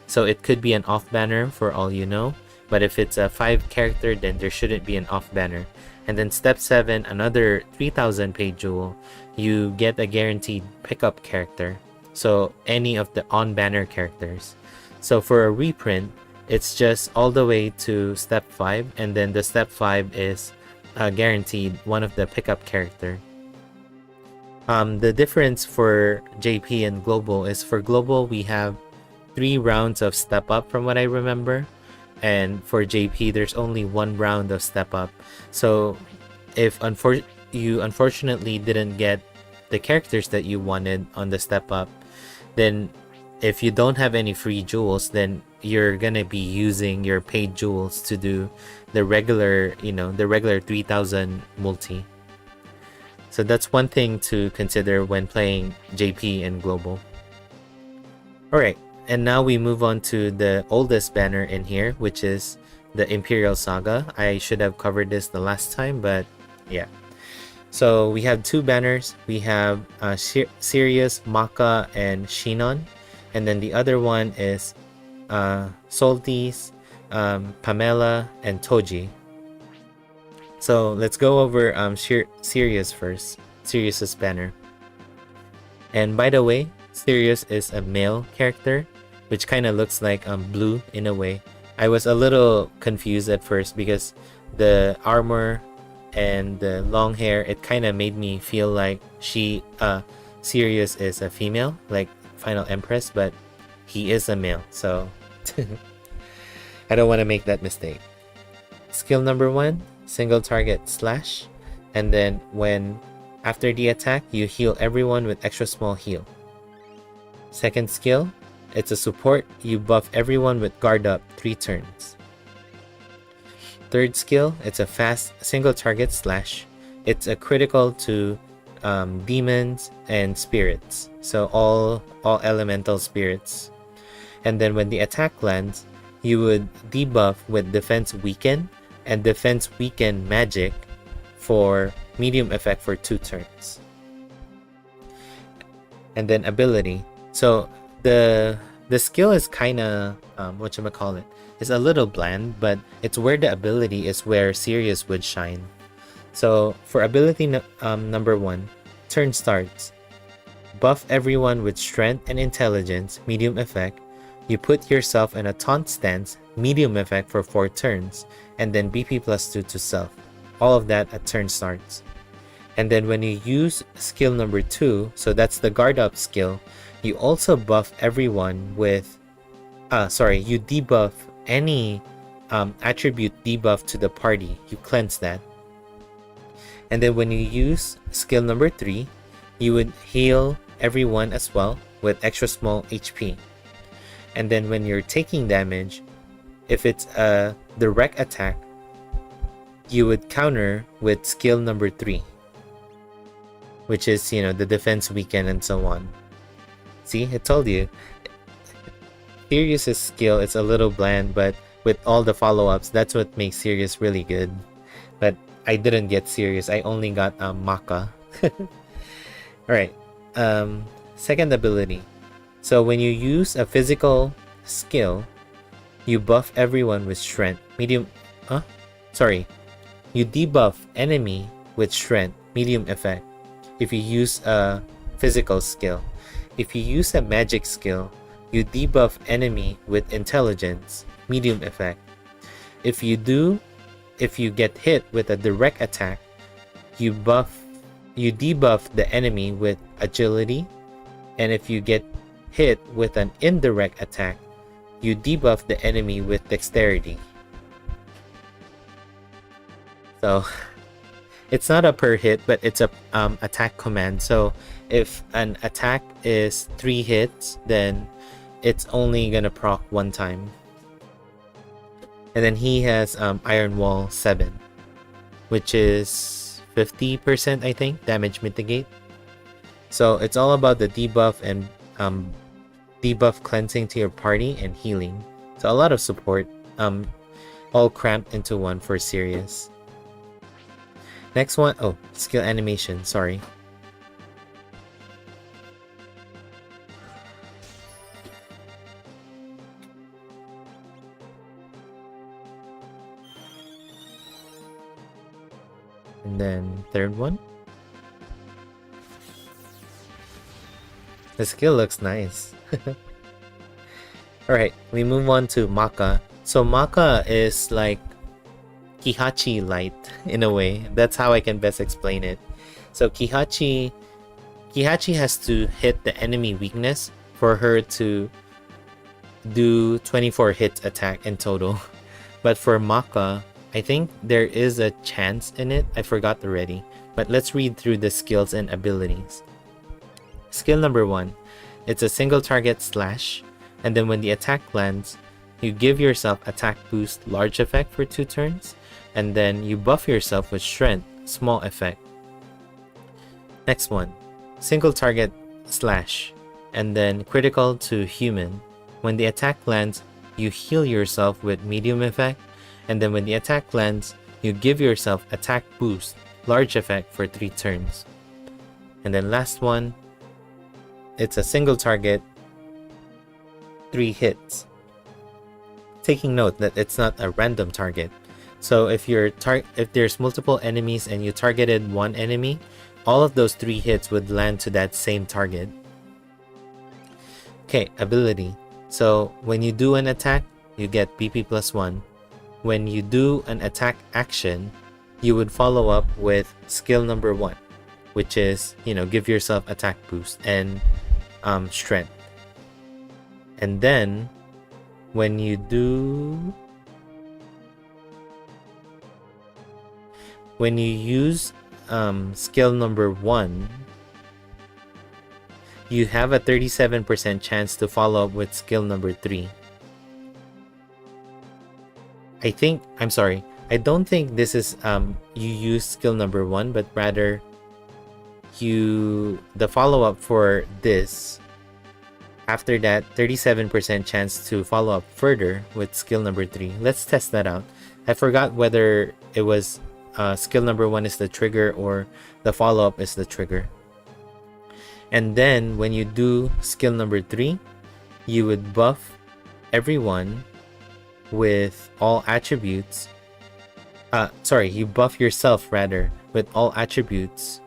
Speaker 1: So it could be an off banner for all you know. But if it's a 5 character, then there shouldn't be an off banner. And then step 7, another 3,000 paid jewel, you get a guaranteed pickup character. So any of the on banner characters. So for a reprint, it's just all the way to step 5, and then the step 5 is guaranteed one of the pickup character. The difference for JP and Global is for Global we have 3 rounds of step up from what I remember, and for JP there's only 1 round of step up. So if you unfortunately didn't get the characters that you wanted on the step up, then if you don't have any free jewels, then you're gonna be using your paid jewels to do the regular, the regular 3,000 multi. So that's one thing to consider when playing JP and Global. Alright, and now we move on to the oldest banner in here, which is the Imperial Saga. I should have covered this the last time, but yeah. So we have 2 banners. We have Sirius, Maka, and Shinon. And then the other one is Soltis, Pamela, and Toji. So let's go over Sirius first. Sirius's banner. And by the way, Sirius is a male character, which kind of looks like blue in a way. I was a little confused at first because the armor and the long hair, it kind of made me feel like Sirius is a female, like Final Empress, but he is a male, so I don't want to make that mistake. Skill number 1, single target slash, and then after the attack, you heal everyone with extra small heal. Second skill, it's a support, you buff everyone with guard up 3 turns. Third skill, it's a fast single target slash. It's a critical to demons and spirits, so all elemental spirits. And then when the attack lands, you would debuff with defense weaken and defense weaken magic for medium effect for 2 turns. And then ability, so the skill is kind of whatchamacallit, it's a little bland, but it's where the ability is where Sirius would shine. So for ability number 1, turn starts. Buff everyone with strength and intelligence, medium effect. You put yourself in a taunt stance, medium effect for 4 turns, and then BP plus 2 to self. All of that at turn starts. And then when you use skill number 2, so that's the guard up skill, you also buff everyone with you debuff any attribute debuff to the party. You cleanse that. And then when you use skill number 3, you would heal everyone as well with extra small HP. And then when you're taking damage, if it's a direct attack, you would counter with skill number 3, which is, the defense weaken and so on. See, I told you. Sirius's skill is a little bland, but with all the follow-ups, that's what makes Sirius really good. But I didn't get Sirius, I only got Maka. Alright, second ability. So when you use a physical skill, you buff everyone with strength, medium... You debuff enemy with strength, medium effect, if you use a physical skill. If you use a magic skill, you debuff enemy with intelligence, medium effect. If you get hit with a direct attack, you debuff the enemy with agility, and if you get hit with an indirect attack, you debuff the enemy with dexterity. So it's not a per hit, but it's a attack command. So if an attack is 3 hits, then it's only gonna proc 1 time. And then he has Iron Wall 7, which is 50%, I think, damage mitigate. So it's all about the debuff and debuff cleansing to your party and healing. So a lot of support, all cramped into one for Sirius. Next one, oh, skill animation, sorry. And then third one. The skill looks nice. Alright, we move on to Maka. So Maka is like Kihachi light in a way. That's how I can best explain it. So Kihachi has to hit the enemy weakness for her to do 24 hits attack in total. But for Maka, I think there is a chance in it. I forgot already. But let's read through the skills and abilities. Skill number 1. It's a single target slash. And then when the attack lands, you give yourself attack boost large effect for 2 turns. And then you buff yourself with strength small effect. Next one. Single target slash. And then critical to human. When the attack lands, you heal yourself with medium effect. And then when the attack lands, you give yourself attack boost large effect for 3 turns. And then last one. It's a single target, 3 hits. Taking note that it's not a random target. So if there's multiple enemies and you targeted one enemy, all of those 3 hits would land to that same target. Okay, ability. So when you do an attack, you get BP +1. When you do an attack action, you would follow up with skill number 1, which is, give yourself attack boost and strength. And then when you use skill number 1, you have a 37% chance to follow up with skill number 3. I don't think this is you use skill number 1, but rather the follow-up for this, after that 37% chance to follow up further with skill number 3. Let's test that out. I forgot whether it was skill number 1 is the trigger or the follow-up is the trigger. And then when you do skill number 3, you would buff everyone with all attributes. You buff yourself rather with all attributes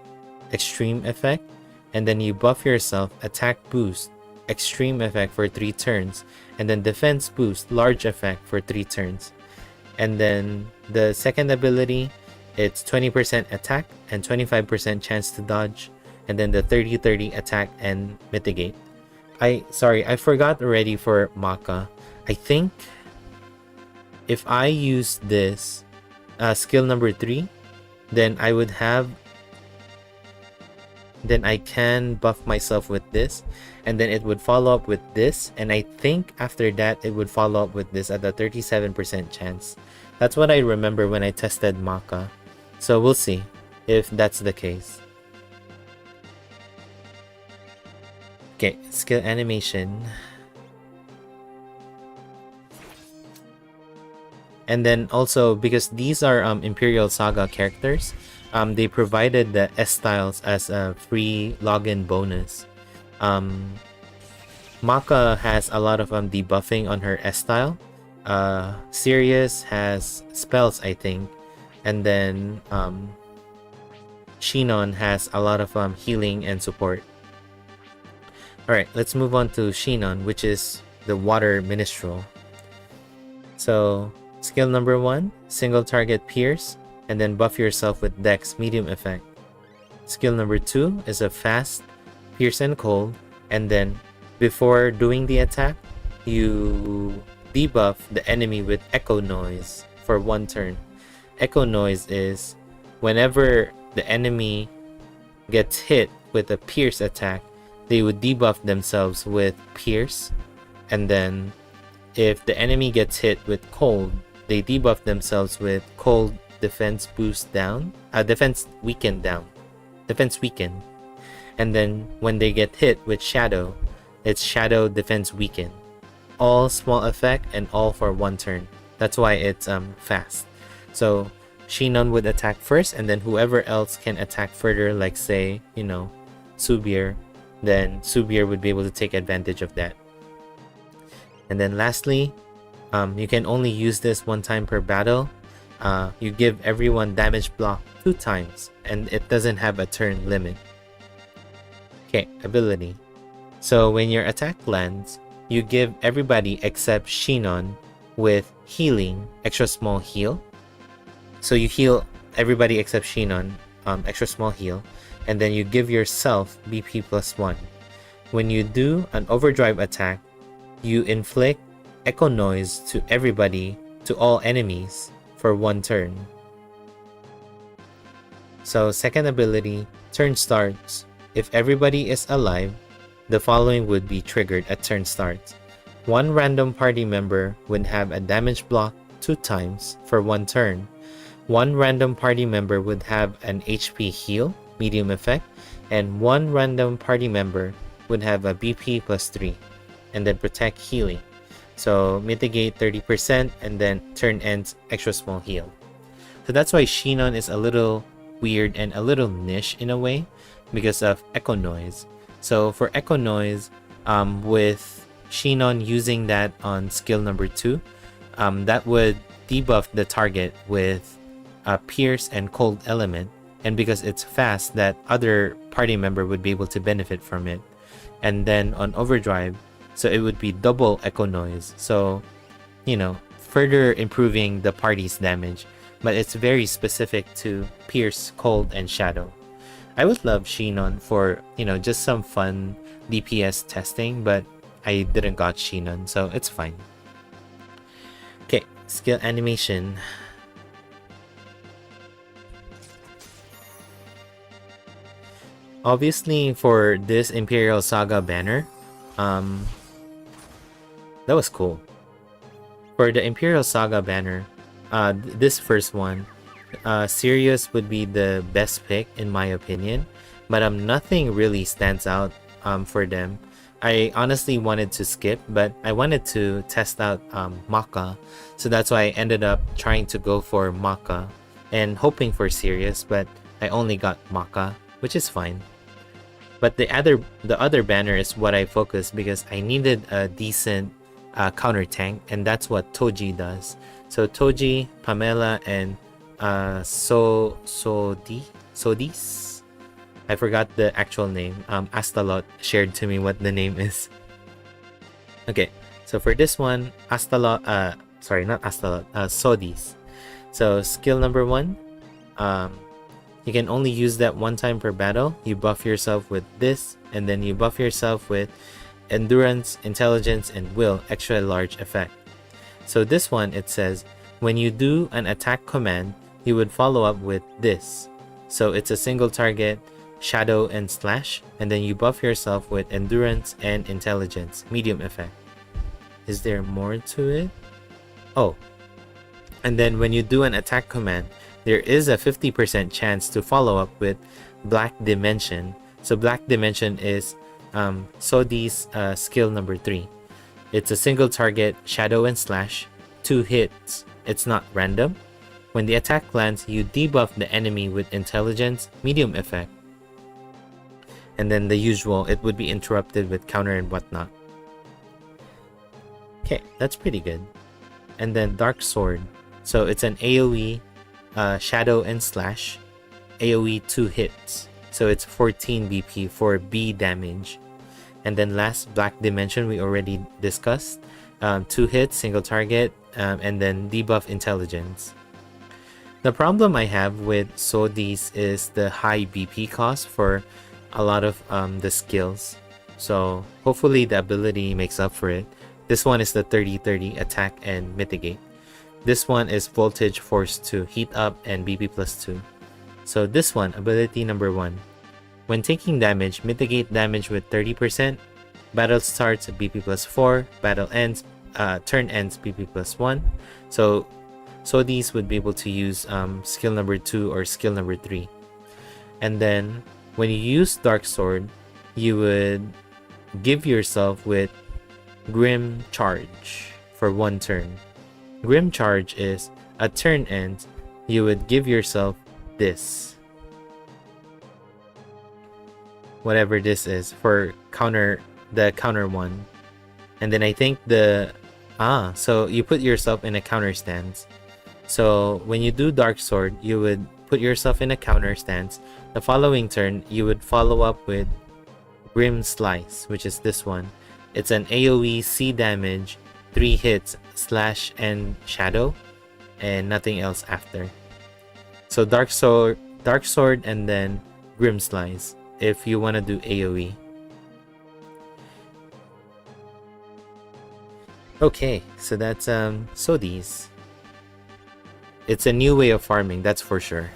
Speaker 1: extreme effect, and then you buff yourself attack boost extreme effect for 3 turns, and then defense boost large effect for 3 turns. And then the second ability, it's 20% attack and 25% chance to dodge, and then the 30-30 attack and mitigate. I forgot already for Maka. I think if I use this skill number 3, then I can buff myself with this, and then it would follow up with this, and I think after that it would follow up with this at a 37% chance. That's what I remember when I tested Maka. So we'll see if that's the case. Okay, skill animation. And then also, because these are Imperial Saga characters, they provided the S styles as a free login bonus. Maka has a lot of debuffing on her S style. Sirius has spells, I think. And then Shinon has a lot of healing and support. Alright, let's move on to Shinon, which is the Water Minstrel. So, skill number 1, single target pierce, and then buff yourself with Dex medium effect. Skill number 2 is a fast pierce and cold, and then before doing the attack, you debuff the enemy with echo noise for 1 turn. Echo noise is whenever the enemy gets hit with a pierce attack, they would debuff themselves with pierce, and then if the enemy gets hit with cold, they debuff themselves with cold defense boost down, defense weaken down, defense weaken. And then when they get hit with shadow, it's shadow defense weaken. All small effect and all for 1 turn. That's why it's fast. So Shinon would attack first, and then whoever else can attack further, like say, you know, Subir, then Subir would be able to take advantage of that. And then lastly, you can only use this one time per battle. You give everyone damage block 2 times, and it doesn't have a turn limit. Okay, ability. So when your attack lands, you give everybody except Shinon with healing, extra small heal. So you heal everybody except Shinon, extra small heal, and then you give yourself BP +1. When you do an overdrive attack, you inflict echo noise to everybody, to all enemies, for 1 turn. So second ability, turn starts. If everybody is alive, the following would be triggered at turn start. 1 random party member would have a damage block 2 times for 1 turn. 1 random party member would have an HP heal, medium effect, and 1 random party member would have a BP +3, and then protect healing. So mitigate 30%, and then turn ends extra small heal. So that's why Shinon is a little weird and a little niche in a way because of echo noise. So for echo noise, with Shinon using that on skill number 2, that would debuff the target with pierce and cold element, and because it's fast, that other party member would be able to benefit from it. And then on overdrive, so it would be double echo noise, so you know, further improving the party's damage, but it's very specific to pierce, cold, and shadow. I would love Shinon for, you know, just some fun DPS testing, but I didn't got Shinon, so it's fine. Okay, skill animation. Obviously, for this Imperial Saga banner, that was cool. For the Imperial Saga banner, this first one, Sirius would be the best pick in my opinion, but nothing really stands out for them. I honestly wanted to skip, but I wanted to test out Maka, so that's why I ended up trying to go for Maka and hoping for Sirius, but I only got Maka, which is fine. But the other banner is what I focused because I needed a decent counter tank, and that's what Toji does. So Toji, Pamela, and Sodis, I forgot the actual name. Astalot shared to me what the name is. Okay, so for this one, Astalot, sorry, not Astalot, Sodis. So skill number 1, you can only use that 1 time per battle. You buff yourself with this, and then you buff yourself with endurance, intelligence, and will, extra large effect. So this one, it says, when you do an attack command, you would follow up with this. So it's a single target, shadow, and slash, and then you buff yourself with endurance and intelligence, medium effect. Is there more to it? Oh, and then when you do an attack command, there is a 50% chance to follow up with Black Dimension. So Black Dimension is Sodi's skill number 3. It's a single target, shadow, and slash, 2 hits. It's not random. When the attack lands, you debuff the enemy with intelligence, medium effect. And then the usual, it would be interrupted with counter and whatnot. Okay, that's pretty good. And then Dark Sword. So it's an AoE, shadow, and slash. AoE 2 hits. So it's 14 BP for B damage. And then last, Black Dimension, we already discussed. 2 hits, single target, and then debuff intelligence. The problem I have with Sodis is the high BP cost for a lot of the skills. So hopefully the ability makes up for it. This one is the 30-30 attack and mitigate. This one is voltage force 2, heat up, and BP +2. So this one, ability number 1. When taking damage, mitigate damage with 30%. Battle starts at BP +4. Battle ends, turn ends BP +1. So these would be able to use skill number 2 or skill number 3. And then when you use Dark Sword, you would give yourself with Grim Charge for 1 turn. Grim Charge is a turn ends, you would give yourself this. Whatever this is for the counter one. And then I think so you put yourself in a counter stance. So when you do Dark Sword, you would put yourself in a counter stance. The following turn, you would follow up with Grim Slice, which is this one. It's an AoE C damage, 3 hits, slash and shadow, and nothing else after. So Dark Sword and then Grim Slice if you want to do AoE. Okay, so that's Sodis. It's a new way of farming, that's for sure.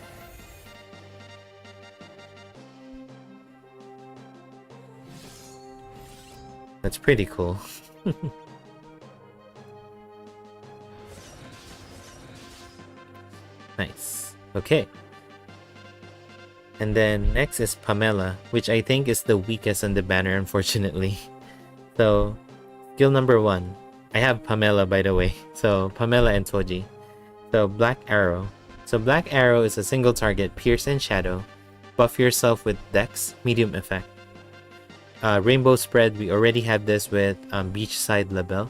Speaker 1: That's pretty cool. Nice. Okay. And then next is Pamela, which I think is the weakest on the banner, unfortunately. So, skill number 1. I have Pamela, by the way. So, Pamela and Toji. So, Black Arrow. So, Black Arrow is a single target, Pierce and Shadow. Buff yourself with Dex, medium effect. Rainbow Spread, we already have this with Beachside Label.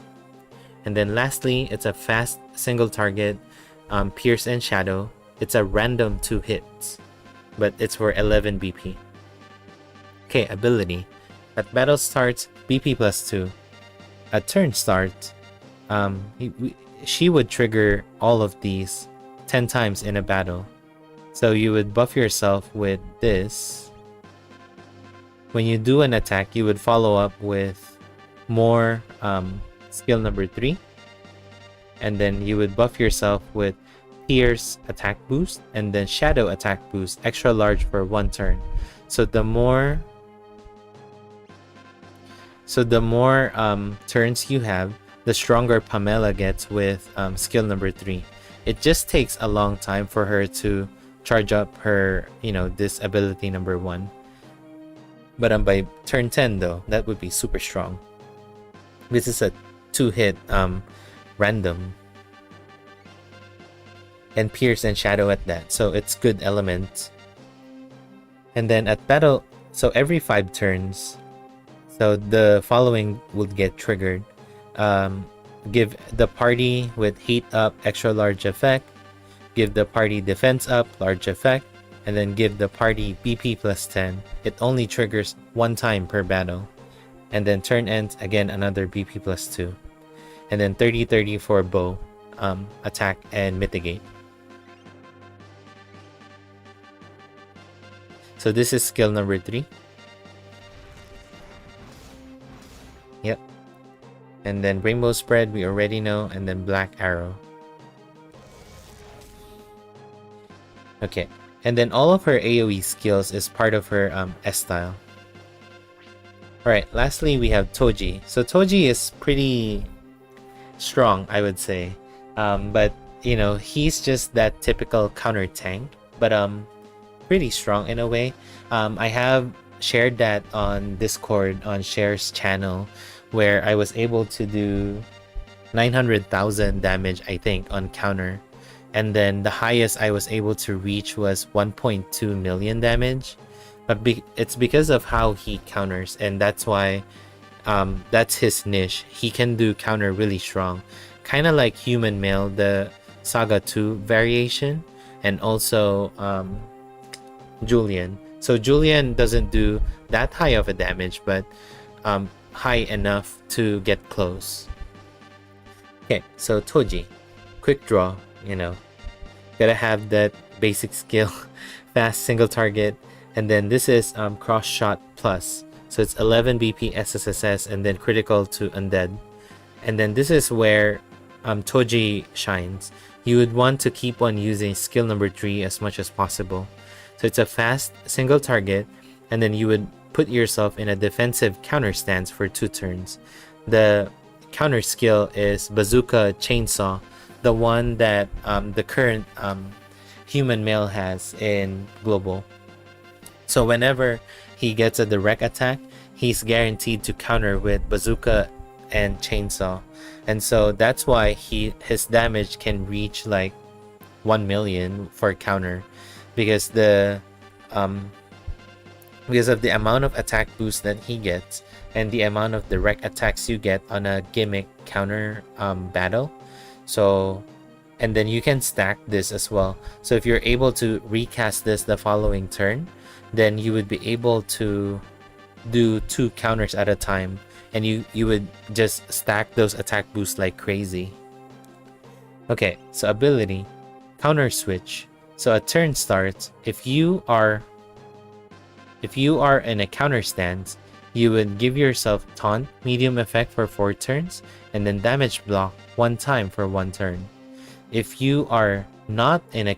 Speaker 1: And then lastly, it's a fast single target, Pierce and Shadow. It's a random 2 hits, but it's for 11 BP. Okay, ability. At battle starts, BP plus 2. At turn start, she would trigger all of these 10 times in a battle. So you would buff yourself with this. When you do an attack, you would follow up with more skill number 3. And then you would buff yourself with Pierce attack boost and then Shadow attack boost, extra large for 1 turn. So the more turns you have, the stronger Pamela gets with skill number 3. It just takes a long time for her to charge up her, this ability number 1. But by turn 10 though, that would be super strong. This is a 2-hit random. And Pierce and Shadow at that, so it's good element. And then at battle, so every 5 turns, so the following would get triggered. Give the party with Heat Up extra large effect, give the party Defense Up large effect, and then give the party BP plus 10. It only triggers 1 time per battle. And then turn ends, again another BP plus 2. And then 30-30 for bow, attack and mitigate. So this is skill number 3. Yep. And then Rainbow Spread, we already know, and then Black Arrow. Okay. And then all of her AoE skills is part of her S-style. Alright, lastly we have Toji. So Toji is pretty strong, I would say. But, he's just that typical counter tank. But, pretty strong in a way. I have shared that on Discord on Cher's channel, where I was able to do 900,000 damage, I think, on counter. And then the highest I was able to reach was 1.2 million damage. But it's because of how he counters, and that's why that's his niche. He can do counter really strong. Kind of like Human Male, the SaGa 2 variation, and also Julian. So Julian doesn't do that high of a damage, but high enough to get close. Okay, so Toji, quick draw, gotta have that basic skill, fast single target, and then this is cross shot plus, so it's 11 BP SSSS and then critical to undead. And then this is where Toji shines. You would want to keep on using skill number 3 as much as possible. So it's a fast single target, and then you would put yourself in a defensive counter stance for 2 turns. The counter skill is Bazooka Chainsaw, the one that the current Human Male has in Global. So whenever he gets a direct attack, he's guaranteed to counter with Bazooka and Chainsaw. And so that's why his damage can reach like 1 million for counter, because because of the amount of attack boost that he gets and the amount of direct attacks you get on a gimmick counter battle. So, and then you can stack this as well. So if you're able to recast this the following turn, then you would be able to do 2 counters at a time, and you would just stack those attack boosts like crazy. Okay, so ability, counter switch. So a turn starts. If you are in a counter stance, you would give yourself taunt medium effect for 4 turns, and then damage block 1 time for 1 turn. If you are not in a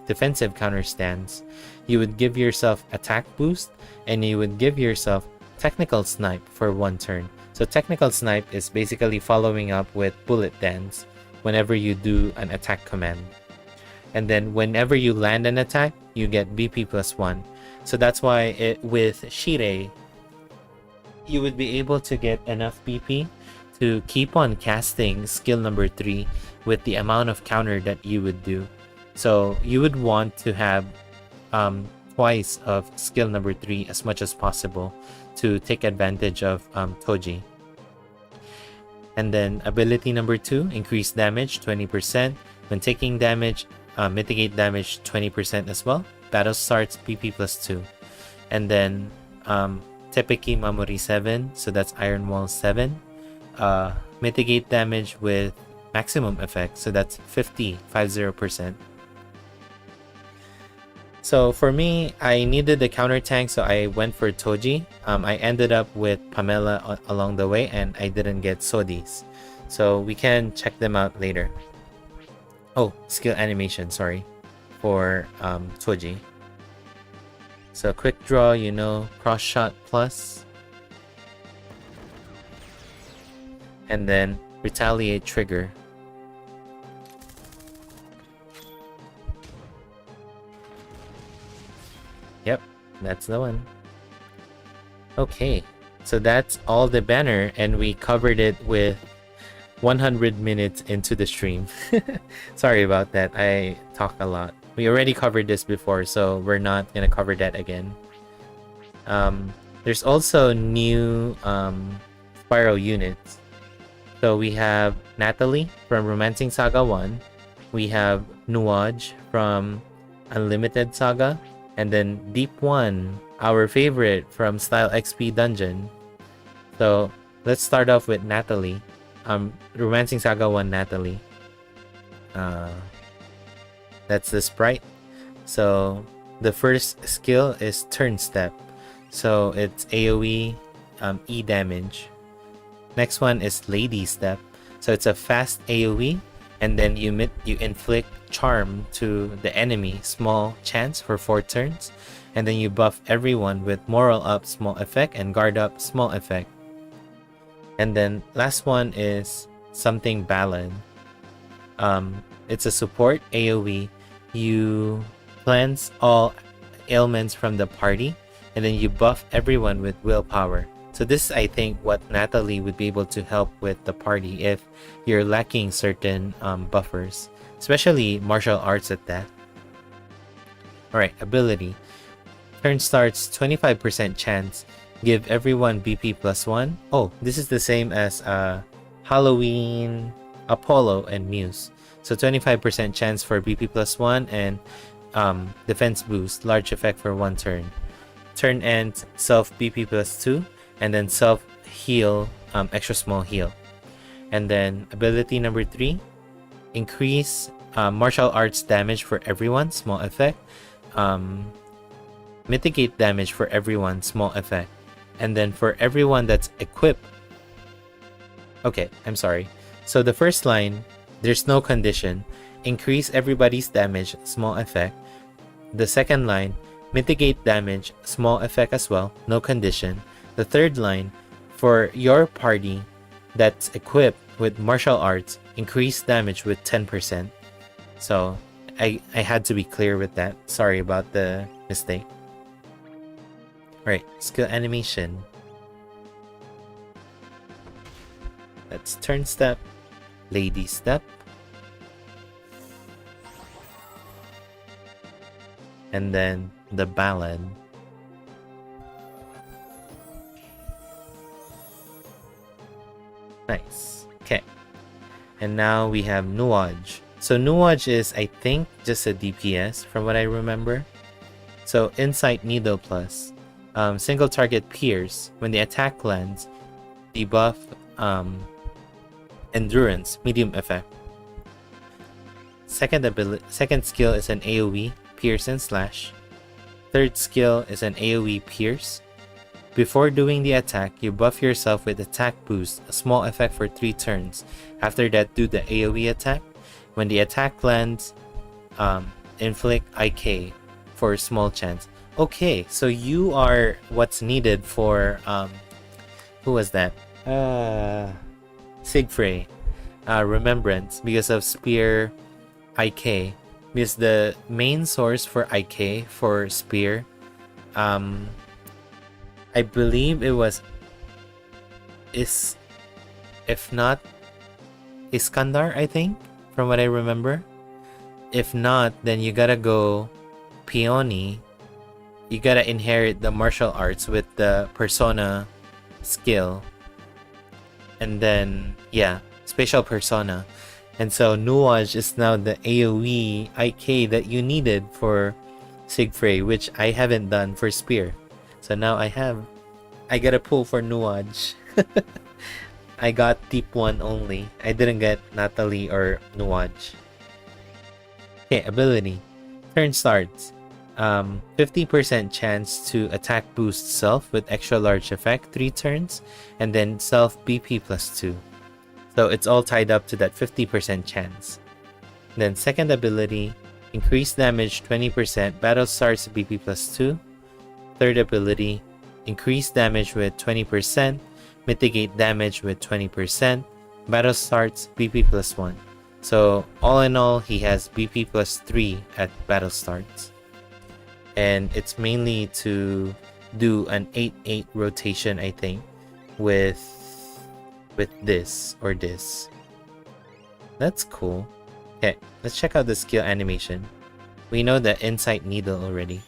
Speaker 1: defensive counter stance, you would give yourself attack boost, and you would give yourself technical snipe for 1 turn. So technical snipe is basically following up with bullet dance whenever you do an attack command. And then whenever you land an attack, you get BP +1. So that's why with Shirei, you would be able to get enough BP to keep on casting skill number 3 with the amount of counter that you would do. So you would want to have twice of skill number 3 as much as possible to take advantage of Toji. And then ability number 2, increase damage 20%. When taking damage, mitigate damage 20% as well. Battle starts BP +2. And then Tepeki Mamori 7, so that's Iron Wall 7. Mitigate damage with maximum effect, so that's 50%. So for me, I needed the counter tank, so I went for Toji. I ended up with Pamela along the way, and I didn't get Sodis. So we can check them out later. Oh, skill animation, sorry, for Toji. So quick draw, cross shot plus. And then retaliate trigger. Yep, that's the one. Okay, so that's all the banner, and we covered it with 100 minutes into the stream. Sorry about that, I talk a lot. We already covered this before, so we're not gonna cover that again. There's also new spiral units. So we have Natalie from Romancing Saga 1. We have Nuage from Unlimited Saga. And then Deep 1, our favorite from Style XP Dungeon. So let's start off with Natalie. Romancing Saga 1 Natalie. That's the sprite. So the first skill is Turn Step. So it's AoE E damage. Next one is Lady Step. So it's a fast AoE, and then you inflict charm to the enemy, small chance for 4 turns, and then you buff everyone with moral up small effect and guard up small effect. And then last one is something Balan. It's a support AoE. You cleanse all ailments from the party, and then you buff everyone with willpower. So this is, I think, what Natalie would be able to help with the party if you're lacking certain buffers, especially martial arts at that. Alright, ability. Turn starts 25% chance. Give everyone BP +1. Oh, this is the same as Halloween, Apollo, and Muse. So 25% chance for BP +1 and defense boost, large effect for 1 turn. Turn ends, self BP +2, and then self heal, extra small heal. And then ability number 3, increase martial arts damage for everyone, small effect. Mitigate damage for everyone, small effect. And then for everyone that's equipped. Okay, I'm sorry. So the first line, there's no condition. Increase everybody's damage, small effect. The second line, mitigate damage, small effect as well, no condition. The third line, for your party that's equipped with martial arts, increase damage with 10%. So I had to be clear with that. Sorry about the mistake. Alright, skill animation. That's turn step, lady step. and then the ballad. Nice. Okay. And now we have Nuage. So Nuage is, I think, just a DPS from what I remember. So Insight Needle Plus. Single target pierce. When the attack lands, debuff Endurance, medium effect. Second skill is an AoE, pierce and slash. Third skill is an AoE pierce. Before doing the attack, you buff yourself with attack boost, a small effect for 3 turns. After that, do the AoE attack. When the attack lands, inflict IK for a small chance. Okay, so you are what's needed for who was that? Siegfried. Remembrance because of Spear IK. Because the main source for IK for Spear, I believe it was if not Iskandar, I think, from what I remember. If not, then you gotta go Peony. You gotta inherit the martial arts with the persona skill. And then, yeah, spatial persona. And so Nuage is now the AoE IK that you needed for Siegfried, which I haven't done for Spear. So now I got a pull for Nuage. I got Deep 1 only. I didn't get Natalie or Nuage. Okay, ability. Turn starts. 50% chance to attack boost self with extra large effect 3 turns, and then self BP plus 2. So it's all tied up to that 50% chance. Then second ability, increase damage 20%, battle starts BP plus 2. Third ability, increase damage with 20%, mitigate damage with 20%, battle starts BP plus 1. So all in all, he has BP plus 3 at battle starts. And it's mainly to do an 8-8 rotation, I think, with this or this. That's cool. Okay, let's check out the skill animation. We know the Insight Needle already.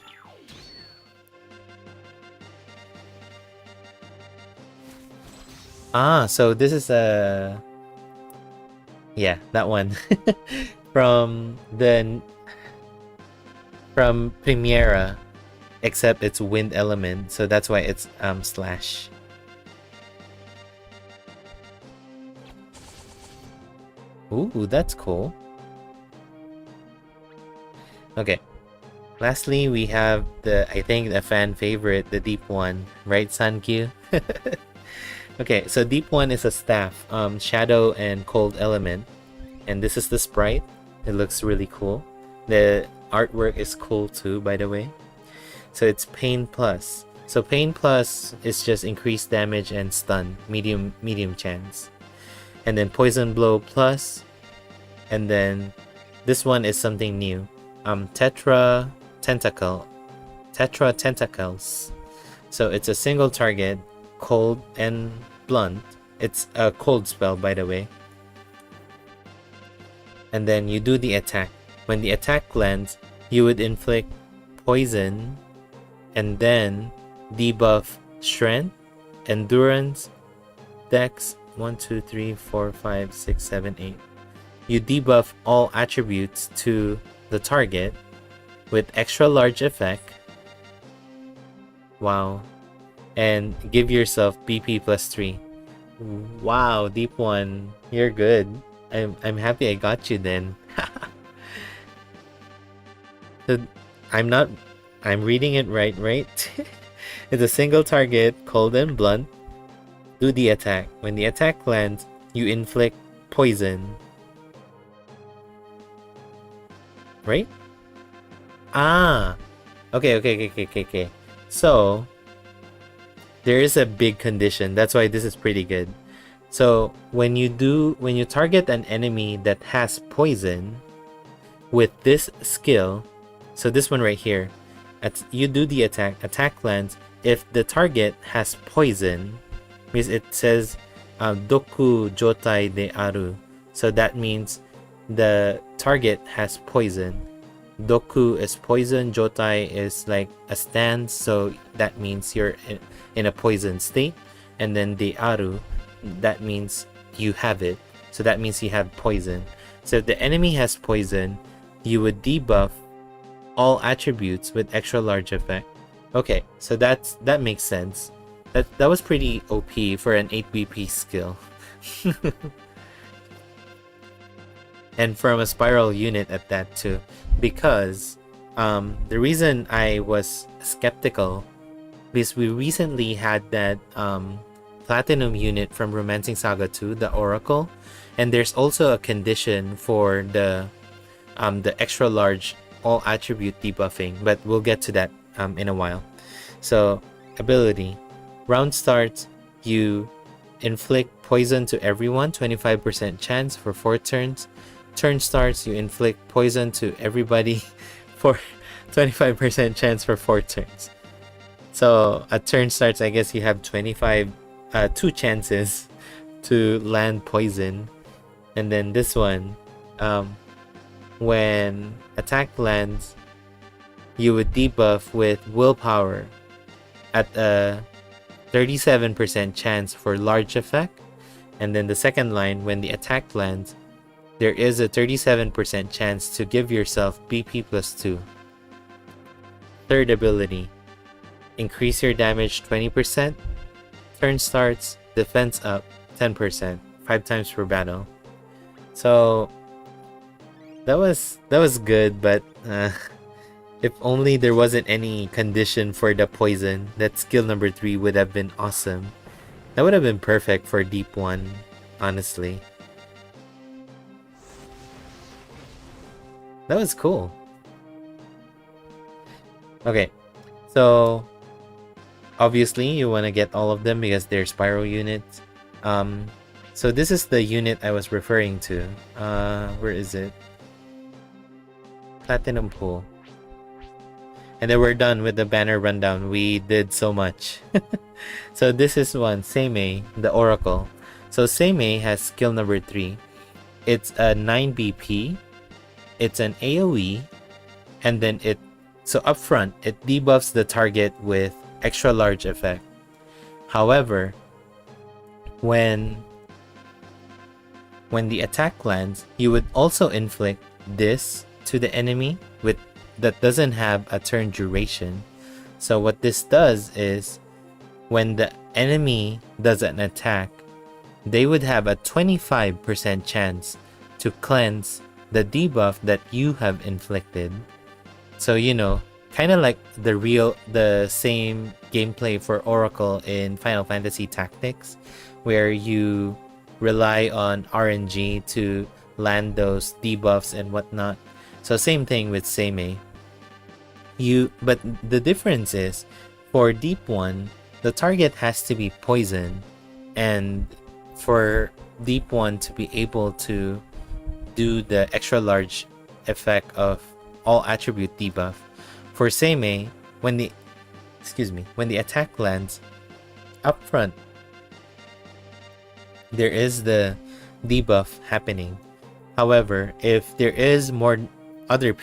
Speaker 1: So this is a... yeah, that one. from Primera, except it's wind element, so that's why it's slash. Ooh, that's cool. Okay. Lastly, we have I think the fan favorite, the Deep 1, right, Sankyu? Okay, so Deep 1 is a staff, shadow and cold element, and this is the sprite. It looks really cool. The artwork is cool too, by the way. So it's Pain Plus. So Pain Plus is just increased damage and stun, medium chance. And then Poison Blow Plus, and then this one is something new. Tetra Tentacles. So it's a single target, cold and blunt. It's a cold spell, by the way. And then you do the attack. When the attack lands, you would inflict poison and then debuff strength, endurance, dex, 1, 2, 3, 4, 5, 6, 7, 8. You debuff all attributes to the target with extra large effect. Wow. And give yourself BP plus 3. Wow, Deep 1, you're good. I'm happy I got you then. So I'm reading it right? It's a single target, cold and blunt. Do the attack. When the attack lands, you inflict poison. Right? Okay. So there is a big condition. That's why this is pretty good. So when you target an enemy that has poison with this skill, so this one right here, you do the attack lands. If the target has poison, means it says doku jotai de aru, so that means the target has poison. Doku is poison. Jotai is like a stance, so that means you're in a poison state. And then the Aru, that means you have it. So that means you have poison. So if the enemy has poison, you would debuff all attributes with extra large effect. Okay, so that makes sense. That was pretty OP for an 8BP skill. And from a spiral unit at that too. Because the reason I was skeptical, because we recently had that platinum unit from Romancing Saga 2, the Oracle, and there's also a condition for the extra large all attribute debuffing, but we'll get to that in a while. So ability, round starts, you inflict poison to everyone, 25% chance for 4 turns. Turn starts, you inflict poison to everybody for 25% chance for 4 turns. So a turn starts, I guess you have 2 chances to land poison. And then this one, when attack lands, you would debuff with willpower at a 37% chance for large effect. And then the second line, when the attack lands, there is a 37% chance to give yourself BP plus 2. Third ability, increase your damage 20%. Turn starts, defense up 10%, 5 times per battle. So that was good, but if only there wasn't any condition for the poison, that skill number 3 would have been awesome. That would have been perfect for Deep 1, honestly. That was cool. Okay, so obviously you want to get all of them because they're spiral units. So this is the unit I was referring to. Where is it? Platinum Pool. And then we're done with the banner rundown. We did so much. So this is one, Seimei, the Oracle. So Seimei has skill number 3. It's a 9 BP. It's an AoE, and then so up front, it debuffs the target with extra large effect. However, when the attack lands, you would also inflict this to the enemy that doesn't have a turn duration. So what this does is, when the enemy does an attack, they would have a 25% chance to cleanse the debuff that you have inflicted. So, you know, kind of like the same gameplay for Oracle in Final Fantasy Tactics, where you rely on RNG to land those debuffs and whatnot. So same thing with Seimei. But the difference is, for Deep 1, the target has to be poison, and for Deep 1 to be able to do the extra large effect of all attribute debuff. For Seimei, when the attack lands up front, there is the debuff happening. However, if there is more other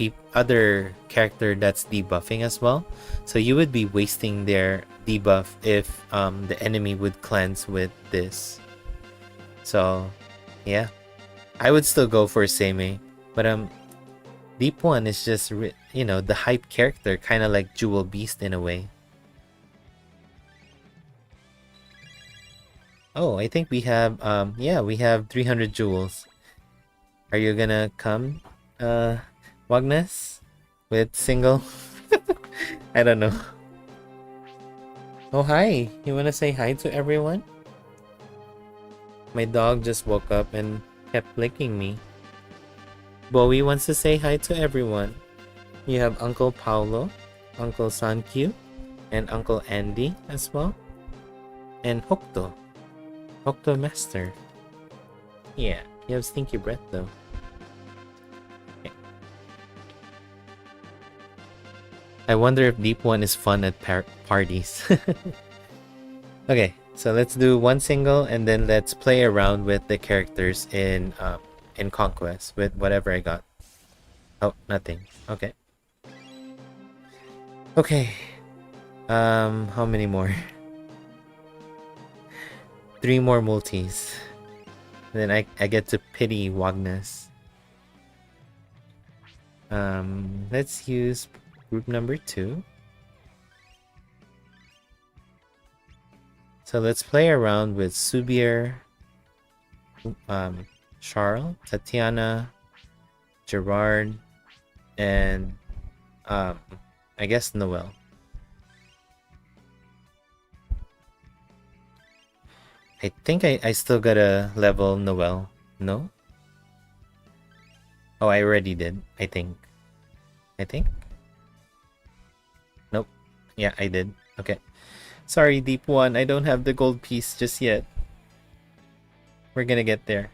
Speaker 1: character that's debuffing as well, so you would be wasting their debuff if the enemy would cleanse with this. So yeah, I would still go for Seimei, but Deep 1 is just the hype character, kind of like Jewel Beast in a way. Oh, I think we have we have 300 jewels. Are you gonna come, Magnus, with single? I don't know. Oh, hi. You wanna say hi to everyone? My dog just woke up and kept licking me. Bowie wants to say hi to everyone. You have Uncle Paolo, Uncle Sankyu, and Uncle Andy as well. And Hokuto Master. Yeah, you have stinky breath though. Okay. I wonder if Deep 1 is fun at parties. Okay, so let's do one single and then let's play around with the characters in Conquest with whatever I got. Oh, nothing. Okay. Okay. How many more? 3 more multis. Then I get to pity Wagnes. Let's use group number 2. So let's play around with Subir, Charles, Tatiana, Gerard, and I guess Noel. I think I still gotta level Noel. No? Oh, I already did. I think. Nope. Yeah, I did. Okay. Sorry, Deep One. I don't have the gold piece just yet. We're gonna get there.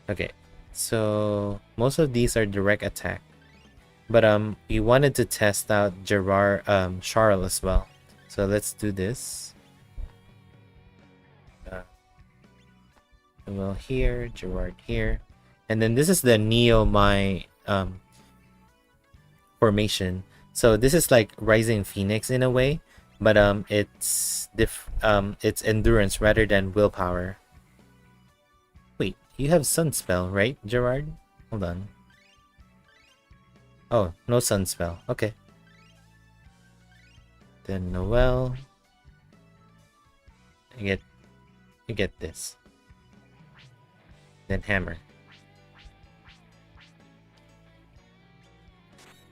Speaker 1: Okay. So most of these are direct attack. But we wanted to test out Charles as well. So let's do this. Well, here, Gerard here, and then this is the Neo My formation. So this is like Rising Phoenix in a way, but it's endurance rather than willpower. Wait, you have Sun Spell, right, Gerard? Hold on. Oh, no Sun Spell. Okay. Then Noel. I get this. Then Hammer.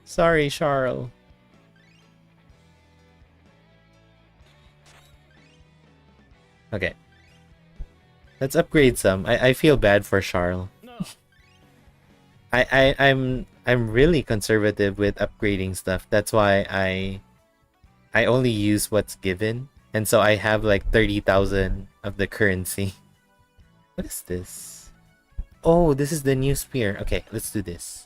Speaker 1: Sorry, Charles. Okay. Let's upgrade some. I feel bad for Charles. No. I'm really conservative with upgrading stuff. That's why I only use what's given. And so I have like 30,000 of the currency. What is this? Oh, this is the new spear. Okay, let's do this.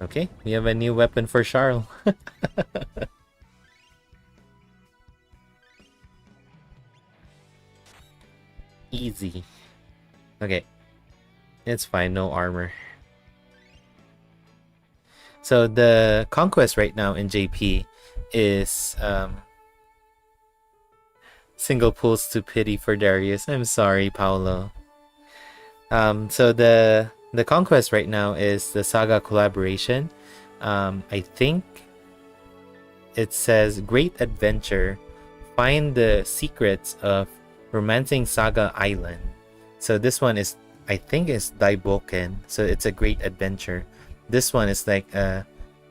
Speaker 1: Okay, we have a new weapon for Charles. Easy. Okay. It's fine, no armor. So the Conquest right now in JP is single pulls to pity for Darius. I'm sorry, Paolo. So the Conquest right now is the SaGa collaboration. I think it says Great Adventure. Find the secrets of Romancing SaGa Island. So this one is, I think, is Daiboken. So it's a great adventure. This one is like a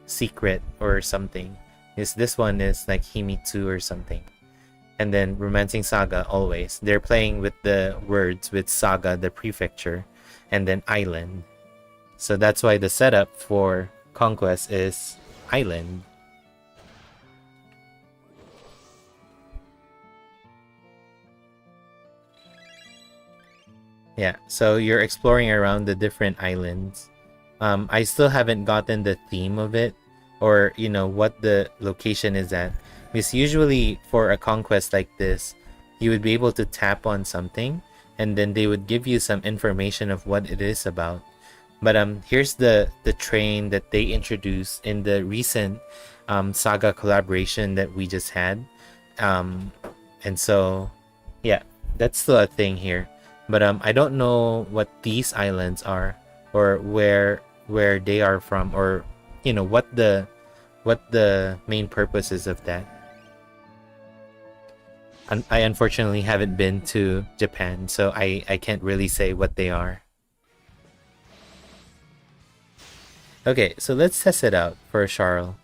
Speaker 1: secret or something. This one is like Himitsu or something. And then Romancing SaGa always. They're playing with the words with SaGa, the prefecture, and then island. So that's why the setup for Conquest is island. Yeah, so you're exploring around the different islands. I still haven't gotten the theme of it, or you know what the location is at. Because usually for a conquest like this, you would be able to tap on something, and then they would give you some information of what it is about. But here's the train that they introduced in the recent SaGa collaboration that we just had, and so yeah, that's still a thing here. But I don't know what these islands are, or where they are from, or you know what the main purpose is of that. I unfortunately haven't been to Japan, so I can't really say what they are. Okay, so let's test it out for Charles.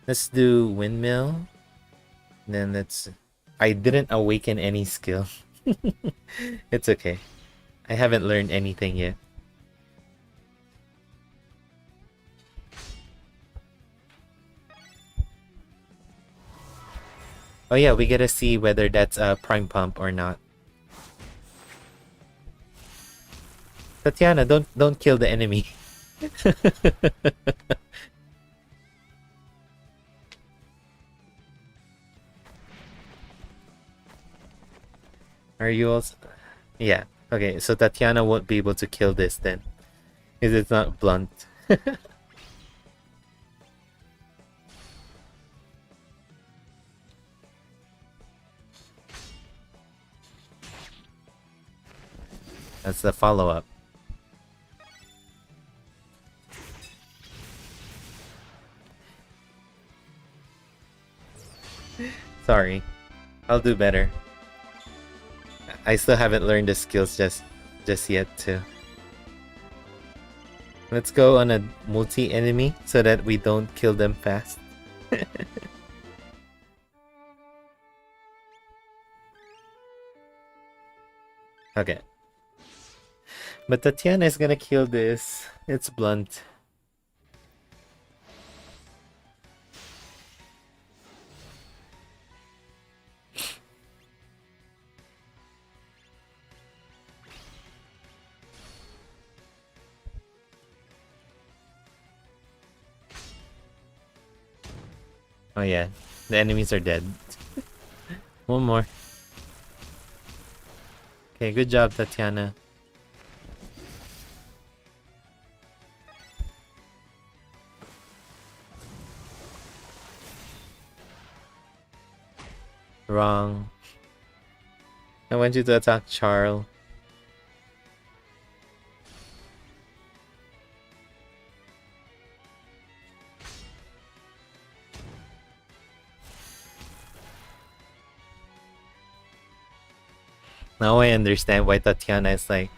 Speaker 1: Let's do windmill. Then let's... I didn't awaken any skill. It's okay. I haven't learned anything yet. Oh yeah, we gotta see whether that's a prime pump or not. Tatiana, don't kill the enemy. Are you also? Yeah. Okay, so Tatiana won't be able to kill this then, because it's not blunt. That's the follow-up. Sorry. I'll do better. I still haven't learned the skills just yet too. Let's go on a multi-enemy so that we don't kill them fast. Okay. But Tatiana is gonna kill this. It's blunt. Oh yeah, the enemies are dead. One more. Okay, good job, Tatiana. Wrong. I want you to attack Charles. Now I understand why Tatiana is like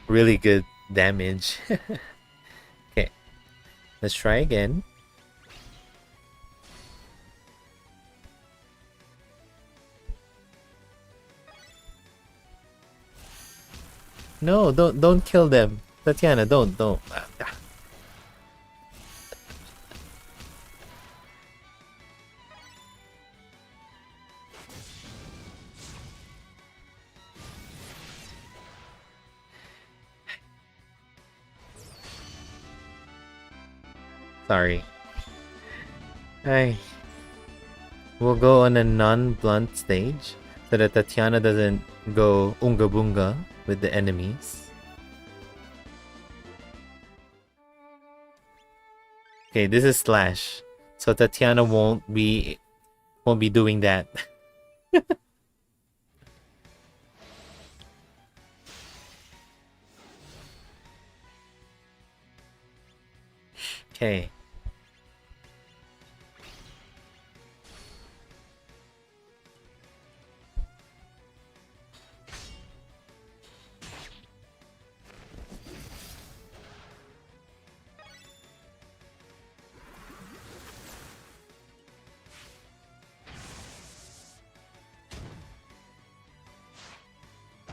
Speaker 1: really good damage. Okay, let's try again. No, don't kill them. Tatiana, don't. Sorry. Hey. We'll go on a non-blunt stage so that Tatiana doesn't go unga bunga with the enemies. Okay, this is slash, so Tatiana won't be doing that. Okay.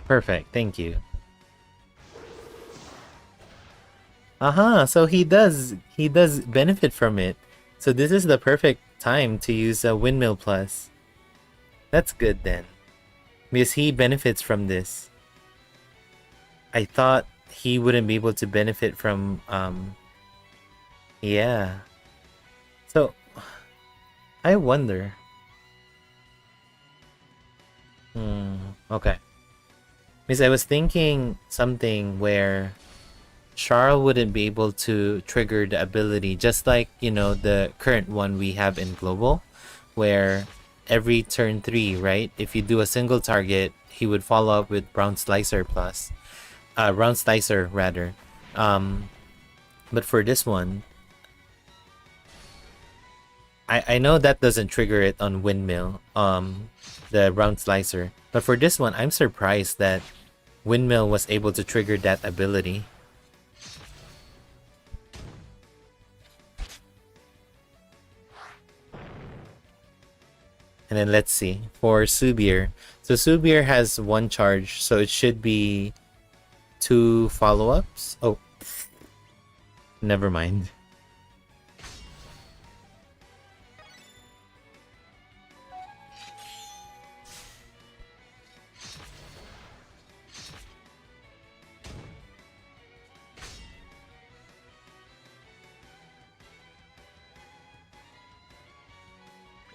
Speaker 1: Perfect, thank you. So he does benefit from it. So this is the perfect time to use a windmill plus. That's good then. Because he benefits from this. I thought he wouldn't be able to benefit from yeah. So I wonder. Okay. Because I was thinking something where Charles wouldn't be able to trigger the ability, just like, you know, the current one we have in Global, where every turn 3, right? If you do a single target, he would follow up with Brown Slicer plus. Brown Slicer, rather. But for this one, I know that doesn't trigger it on Windmill, the Brown Slicer. But for this one, I'm surprised that Windmill was able to trigger that ability. And then let's see for Subir. So Subir has 1 charge, so it should be 2 follow-ups. Oh, never mind.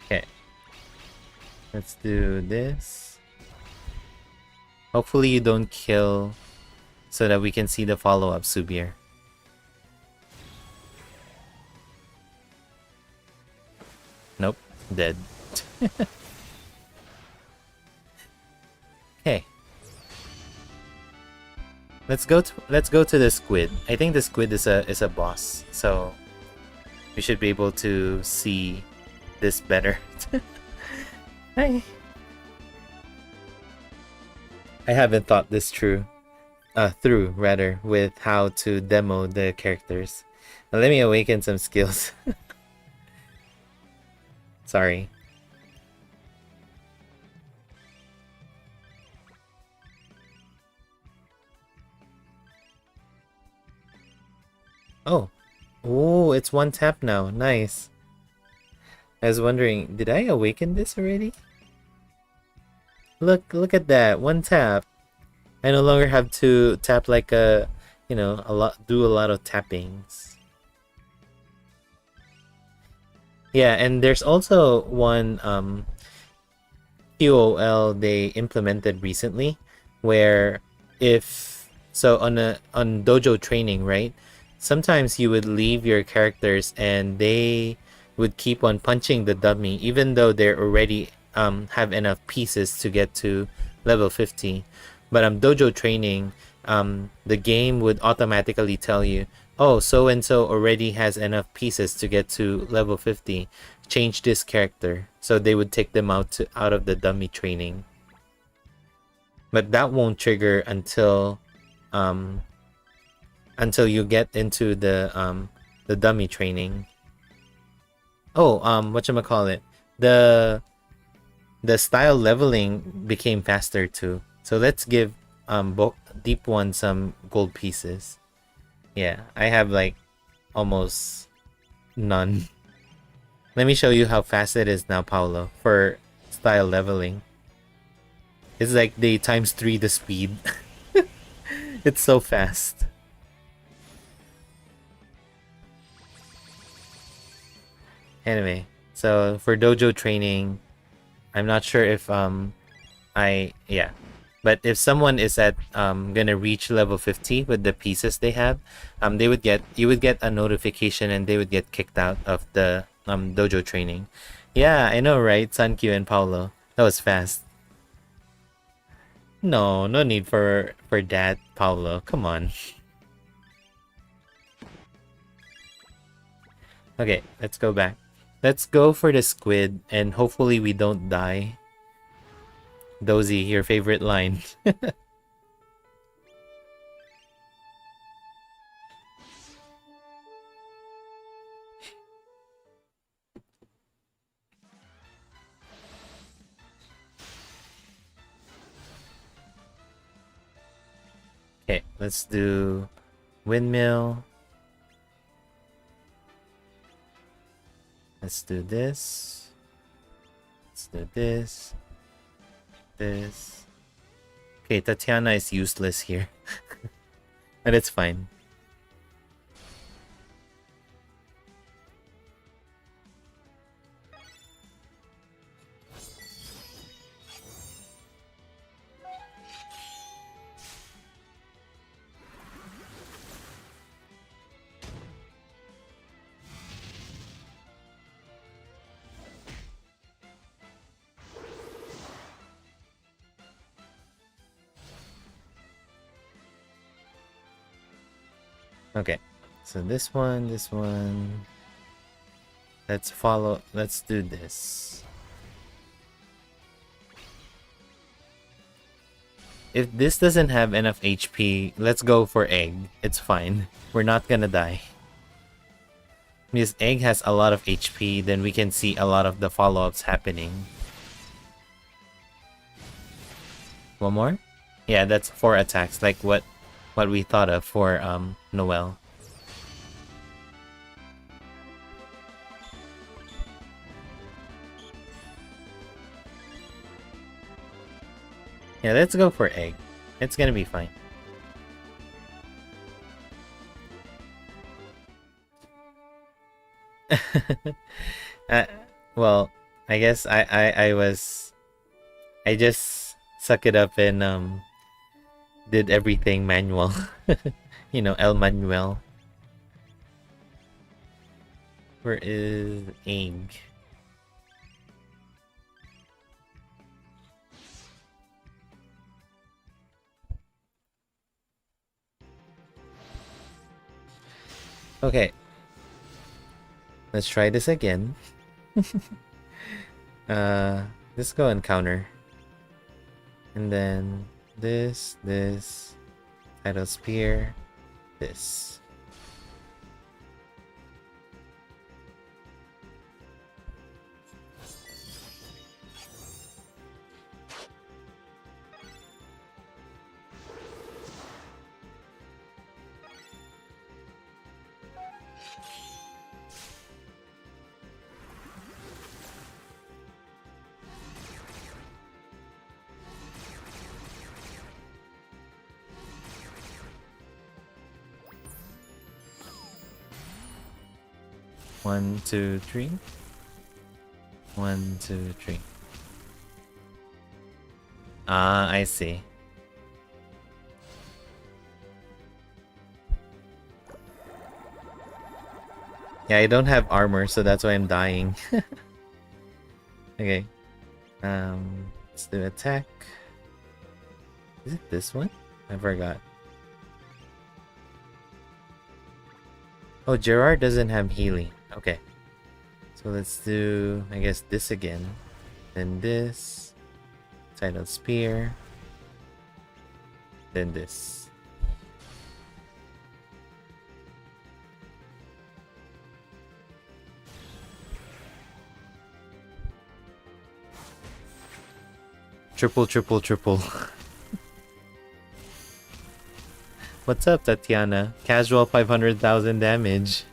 Speaker 1: Okay. Let's do this. Hopefully you don't kill so that we can see the follow-up, Subir. Nope, dead. Okay. Let's go to the squid. I think the squid is a boss, so we should be able to see this better. Hi. I haven't thought this through rather, with how to demo the characters. Now let me awaken some skills. Sorry. Oh. Oh, it's one tap now. Nice. I was wondering, did I awaken this already? Look at that. One tap. I no longer have to tap like a, you know, do a lot of tappings. Yeah, and there's also one QOL they implemented recently where if so on dojo training, right? Sometimes you would leave your characters and they would keep on punching the dummy even though they're already have enough pieces to get to level 50. But dojo training, the game would automatically tell you, oh, so and so already has enough pieces to get to level 50. Change this character. So they would take them out of the dummy training. But that won't trigger until you get into the dummy training. Oh, whatchamacallit? The style leveling became faster too. So let's give Deep One some gold pieces. Yeah, I have like almost none. Let me show you how fast it is now, Paolo, for style leveling. It's like they times 3 the speed. It's so fast. Anyway, so for dojo training, I'm not sure if but if someone is at gonna reach level 50 with the pieces they have, you would get a notification and they would get kicked out of the dojo training. Yeah, I know, right? Sankyu and Paulo. That was fast. No need for that, Paulo. Come on. Okay, let's go back. Let's go for the squid and hopefully we don't die. Dozy, your favorite line. Okay, let's do windmill. Let's do this. Let's do this. This. Okay, Tatiana is useless here. But it's fine. Okay, so this one. Let's do this. If this doesn't have enough HP, let's go for egg. It's fine. We're not gonna die. Because egg has a lot of HP, then we can see a lot of the follow-ups happening. One more? Yeah, that's 4 attacks, like what we thought of for Noelle. Yeah, let's go for egg. It's gonna be fine. Well, I guess I just suck it up and did everything manual. You know, El Manuel. Where is Ing? Okay. Let's try this again. Let's go and counter. And then this, Tidal Spear, this. One, two, three. 1, 2, 3. Ah, I see. Yeah, I don't have armor, so that's why I'm dying. Okay. Let's do attack. Is it this one? I forgot. Oh, Gerard doesn't have healing. Okay. So let's do, I guess, this again. Then this. Tidal Spear. Then this. Triple, triple, triple. What's up, Tatiana? Casual 500,000 damage.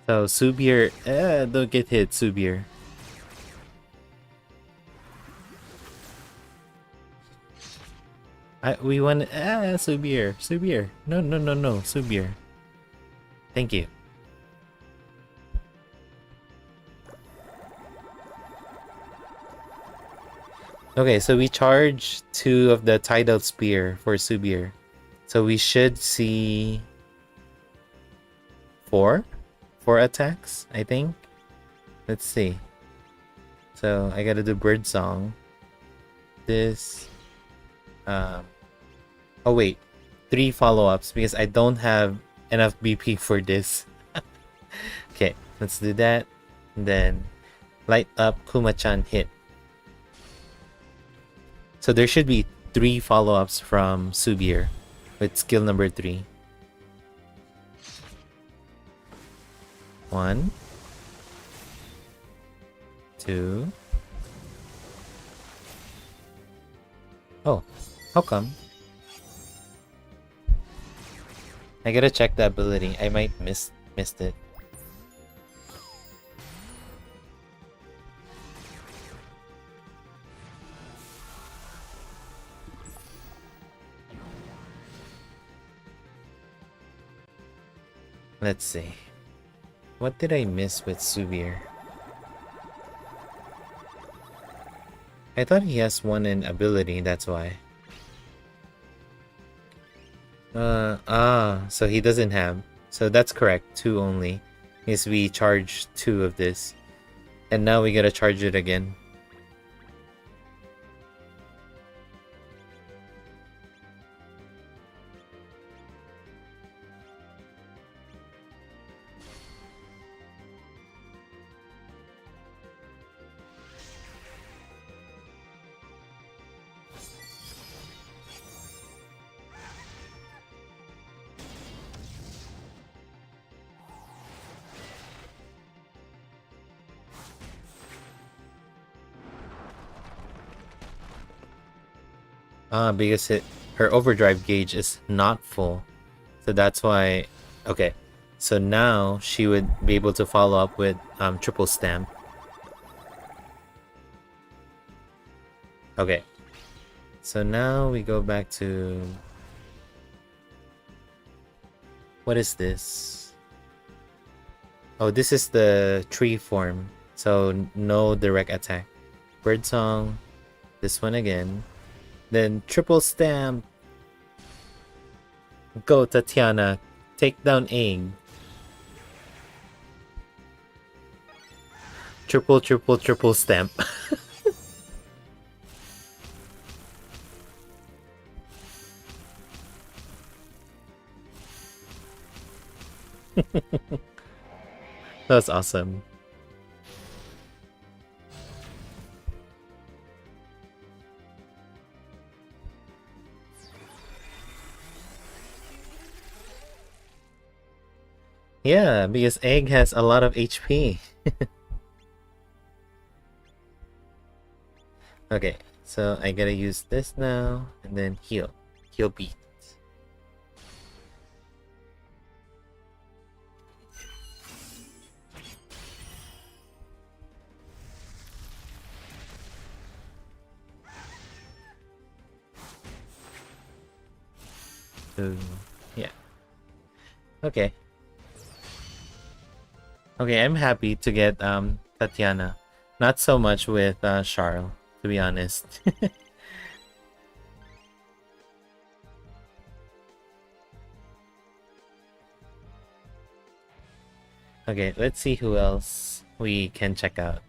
Speaker 1: So, Subir, don't get hit, Subir. We want Subir. Subir. No, Subir. Thank you. Okay, so we charge 2 of the Tidal Spear for Subir. So we should see 4 attacks, I think. Let's see. So I gotta do Bird Song. This. Oh wait, 3 follow-ups because I don't have enough BP for this. Okay, let's do that. And then light up Kuma-chan hit. So there should be 3 follow-ups from Subir with skill number 3. 1, 2. Oh, how come? I gotta check the ability. I might missed it. Let's see. What did I miss with Subir? I thought he has 1 in ability, that's why. So he doesn't have. So that's correct, 2 only. Because we charged 2 of this. And now we gotta charge it again. Because her overdrive gauge is not full. So that's why. Okay. So now she would be able to follow up with triple stamp. Okay. so now we go back to... What is this? Oh, this is the tree form. So no direct attack. Birdsong. This one again. Then triple stamp. Go Tatiana. Take down Egg. Triple stamp. That was awesome. Yeah, because Egg has a lot of HP. Okay, so I gotta use this now, and then heal. Heal beat. So, yeah. Okay. Okay, I'm happy to get Tatiana. Not so much with Charles, to be honest. Okay, let's see who else we can check out.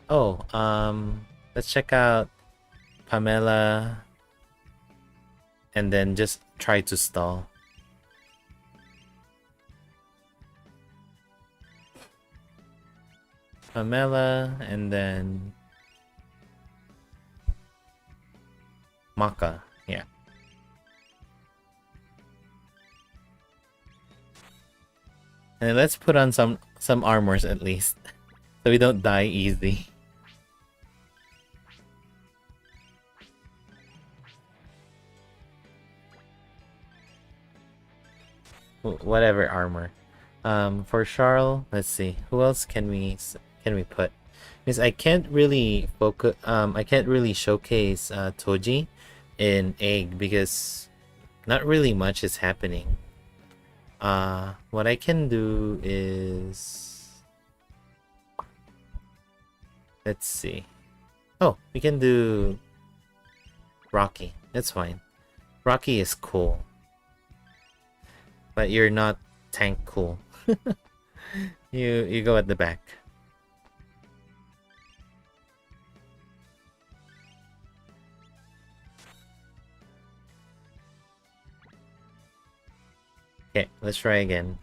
Speaker 1: Oh, let's check out Pamela and then just try to stall. Pamela and then Maka, yeah. And let's put on some armors at least, so we don't die easy. Whatever armor. For Charles, let's see. Who else can we put? Because I can't really focus. I can't really showcase Toji in Egg because not really much is happening. What I can do is, let's see. Oh, we can do Rocky. That's fine. Rocky is cool, but you're not tank cool. You go at the back. Okay, let's try again.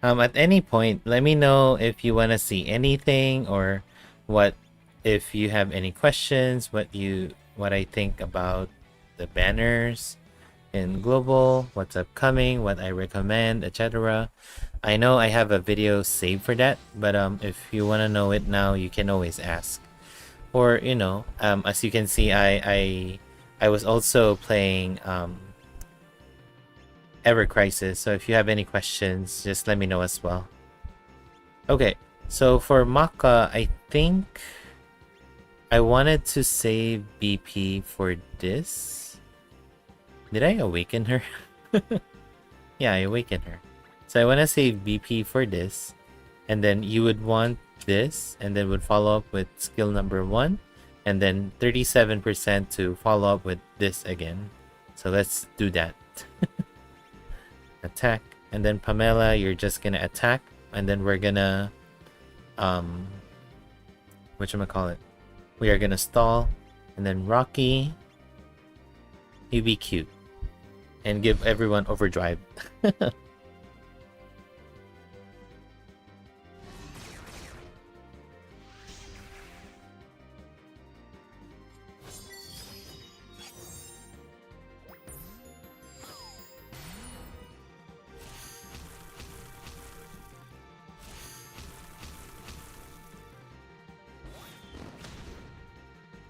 Speaker 1: At any point, let me know if you want to see anything or if you have any questions, what I think about the banners in global, what's upcoming, what I recommend, etc. I know I have a video saved for that, but if you want to know it now, you can always ask. Or as you can see, I was also playing Ever Crisis, so if you have any questions, just let me know as well. Okay, so for Maka, I think I wanted to save BP for this. Did I awaken her? Yeah, I awakened her. So I want to save BP for this, and then you would want this, and then would follow up with skill number 1, and then 37% to follow up with this again. So let's do that. Attack, and then Pamela, you're just gonna attack, and then we're gonna whatchamacallit, we are gonna stall, and then Rocky, you be cute and give everyone overdrive.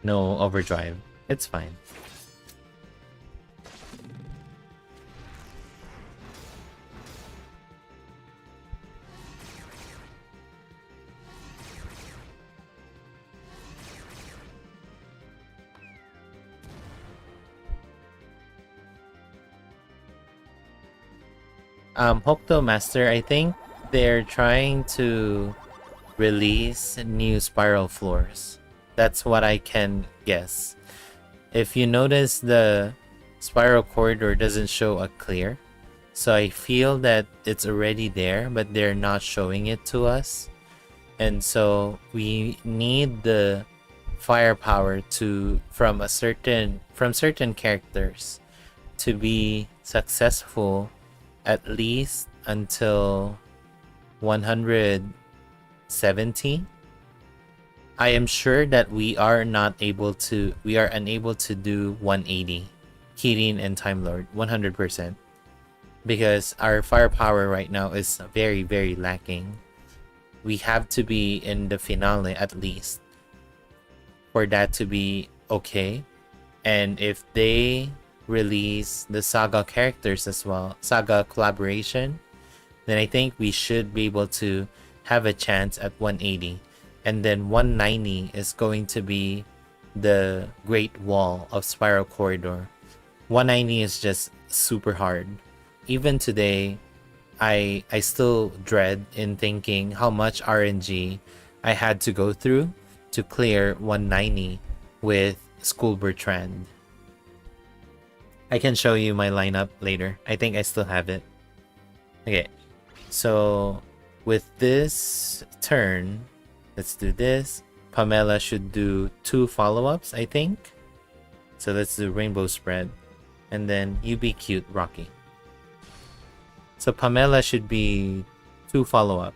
Speaker 1: No overdrive. It's fine. Hokuto Master, I think they're trying to release new spiral floors. That's what I can guess. If you notice, the spiral corridor doesn't show a clear. So I feel that it's already there, but they're not showing it to us. And so we need the firepower from certain characters to be successful at least until 170. I am sure that we are unable to do 180 Kirin and Time Lord 100%, because our firepower right now is very, very lacking. We have to be in the finale at least for that to be okay. And if they release the SaGa characters as well, SaGa collaboration, then I think we should be able to have a chance at 180. And then 190 is going to be the Great Wall of Spiral Corridor. 190 is just super hard. Even today, I still dread in thinking how much RNG I had to go through to clear 190 with School Bertrand. I can show you my lineup later. I think I still have it. Okay, so with this turn, let's do this. Pamela should do 2 follow-ups, I think. So let's do Rainbow Spread. And then you be cute, Rocky. So Pamela should be 2 follow-ups.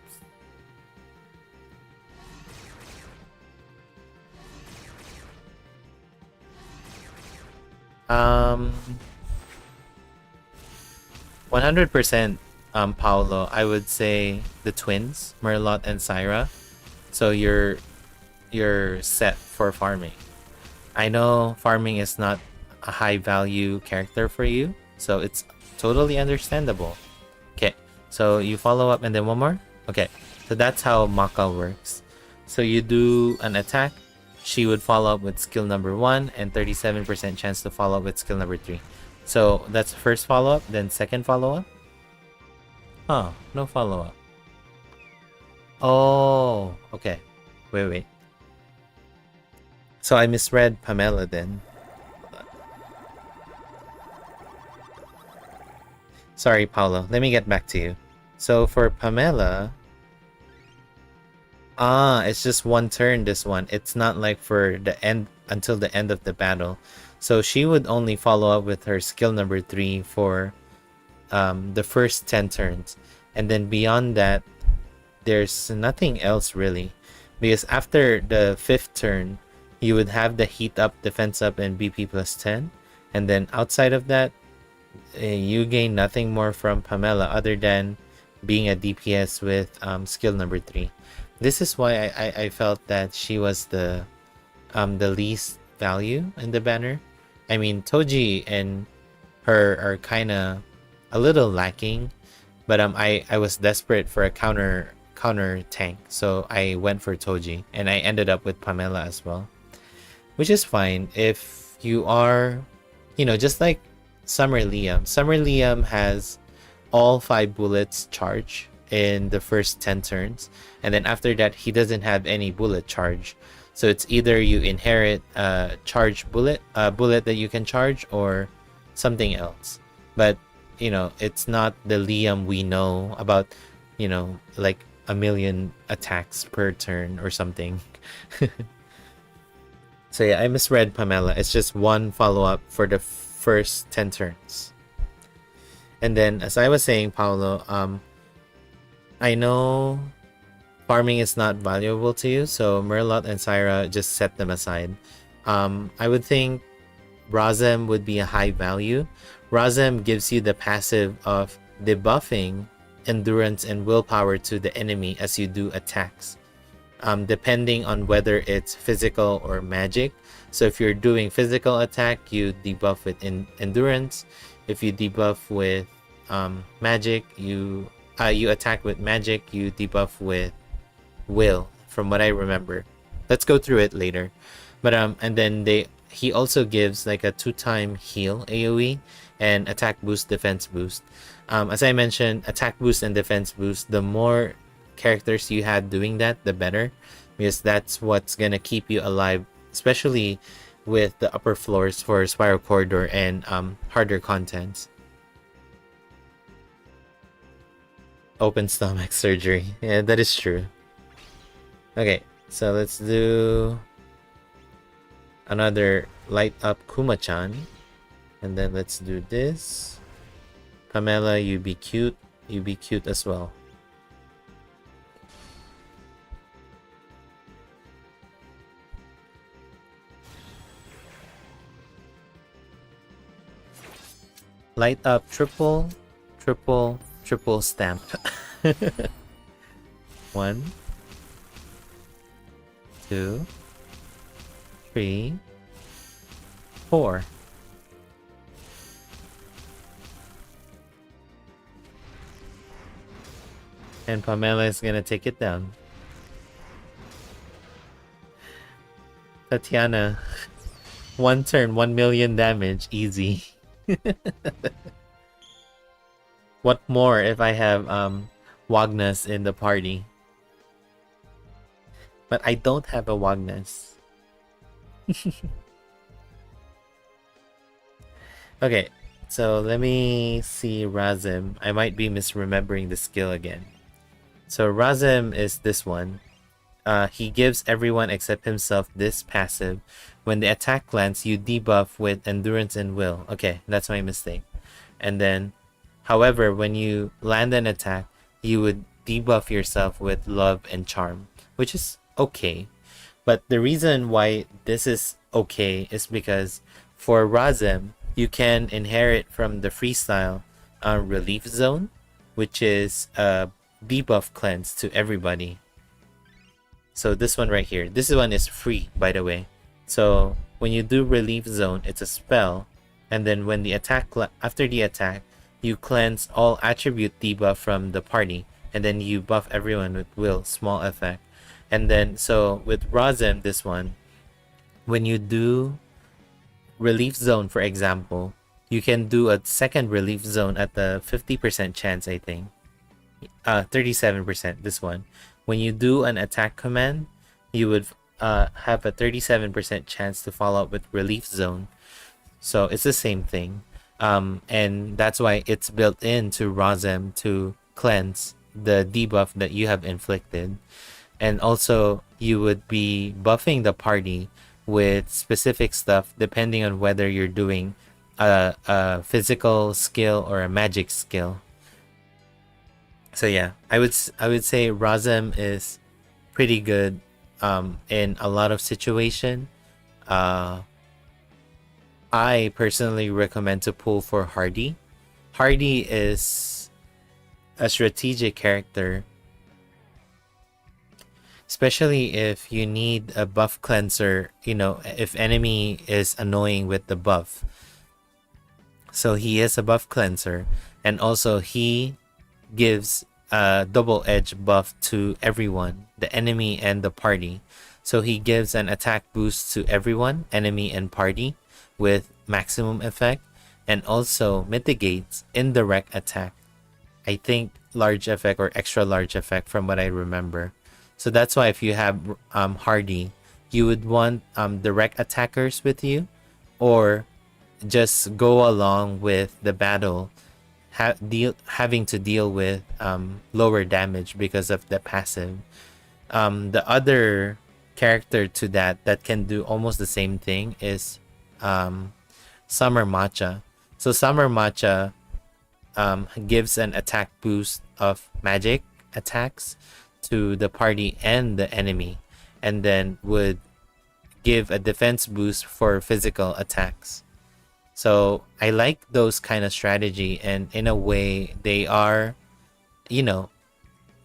Speaker 1: Um, 100%, Paolo, I would say the twins, Merlot and Syra. So you're set for farming. I know farming is not a high value character for you, so it's totally understandable. Okay, so you follow up and then one more. Okay, so that's how Maka works. So you do an attack, she would follow up with skill number 1 and 37% chance to follow up with skill number 3. So that's first follow up, then second follow up. Oh, no follow up. Oh, okay. Wait. So I misread Pamela then. Sorry, Paolo. Let me get back to you. So for Pamela, it's just one turn, this one. It's not like for the end, until the end of the battle. So she would only follow up with her skill number 3 for the first 10 turns. And then beyond that, there's nothing else really. Because after the 5th turn, you would have the heat up, defense up, and BP plus 10. And then outside of that, you gain nothing more from Pamela other than being a DPS with skill number 3. This is why I felt that she was the least value in the banner. I mean, Toji and her are kind of a little lacking, but I was desperate for a counter tank, so I went for Toji, and I ended up with Pamela as well, which is fine if you are, just like Summer Liam. Summer Liam has all 5 bullets charge in the first 10 turns, and then after that he doesn't have any bullet charge. So it's either you inherit a charge bullet that you can charge, or something else. But it's not the Liam we know about, like a million attacks per turn or something. So yeah, I misread Pamela. It's just one follow-up for the first 10 turns. And then, as I was saying, Paolo, I know farming is not valuable to you, so Merlot and Syra, just set them aside. I would think Razem would be a high value. Razem gives you the passive of debuffing endurance and willpower to the enemy as you do attacks, depending on whether it's physical or magic. So if you're doing physical attack, you debuff with endurance. If you debuff with magic, you attack with magic, you debuff with will, from what I remember. Let's go through it later. But and then he also gives like a 2-time heal AoE and attack boost, defense boost. As I mentioned, attack boost and defense boost, the more characters you had doing that, the better, because that's what's gonna keep you alive, especially with the upper floors for Spiral Corridor and harder contents. Open stomach surgery. Yeah, that is true. Okay, so let's do another light up Kuma-chan. And then let's do this. Pamela, you be cute. You be cute as well. Light up triple stamp. 1, 2, 3, 4. And Pamela is gonna take it down. Tatiana, 1 turn, 1 million damage, easy. What more if I have Wagnas in the party? But I don't have a Wagnas. Okay, so let me see Razem. I might be misremembering the skill again. So Razem is this one. He gives everyone except himself this passive. When the attack lands, you debuff with endurance and will. Okay, that's my mistake. And then, however, when you land an attack, you would debuff yourself with love and charm, which is okay. But the reason why this is okay is because for Razem, you can inherit from the freestyle relief zone, which is a debuff cleanse to everybody. So this one right here, this one is free, by the way. So when you do relief zone, it's a spell, and then when the attack, after the attack, you cleanse all attribute debuff from the party, and then you buff everyone with will, small effect. And then so with Razem, this one, when you do relief zone, for example, you can do a second relief zone at the 50% chance, I think. 37%, this one. When you do an attack command, you would have a 37% chance to follow up with relief zone. So it's the same thing. And that's why it's built into Razem to cleanse the debuff that you have inflicted. And also, you would be buffing the party with specific stuff depending on whether you're doing a physical skill or a magic skill. So yeah, I would say Razem is pretty good in a lot of situation. I personally recommend to pull for Hardy. Hardy is a strategic character, especially if you need a buff cleanser, you know, if enemy is annoying with the buff. So he is a buff cleanser, and also he gives a double-edged buff to everyone, the enemy and the party. So he gives an attack boost to everyone, enemy and party, with maximum effect, and also mitigates indirect attack. I think large effect or extra large effect from what I remember. So that's why if you have Hardy, you would want direct attackers with you, or just go along with the battle having to deal with lower damage because of the passive. The other character to that can do almost the same thing is Summer Matcha. So Summer Matcha gives an attack boost of magic attacks to the party and the enemy, and then would give a defense boost for physical attacks. So I like those kind of strategy, and in a way they are, you know,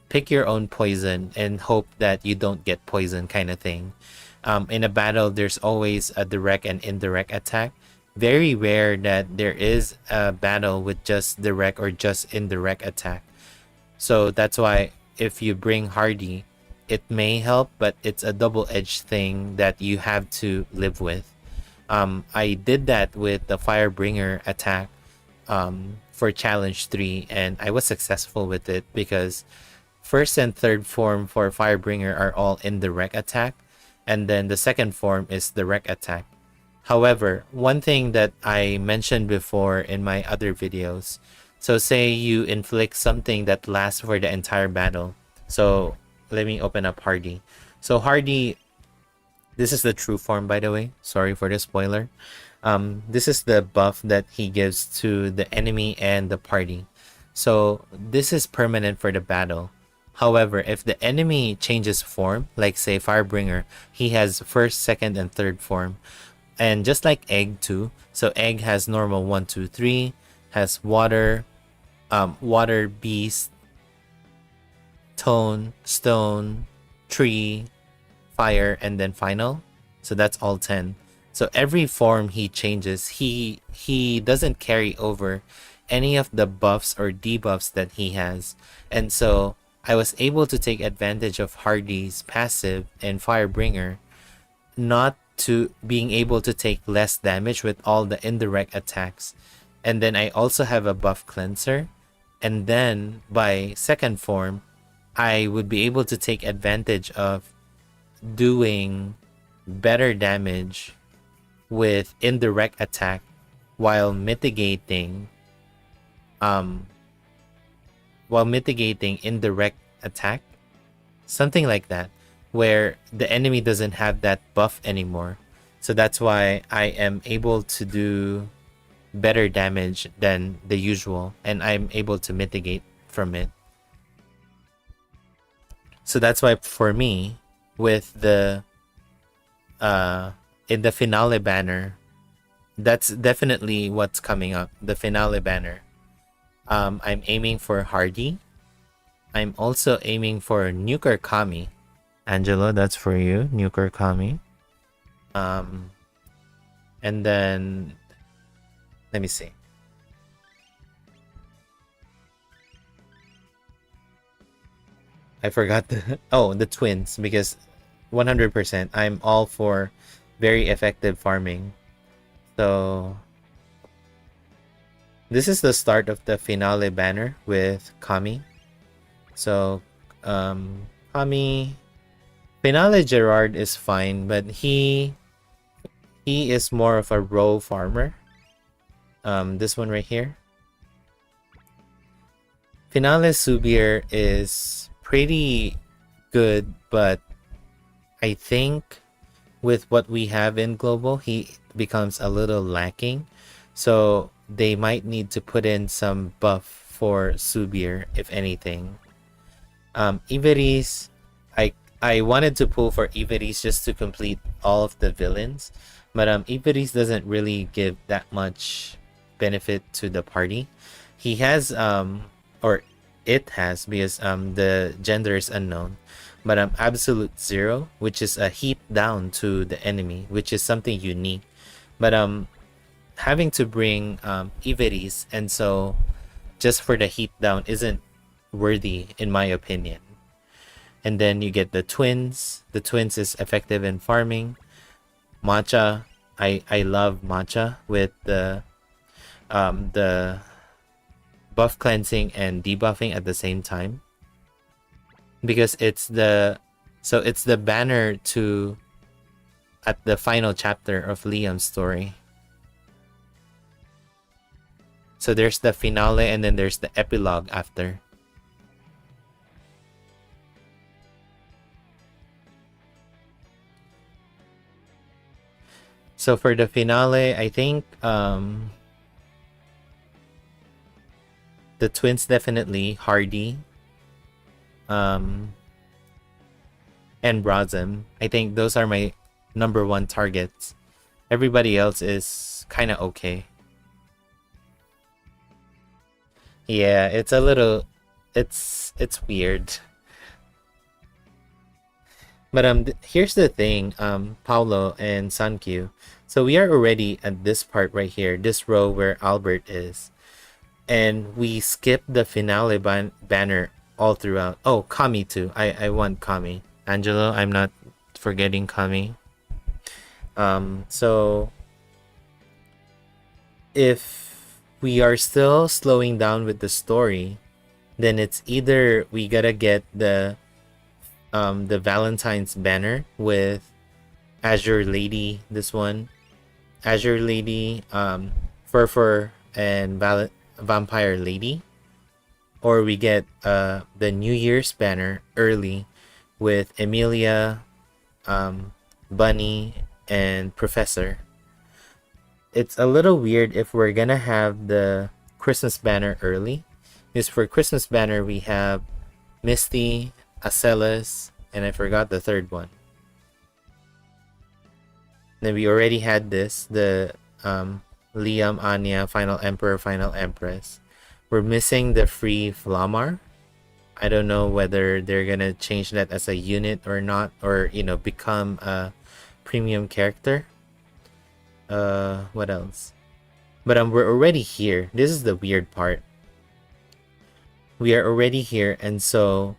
Speaker 1: pick your own poison and hope that you don't get poison kind of thing. In a battle, there's always a direct and indirect attack. Very rare that there is a battle with just direct or just indirect attack. So that's why if you bring Hardy, it may help, but it's a double-edged thing that you have to live with. I did that with the Firebringer attack. for challenge 3, and I was successful with it because first and third form for Firebringer are all indirect attack, and then the second form is direct attack. However, one thing that I mentioned before in my other videos, so say you inflict something that lasts for the entire battle. So let me open up Hardy. So Hardy, this is the true form, by the way. Sorry for the spoiler. This is the buff that he gives to the enemy and the party. So this is permanent for the battle. However, if the enemy changes form, like say Firebringer, he has first, second, and third form. And just like Egg too, so Egg has normal 1, 2, 3, has water, water, beast, tone, stone, tree, fire, and then final. So that's all 10. So every form he changes, he doesn't carry over any of the buffs or debuffs that he has. And so I was able to take advantage of Hardy's passive and Firebringer, not to being able to take less damage with all the indirect attacks. And then I also have a buff cleanser. And then by second form, I would be able to take advantage of doing better damage with indirect attack while mitigating indirect attack, something like that, where the enemy doesn't have that buff anymore. So that's why I am able to do better damage than the usual, and I'm able to mitigate from it. So that's why for me, with the in the finale banner, that's definitely what's coming up, the finale banner. I'm aiming for Hardy. I'm also aiming for Nuker Kami. Angelo, that's for you, Nuker Kami. And then let me see. I forgot the the twins, because 100% I'm all for very effective farming. So this is the start of the finale banner with Kami. So Kami, finale Gerard is fine, but he is more of a row farmer. This one right here. Finale Subir is pretty good, but I think with what we have in global, he becomes a little lacking. So they might need to put in some buff for Subir, if anything. Iveris, I wanted to pull for Iveris just to complete all of the villains, but Iveris doesn't really give that much benefit to the party. He has or it has, because the gender is unknown, but absolute zero, which is a heat down to the enemy, which is something unique. But having to bring Iveris, and so just for the heat down isn't worthy in my opinion. And then you get the twins. The twins is effective in farming. Matcha, I love Matcha with the buff cleansing and debuffing at the same time, because it's the banner to at the final chapter of Liam's story. So there's the finale, and then there's the epilogue after. So for the finale, I think the twins definitely, Hardy, and Brosm. I think those are my number one targets. Everybody else is kind of okay. Yeah, it's a little, it's weird. But here's the thing, Paulo and Sankyu. So we are already at this part right here, this row where Albert is, and we skip the finale banner all throughout. Oh, Kami too. I want Kami. Angelo, I'm not forgetting Kami. So if we are still slowing down with the story, then it's either we gotta get the Valentine's banner with Azure Lady, this one, Azure Lady, Furfur, and Vampire Lady, or we get the New Year's banner early with Emilia, Bunny, and Professor. It's a little weird if we're gonna have the Christmas banner early, because for Christmas banner we have Misty, Acelas, and I forgot the third one. Then we already had this, the Liam, Anya, Final Emperor, Final Empress. We're missing the free Flamar. I don't know whether they're gonna change that as a unit or not, or become a premium character. What else? But we're already here. This is the weird part. We are already here, and so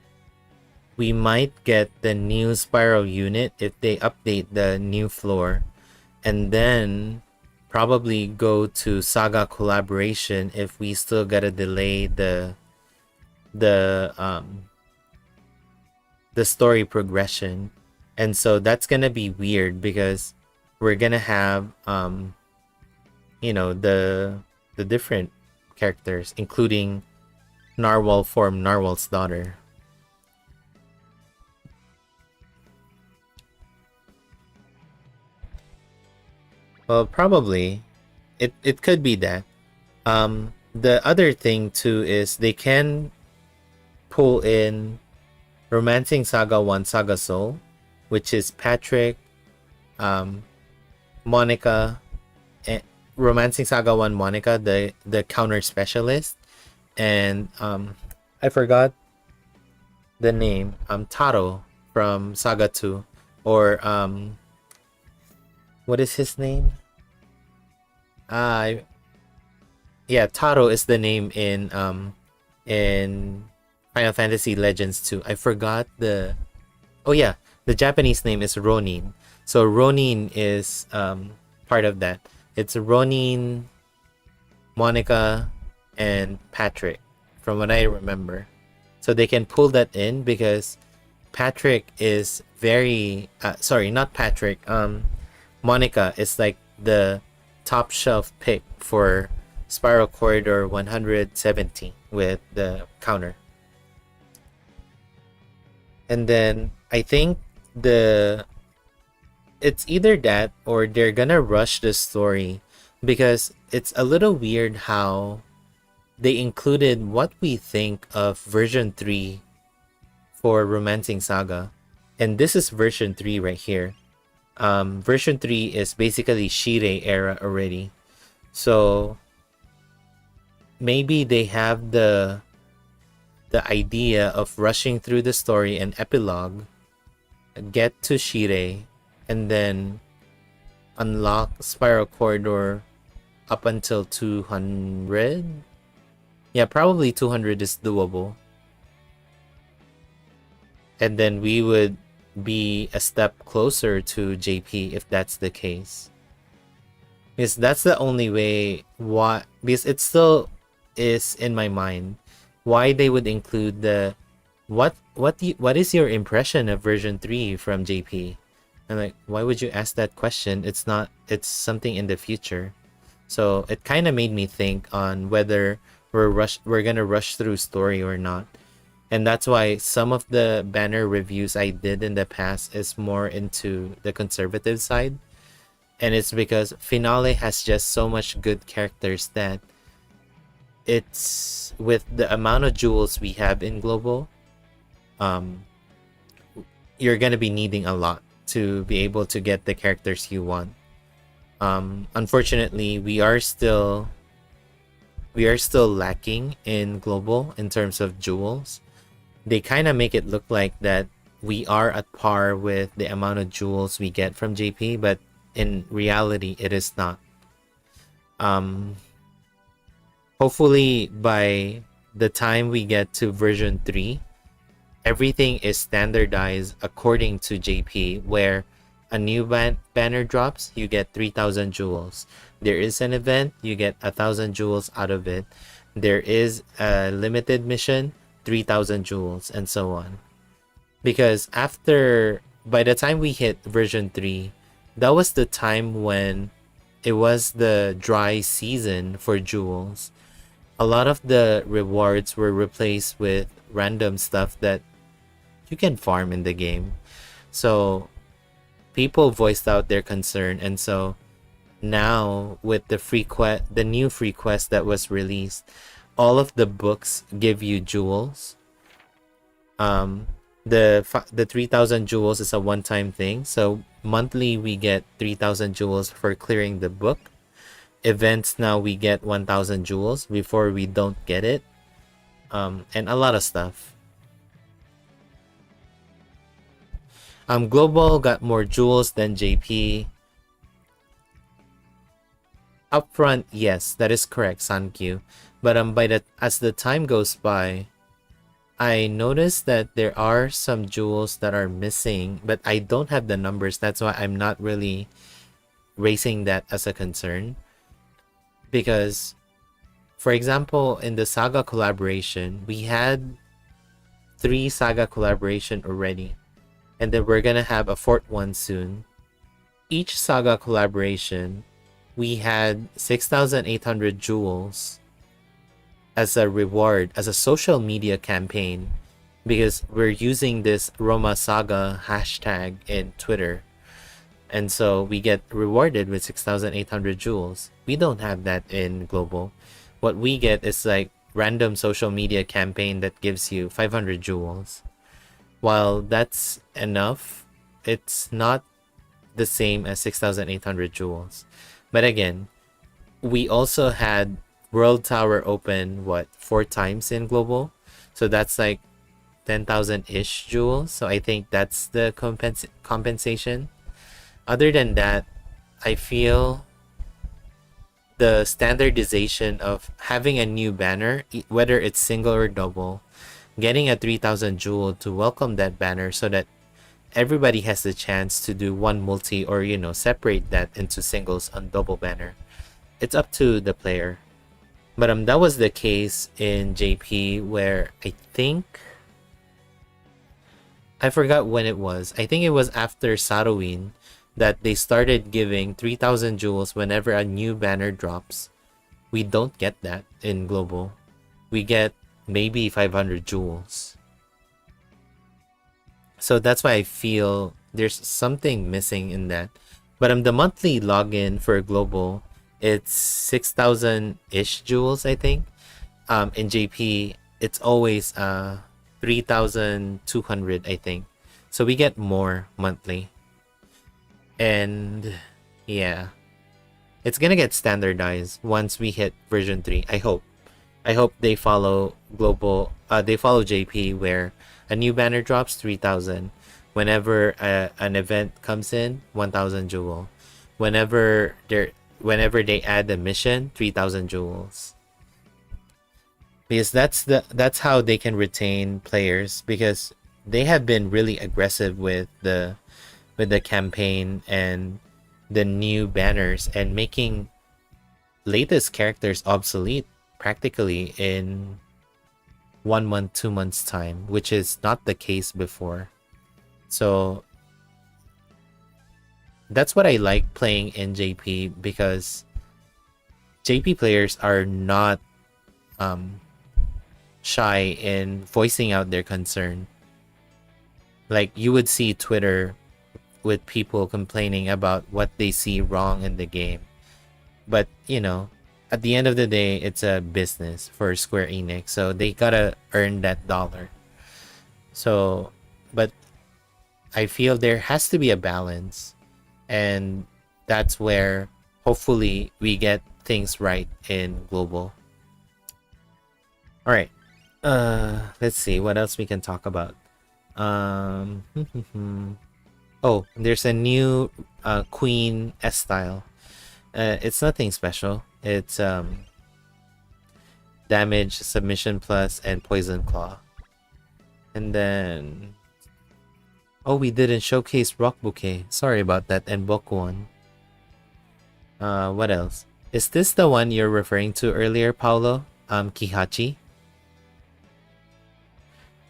Speaker 1: we might get the new Spiral unit if they update the new floor, and then probably go to SaGa collaboration if we still gotta delay the story progression. And so that's gonna be weird because we're gonna have the different characters, including Narwhal form, Narwhal's daughter. Well, probably it could be that. The other thing too is they can pull in Romancing Saga 1 Saga Soul, which is Patrick, Monica, Romancing Saga 1 Monica, the counter specialist, and I forgot the name, Taro from Saga 2, or what is his name? Yeah, Taro is the name in Final Fantasy Legends 2. I forgot the Japanese name is Ronin. So Ronin is part of that. It's Ronin, Monica, and Patrick, from what I remember. So they can pull that in because Patrick is very not Patrick. Monica is like the top shelf pick for Spiral Corridor 170 with the counter. And then I think it's either that or they're gonna rush the story, because it's a little weird how they included what we think of version 3 for Romancing Saga. And this is version 3 right here. Version 3 is basically Shirei era already. So maybe they have the idea of rushing through the story and epilogue, get to Shirei, and then unlock Spiral Corridor up until 200. Yeah, probably 200 is doable. And then we would be a step closer to JP if that's the case. Because that's the only way, because it still is in my mind why they would include the what is your impression of version 3 from JP? And like, why would you ask that question? It's something in the future. So it kind of made me think on whether we're gonna rush through story or not. And that's why some of the banner reviews I did in the past is more into the conservative side. And it's because Finale has just so much good characters that it's, with the amount of jewels we have in Global, you're gonna be needing a lot to be able to get the characters you want. Unfortunately, we are still lacking in Global in terms of jewels. They kind of make it look like that we are at par with the amount of jewels we get from JP, but in reality, it is not. Hopefully, by the time we get to version 3, everything is standardized according to JP, where a new banner drops, you get 3,000 jewels. There is an event, you get 1,000 jewels out of it. There is a limited mission, 3,000 jewels, and so on. Because by the time we hit version 3, that was the time when it was the dry season for jewels. A lot of the rewards were replaced with random stuff that you can farm in the game. So people voiced out their concern, and so now with the new free quest that was released, all of the books give you jewels. The 3,000 jewels is a one-time thing, so monthly we get 3,000 jewels for clearing the book. Events now we get 1,000 jewels. Before we don't get it, and a lot of stuff. Global got more jewels than JP. Upfront, yes, that is correct, Sankyu. But as the time goes by, I noticed that there are some jewels that are missing, but I don't have the numbers. That's why I'm not really raising that as a concern. Because, for example, in the SaGa collaboration, we had 3 SaGa collaboration already. And then we're gonna have a 4th one soon. Each SaGa collaboration, we had 6,800 jewels as a reward, as a social media campaign, because we're using this #RomaSaga hashtag in Twitter. And so we get rewarded with 6,800 jewels. We don't have that in Global. What we get is like random social media campaign that gives you 500 jewels. While that's enough, it's not the same as 6,800 jewels. But again, we also had World Tower open, 4 times in Global? So that's like 10,000-ish jewels. So I think that's the compensation. Other than that, I feel the standardization of having a new banner, whether it's single or double, getting a 3,000 jewel to welcome that banner so that everybody has the chance to do one multi or, separate that into singles on double banner. It's up to the player. But that was the case in JP where I forgot when it was. I think it was after Sarowin that they started giving 3,000 jewels whenever a new banner drops. We don't get that in Global. We get maybe 500 jewels. So that's why I feel there's something missing in that. But the monthly login for Global, it's 6,000-ish jewels, I think. In JP, it's always 3,200, I think. So we get more monthly. And yeah, it's gonna get standardized once we hit version 3. I hope they follow Global. They follow JP where a new banner drops 3,000. Whenever an event comes in, 1,000 jewel. Whenever they add a mission, 3,000 jewels. Because that's how they can retain players, because they have been really aggressive with the campaign and the new banners and making latest characters obsolete practically in 1 month, 2 months time, which is not the case before. So that's what I like playing in JP, because JP players are not shy in voicing out their concern. Like, you would see Twitter with people complaining about what they see wrong in the game. But, at the end of the day, it's a business for Square Enix, so they gotta earn that dollar. So, but I feel there has to be a balance, and that's where hopefully we get things right in Global. All right, let's see what else we can talk about. Oh, there's a new Queen S style. It's nothing special. It's damage, submission plus, and poison claw. And then Oh, we didn't showcase Rock Bouquet. Sorry about that. And Bokuon. What else? Is this the one you're referring to earlier, Paolo? Kihachi?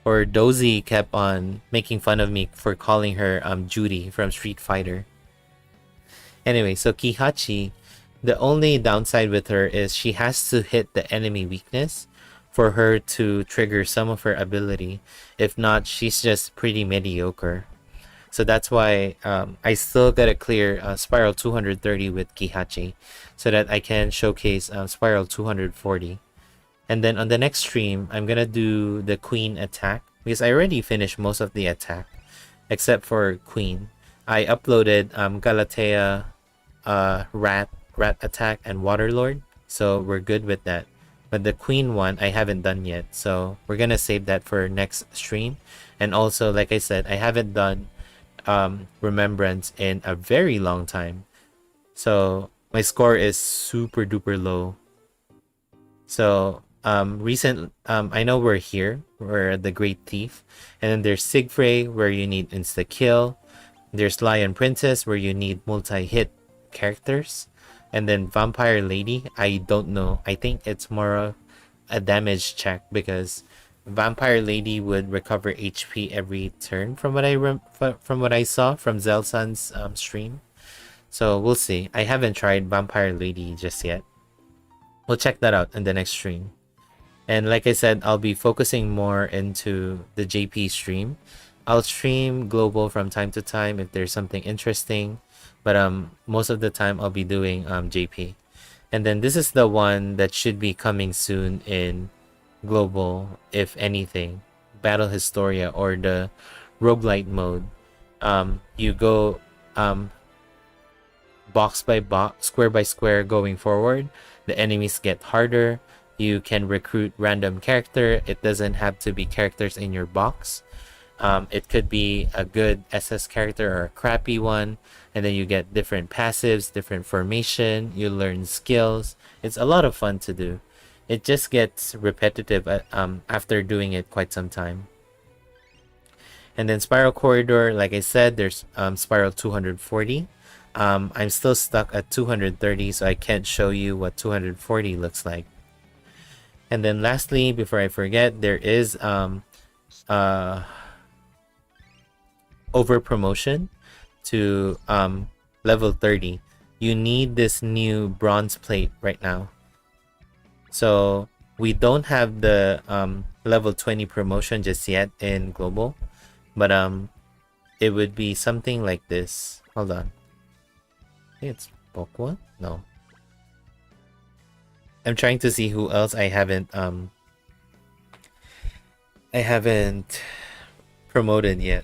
Speaker 1: Or Dozy kept on making fun of me for calling her Judy from Street Fighter. Anyway, so Kihachi, the only downside with her is she has to hit the enemy weakness for her to trigger some of her ability. If not, she's just pretty mediocre. So that's why I still gotta clear Spiral 230 with Kihachi so that I can showcase Spiral 240. And then on the next stream, I'm gonna do the Queen attack because I already finished most of the attack except for Queen. I uploaded Galatea, Rat attack, and Waterlord, so we're good with that. But the Queen one, I haven't done yet, so we're gonna save that for next stream. And also, like I said, I haven't done Remembrance in a very long time, so my score is super duper low. So I know we're here, we're the Great Thief, and then there's Sigfrey where you need insta kill. There's Lion Princess where you need multi-hit characters, and then Vampire Lady, I don't know, I think it's more of a damage check because Vampire Lady would recover HP every turn from what I saw from Zelsan's stream. So we'll see. I haven't tried Vampire Lady just yet. We'll check that out in the next stream. And like I said, I'll be focusing more into the JP stream. I'll stream global from time to time if there's something interesting, but most of the time I'll be doing JP. And then this is the one that should be coming soon in global, if anything, Battle Historia or the roguelite mode. You go box by box, square by square going forward. The enemies get harder. You can recruit random character. It doesn't have to be characters in your box. It could be a good SS character or a crappy one, and then you get different passives, different formation, you learn skills. It's a lot of fun to do. It just gets repetitive after doing it quite some time. And then Spiral Corridor, like I said, there's Spiral 240. I'm still stuck at 230, so I can't show you what 240 looks like. And then lastly, before I forget, there is over promotion to level 30. You need this new bronze plate right now. So we don't have the level 20 promotion just yet in global, but it would be something like this. Hold on. I think it's Pokwa? No. I'm trying to see who else I haven't promoted yet.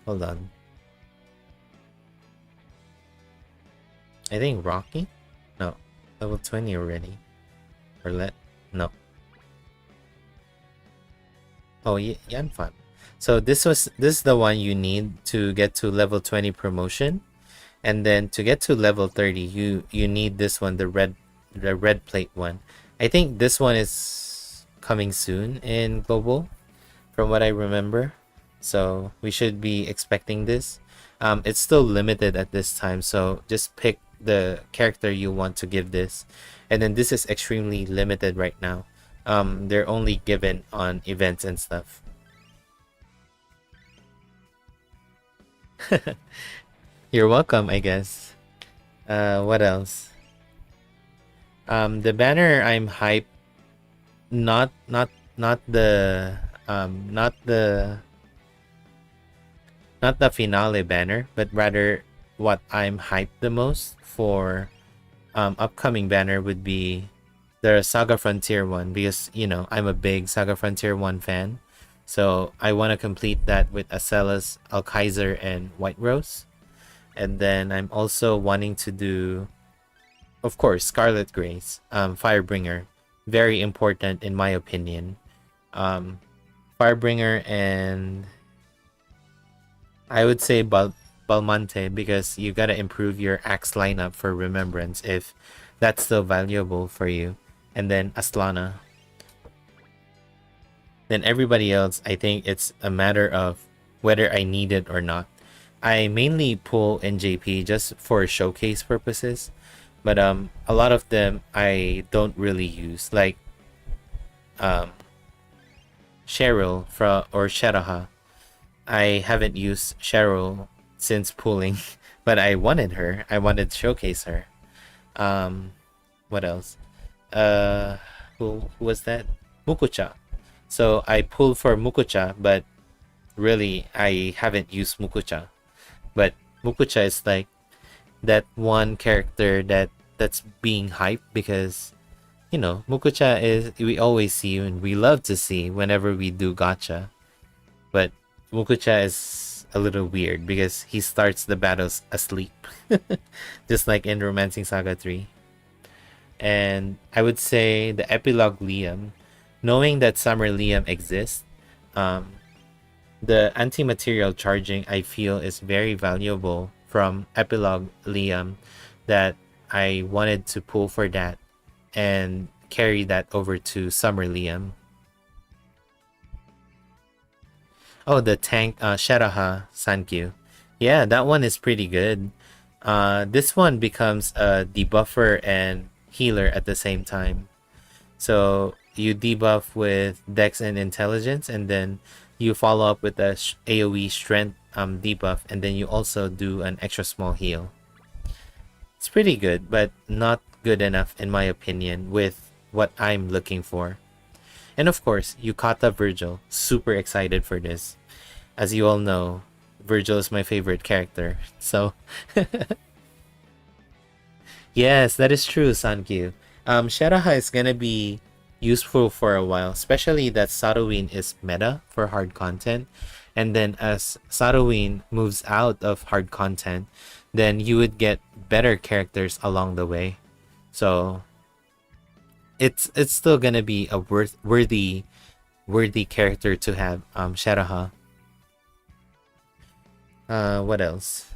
Speaker 1: Hold on. I think Rocky? No. Level 20 already. Or no. Oh, Yan Fan. So this is the one you need to get to level 20 promotion. And then to get to level 30, you need this one, the red plate one. I think this one is coming soon in global, from what I remember. So we should be expecting this. It's still limited at this time, so just pick the character you want to give this. And then this is extremely limited right now. They're only given on events and stuff. You're welcome, I guess. What else? The banner I'm hyped. Not the finale banner, but rather what I'm hyped the most for upcoming banner would be the Saga Frontier one, because you know I'm a big Saga Frontier 1 fan. So I want to complete that with Acellas, Alkaiser, and White Rose. And then I'm also wanting to do, of course, Scarlet Grace, Firebringer. Very important in my opinion. Firebringer, and I would say Balmante, because you gotta improve your axe lineup for Remembrance if that's still valuable for you. And then Aslana. Then everybody else, I think it's a matter of whether I need it or not. I mainly pull NJP just for showcase purposes, but a lot of them I don't really use, like um Cheryl from or Sheraha. I haven't used Cheryl since pulling, but I wanted her. I wanted to showcase her. Um, what else? Uh, who was that? Mukucha. So I pulled for Mukucha, but really I haven't used Mukucha. But Mukucha is like that one character that's being hyped because Mukucha is we always see and we love to see whenever we do gacha. But Mukucha is a little weird because he starts the battles asleep. Just like in Romancing Saga 3. And I would say the epilogue Liam, knowing that Summer Liam exists, the anti-material charging I feel is very valuable from epilogue Liam, that I wanted to pull for that and carry that over to Summer Liam. Oh, the tank Sheraha Sankyu. Yeah, that one is pretty good. This one becomes a debuffer and healer at the same time. So you debuff with Dex and Intelligence, and then you follow up with a AoE Strength debuff, and then you also do an extra small heal. It's pretty good, but not good enough in my opinion with what I'm looking for. And of course, Yukata Virgil. Super excited for this. As you all know, Virgil is my favorite character. So, yes, that is true, Sankyu. Sheraha is gonna be useful for a while, especially that Sarowin is meta for hard content. And then as Sarowin moves out of hard content, then you would get better characters along the way. So it's still gonna be a worthy character to have, Sheraha. What else?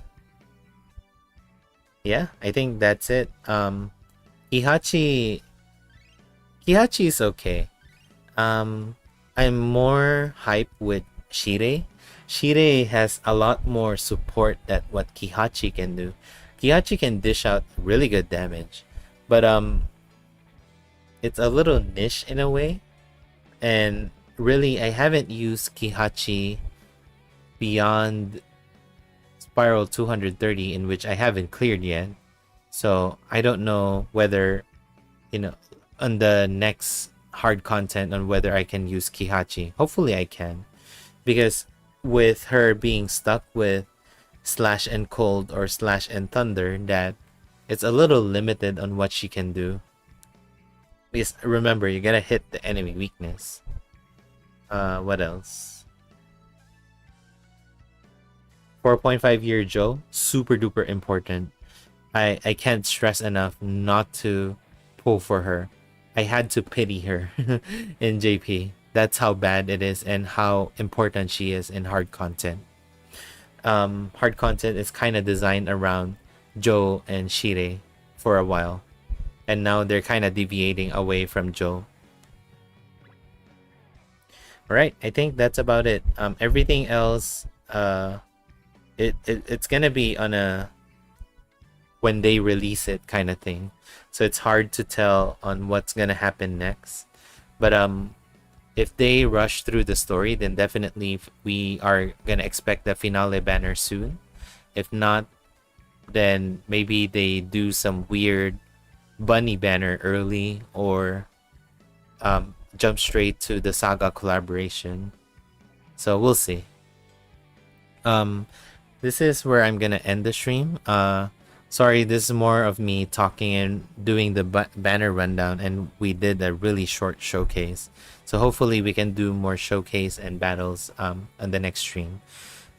Speaker 1: Yeah, I think that's it. Kihachi is okay. I'm more hype with Shirei. Shirei has a lot more support than what Kihachi can do. Kihachi can dish out really good damage, but it's a little niche in a way. And really, I haven't used Kihachi beyond Spiral 230, in which I haven't cleared yet. So I don't know whether, on the next hard content, on whether I can use Kihachi. Hopefully I can. Because with her being stuck with Slash and Cold or Slash and Thunder, that it's a little limited on what she can do. Because remember, you gotta hit the enemy weakness. What else? 4.5 year Joe, super duper important. I can't stress enough not to pull for her. I had to pity her in JP. That's how bad it is and how important she is in hard content. Hard content is kind of designed around Joe and Shirei for a while. And now they're kind of deviating away from Joe. Alright, I think that's about it. Everything else, it's gonna be on a when they release it kind of thing. So it's hard to tell on what's gonna happen next. But if they rush through the story, then definitely we are gonna expect the finale banner soon. If not, then maybe they do some weird bunny banner early, or jump straight to the SaGa collaboration. So we'll see. This is where I'm gonna end the stream. Sorry, this is more of me talking and doing the banner rundown, and we did a really short showcase. So hopefully we can do more showcase and battles on the next stream.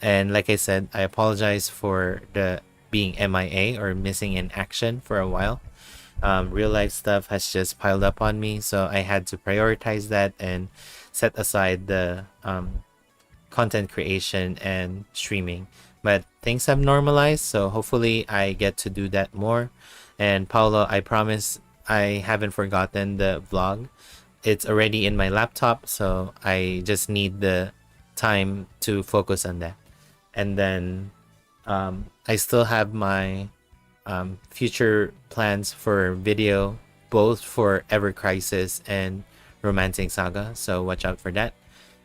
Speaker 1: And like I said, I apologize for the being MIA or missing in action for a while. Real life stuff has just piled up on me, so I had to prioritize that and set aside the content creation and streaming. But things have normalized, so hopefully I get to do that more. And Paolo, I promise I haven't forgotten the vlog. it's already in my laptop, so I just need the time to focus on that. And then I still have my future plans for video, both for Ever Crisis and Romancing Saga, so watch out for that.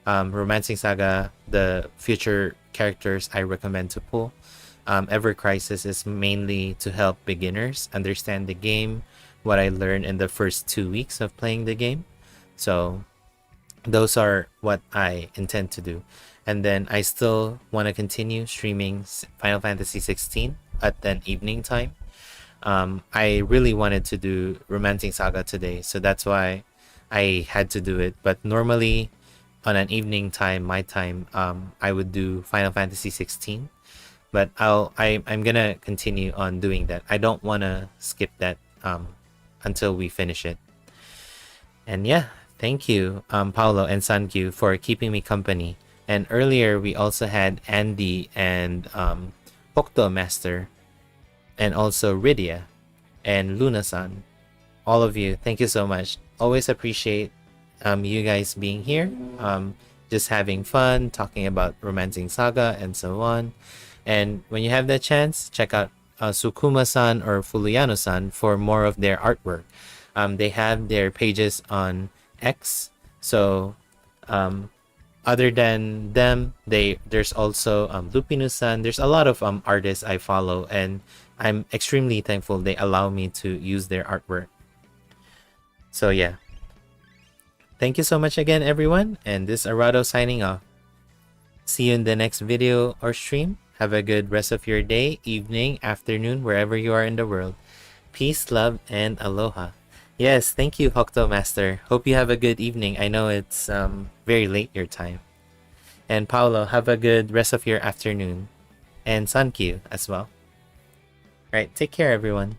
Speaker 1: Romancing Saga, the future characters I recommend to pull. Ever Crisis is mainly to help beginners understand the game, what I learned in the first 2 weeks of playing the game. So those are what I intend to do. And then I still want to continue streaming Final Fantasy 16 at an evening time. I really wanted to do Romancing Saga today, so that's why I had to do it. But normally on an evening time, my time, I would do Final Fantasy 16. But I'm gonna continue on doing that. I don't wanna skip that until we finish it. And yeah, thank you, Paolo and Sankyu, for keeping me company. And earlier we also had Andy and Hokto Master, and also Rydia and Luna-san. All of you, thank you so much. Always appreciate you guys being here, just having fun, talking about Romancing Saga and so on. And when you have the chance, check out Sukuma-san or Fuluyano-san for more of their artwork. They have their pages on X, so other than them, there's also Lupinus-san. There's a lot of artists I follow, and I'm extremely thankful they allow me to use their artwork. So yeah, thank you so much again, everyone, and this is Arado signing off. See you in the next video or stream. Have a good rest of your day, evening, afternoon, wherever you are in the world. Peace, love, and aloha. Yes, thank you, Hokto Master. Hope you have a good evening. I know it's very late your time. And Paolo, have a good rest of your afternoon. And Sankyu as well. Alright, take care, everyone.